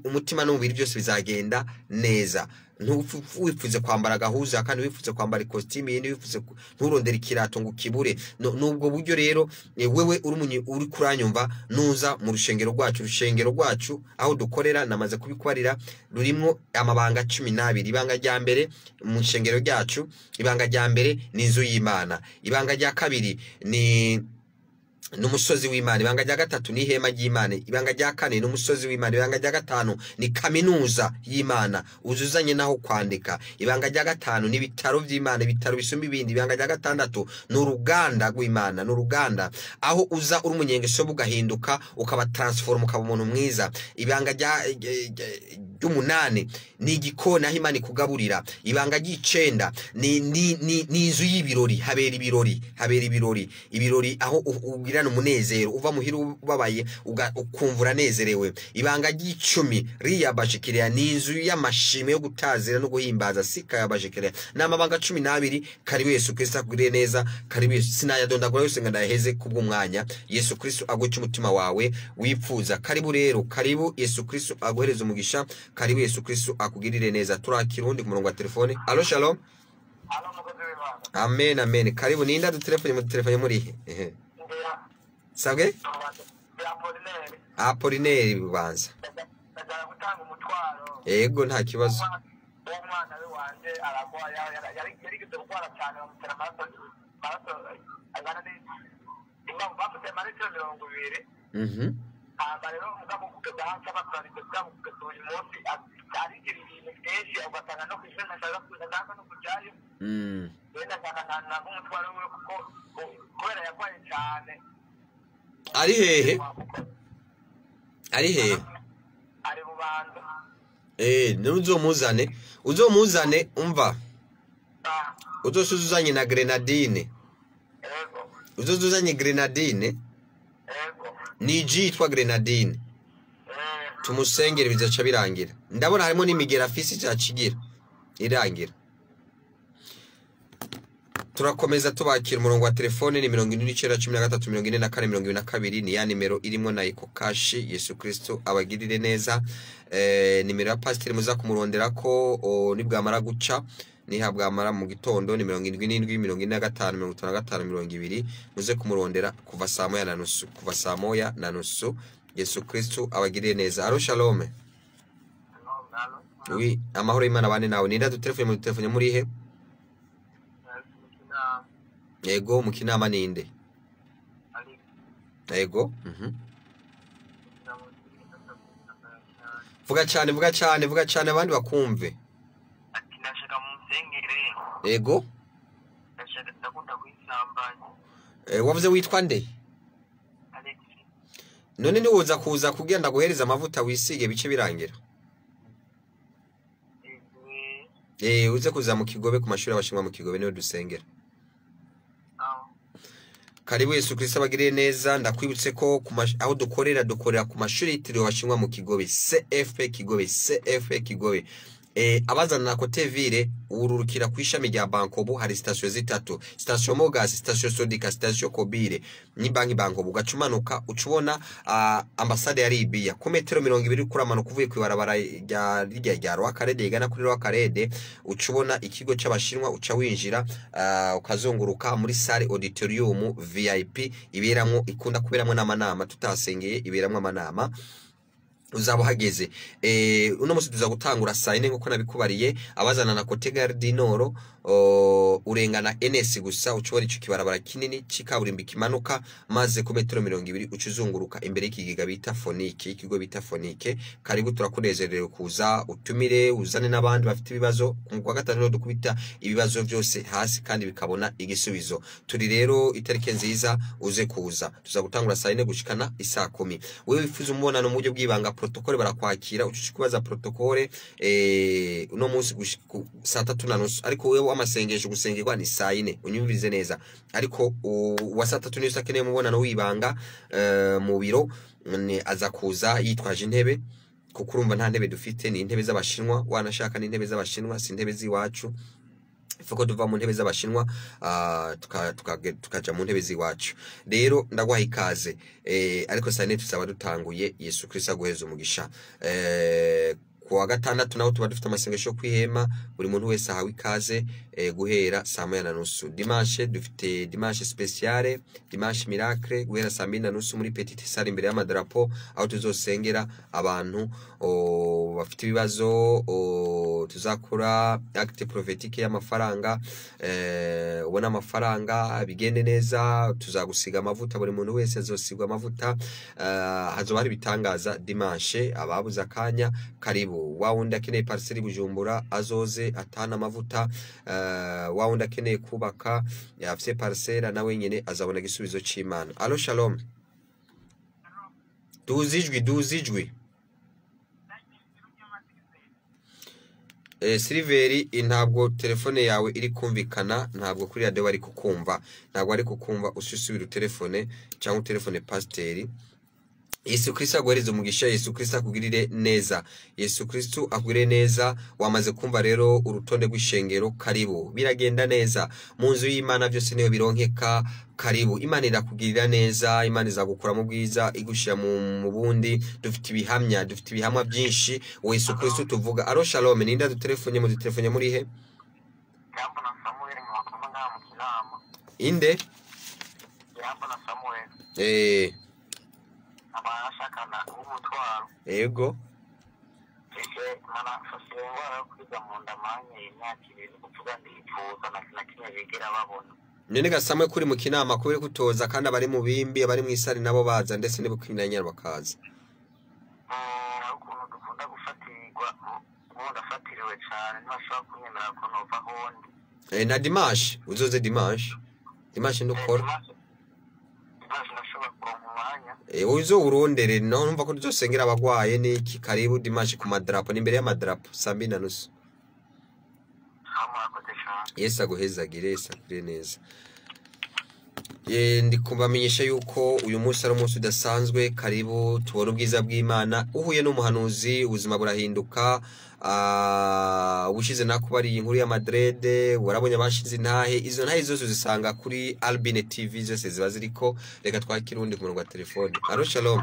umutima n'umubiri byose bizagenda neza. Ntuwifuze kwambara gahuza kandi wifuze kwambara ikositimu, yindi wifuze nturondera ikirato ngo kibure. Nubwo buryo rero wewe uri kuranyumva nuza mu rushengero rwacu aho dukorera, namaze kubikwarira rurimo amabanga 12. Ibanga rya mbere mu rushengero ryacu, ibanga rya mbere ni inzu y'Imana, ibanga rya kabiri ni n'umusozi w'Imana, ibanga rya gatatu ni ihema ry'Imana, ibanga rya kane ni umusozi w'Imana, ibanga rya gatanu ni kaminuza y'Imana uzuzanye naho kwandika, ibanga rya gatanu ni bitaro by'Imana, bitaro bisumba ibindi, ibanga rya gatandatu ni uruganda rw'Imana, n'uruganda aho uza uri umunyengeso bugahinduka ukaba transform ukaba umuntu mwiza, ibanga ry'umunani ni igikona aho Imana ikugaburira. Ibanga ry'icenda ni inzu y'ibirori, habera ibirori aho ugirana umunezero uva muhira ubabaye ukumva uranezerewe. Ibanga ry'icumi riya bashikiriya ni inzu y'amashimwe yo gutazira no guhimbaza sika ya bashikiriya. N'amabanga 12 karibu Yesu Kristo akugiriye neza. Karibu Yesu, sinayadondagura yose ngandaheze kubw'umwanya. Yesu Kristo aguca umutima wawe wipfuza. Karibu rero, karibu Yesu Kristo aguhereza umugisha. Karibu Yesu Kristo akugirire neza. Turakira undi ku murongo wa telefone. Allo shalom. Amen amen. Karibu ninda dutelefone muri he? Sabwe? Apolineri Bubanza. Ego nta kibazo. Umwana we wanje aragwa yari gutwara cyane bamutera maraso agana ni imbavu bafite maraso 20. Rero mugabo kugeza hanze abakorari bwa kugeza uyu munsi ari ibintu byinshi ugatanga no kwishana cyangwa no kujayo. Wenda kana umutwaro we kuko kubera yakwaye cyane. Ari hehe? Ari hehe? Ari Bubanza. Uzomuzane umva. Uzosuzuzanye na grenadine. Uzosuzuzanye grenadine. Ni jitwa grenadine. Tumusengere bizaca birangira. Ndabona harimo n'imigera afisi cyacigira irangira. Turakomeza tubakira umurongo wa telefone ni 29134442 ni ya nimero irimo na Iko Cash. Yesu Kristo abagirire neza. Nimero ya pastor muza kumurondera ko nibwamara guca nihabwamara mu gitondo ni 77455520 muze kumurondera kuva saa moya na nusu. Yesu Kristo abagirire neza. Allo shalom. Oui, amahoro y'Imana bane nawe. Ninda dutelefone muri he? Ego mukinama ninde? Ego. Vuga cyane abandi bakumve. Ati nashaka musengere. Ego. Nashaka ndakunda kwisambanya. Wavuze witwa nde? Alex. None ni woza kuza kugenda guhereza amavuta wisige bice birangira. Uze kuza mu Kigobe ku mashuri abashimwa mu Kigobe niho dusengera. Karibu Yesu Kristo abagirire neza. Ndakwibutse ko aho dukorera ku mashuri yitiriwe abashimwa mu Kigobe, CFP Kigobe. Abazana na Kotevire ururukira ku ishami rya Bankobu hari station zitatu, station Mogas, station Sodika, station Kobire ni Bankobu. Gacumanuka ucubona ambasade ya Libya ku metero 20 kuramanuka kuvuye ku ibarabara rya Rwakarede igana kuri Rwakarede ucubona ikigo cy'abashinwa uca winjira ukazunguruka muri salle auditorium VIP ikunda kuberamwe n'amanama tutasengeye iberamwe amanama. Uzaba hageze uno musi tuza gutangura saa 4 nkuko nabikubariye. Abazana na Cote Gare du Nord urengana NS gusa ucubora ico kibarabara kinini cikaburimbi kimanuka maze ku metero 20 ucuzunguruka imbere y'ikigega bita Fonike, ikigo bita Fonike. Karibu turakunezerewe kuza utumire uzane n'abandi bafite ibibazo. Kwa gatanu dukubita ibibazo byose hasi kandi bikabona igisubizo. Turi rero itarike nziza uze kuza. Tuza gutangura saa 4 gushikana isaa 10. Wewe wifuza umubonano mu buryo bw'ibanga protokole barakwakira ucukubaza protokole uno munsi saa 3:30 ariko wewe amasengesho gusengerwa ni saa 4 unyumvirize neza. Ariko wa saa 3 niyo sakeneye mubonano wibanga mu biro aza kuza yitwaje intebe kuko urumva nta ntebe dufite, ni intebe z'abashinwa. Wanashaka ni intebe z'abashinwa si intebe z'iwacu. Foko tuva mu ntebe z'abashinwa tukaja mu ntebe z'iwacu. Rero ndagwaha ikaze ariko saa 4 tuzaba dutanguye. Yesu Kristo aguheza umugisha. Kuwa gatandatu naho tuba dufite amasengesho kwihema buri muntu wese ahawe ikaze guhera saa 1:30. Dimanche dufite dimanche spéciale, dimanche miracle guhera saa 2:30 muri petite salle imbere y'amadarapo aho tuzosengera abantu bafite ibibazo. Tuzakora acte prophétique y'amafaranga, ubona amafaranga bigende neza. Tuzagusiga amavuta, buri muntu wese azosigwa amavuta. Hazoba hari bitangaza dimanche. Ababuze akanya karibu. Wawundi akeneye parcelle Bujumbura azoze atana amavuta. Wawundi akeneye kubaka yafise parcelle nawe nyene azabona gisubizo c'Imana. Allo shalom. Duzijwi Siliveri ntabwo telefone yawe iri kumvikana, ntabwo kuri radio bari kukumva, ntabwo ari kukumva, ususubira telefone cyangwa telefone pasiteri. Yesu Kristo aguhereze umugisha, Yesu Kristo akugirire neza, Yesu Kristo akugirire neza. Wamaze kumva rero urutonde rw'ishengero, karibu, biragenda neza mu nzu y'Imana, byose niyo bironkeka. Karibu, Imana irakugirira neza, Imana izagukura mu bwiza igushira mu bundi. Dufite ibihamya byinshi. Yesu Kristo tuvuga. Aro shalom, ninda dutelefone muri he? Jambo na Samuel mu bakomana mu kinama. Inde? Jambo na Samuel. Abashakana ubutwaro. Yego. Mana fasengwa kwiga mu ndamanye imyaka ibiri kuvuga ndifuza na kimwe bigera babona. None gasamwe kuri mu kinama kubera kutoza kandi abari mu bimbi, abari mu isari nabo baza ndetse n'ubukwinanyara bakaza. Ukuntu dukunda gufatirwa ndafatiriwe cyane ntashobora kunyemera ko nova hondi. Na Dimanche uzoze Dimanche ndukora. Uzo urondere no numva ko duzosengera abagwaye n'iki. Karibu Dimanche ku madrapo, n'imbere y'amadrapo 2:30. Yesu aguhezagire, Yesu akure neza. Ndi kubamenyesha yuko uyu munsi ari umunsi udasanzwe. Karibu tubone ubwiza bw'Imana. Uhuye n'umuhanuzi ubuzima burahinduka. Ubushize nakubari inkuru ya Madrid, warabonye abashize intahe. Izo ntahe zose uzisanga kuri Albine TV, zose ziba ziriko. Reka twakirundi ku murongo wa telefone. Aro shalom.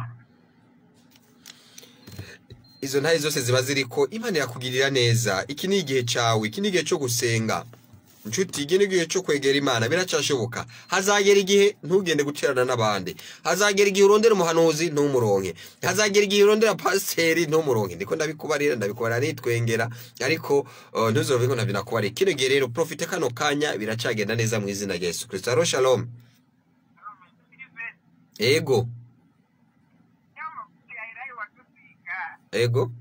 Izo ntahe zose ziba ziriko. Imana yakugirira neza. Iki ni igihe cyawe, iki ni igihe cyo gusenga. Nshuti, iki ni igihe cyo kwegera Imana. Biracashoboka. Hazagera igihe ntugende guterana n'abandi. Hazagera igihe urondera umuhanuzi ntumuronke. Hazagera igihe urondera pasiteri ntumuronke. Ndiko ndabikubarira nitwengera, ariko ntuzove ngo ntabyo nakubarira. Kino gihe rero profite kano kanya, biracagenda neza mu izina rya Yesu Kristo. Aro shalom. Ego. Ego.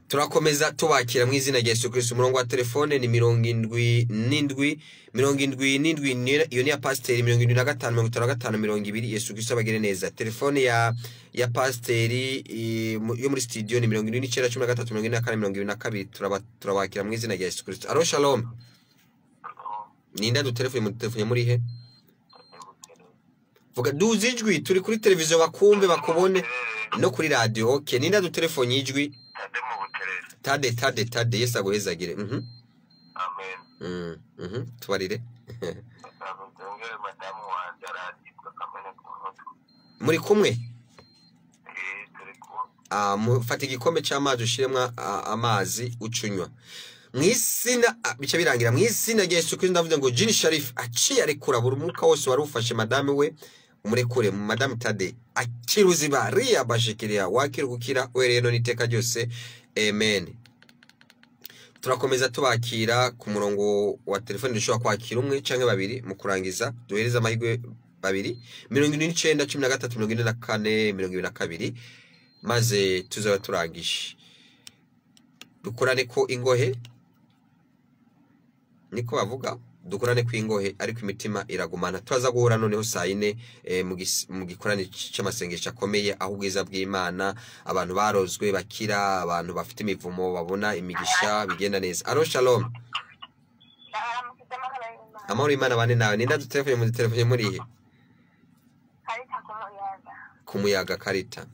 Turakomeza tubakira mu izina rya Yesu Kristo. Umurongo wa telefone ni 77 iyo ni ya pasiteri. 75 55 20. Yesu Kristo abagire neza. Telefone ya pasiteri yo muri studio ni 79 13 24 22. Turabakira mu izina rya Yesu Kristo. Aro shalom. Ninda dutelefone muri he? Vuga duzi ijwi, turi kuri televiziyo bakumve bakubone no kuri radio. Okay, ninda dutelefone ijwi. Tade Yesu aguhezagire. Amen. Tubarire. Muri kumwe? Mufata igikombe cy'amazi ushiremwa amazi ucunywa. Mwisina bica birangira mwisina rya Yesu Kristo. Ndavuze ngo Jini Sharif aciye arekura buri mwuka wose wari ufashe madame we, umurekure mu madame Tade akiruziba riya bashikiria wakirugukira we rero niteka ryose. Amen. Turakomeza tubakira ku murongo wa telefone. Dushobora kwakira umwe canke babiri mu kurangiza. Duhereza amahirwe babiri. 79 13 44 22 maze tuzaba turangisha. Dukorane ko ingohe niko bavuga, dukorane ku ingohe ariko imitima iragumana. Twaza guhura noneho saa 4 mu gikorane cy'amasengesho akomeye, aho ubwiza bw'Imana, abantu barozwe bakira, abantu bafite imivumo babona imigisha, bigenda neza. Aro shalom. Amahoro Imana bane nawe. Ninda dutelefone mu telefone muri he? Karita Kumuyaga Karita.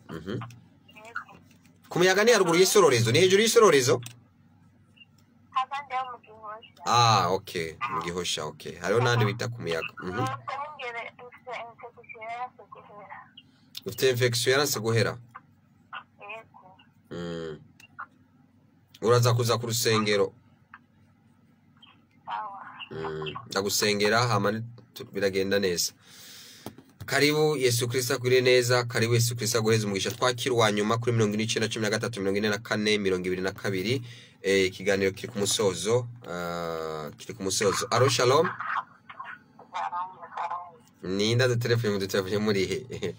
Kumuyaga ni haruguru y'isororezo, ni hejuru y'isororezo? Okay, mu Gihosha. Okay, hariho nandi bita Kumuyaga. Ufite infection yaranse guhera? Uraza kuza ku rusengero? Ndagusengera hama biragenda neza. Karibu Yesu Kristo akugire neza. Karibu Yesu Kristo aguheze umugisha. Twakira wa nyuma kuri 79 13 44 22. Ikiganiro kiri ku musozo. Aro shalom. Ninda de telefone muri he?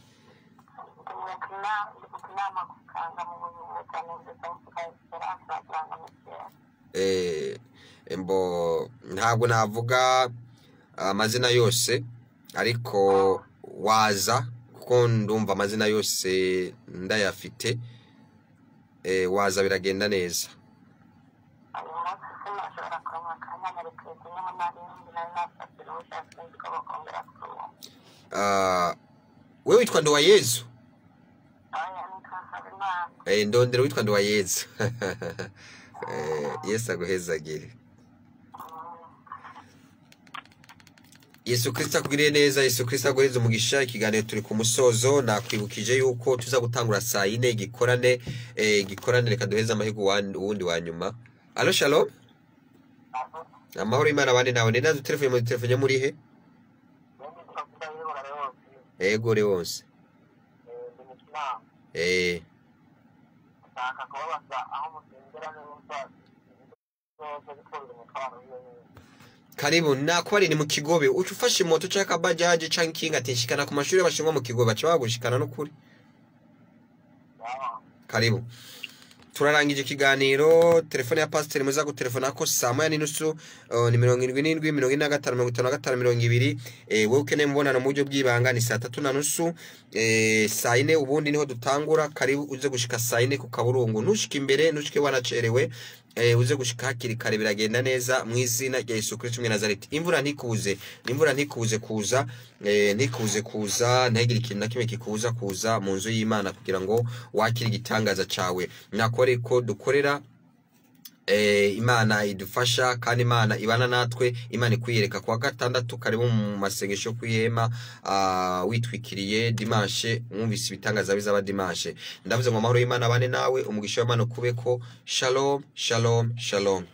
Ntabwo navuga amazina yose, ariko waza kuko ndumva amazina yose ndayafite. waza biragenda neza. Wewe witwa Nduwayezu? Ndondero witwa Nduwayezu. Yesu aguhezagire. Yesu Kristo akugiriye neza, Yesu Kristo aguheze umugisha. Ikiganiro turi ku musozo, nakwibukije yuko tuza gutangura saa 4 gikorane reka duheze amahigo wundi wa nyuma. Allo shalom. Amahoro Imana bane nawe nenda telefone muri he? Ego Leonce. Karibu nakwari ni mu Kigobe ufashe moto cyaka bajaje cankinga tishikana ku mashuri y'abashinwa mu Kigobe baca bagushikana no kuri. Karibu. Turarangije ikiganiro. Telefone ya pastor muza gutelefona ko saa 9:30 ni 77 75 55 20. Wewe ukeneye mbonana mu buryo bw'ibanga ni saa 3:30 saa 4 ubundi niho dutangura. Karibu uze gushika saa 4 ku Kaburungu, nushika imbere nushike wanacerewe uze gushika hakiri kare biragenda neza mu izina rya Yesu Kristo mwe Nazareti. Imvura ntikuze kuza ntagire ikintu na kimwe kikuza kuza mu nzu y'Imana kugira ngo wakire igitangaza cawe. Nakore ko dukorera Imana idufasha kandi Imana ibana natwe. Imana ikwiyereka kwa gatandatu karibu mu masengesho kwihema witwikiriye dimanche mwumvise ibitangaza bizaba dimanche. Ndavuze ngo amahoro y'Imana bane nawe, umugisha w'Imana kubeko. Shalom shalom shalom.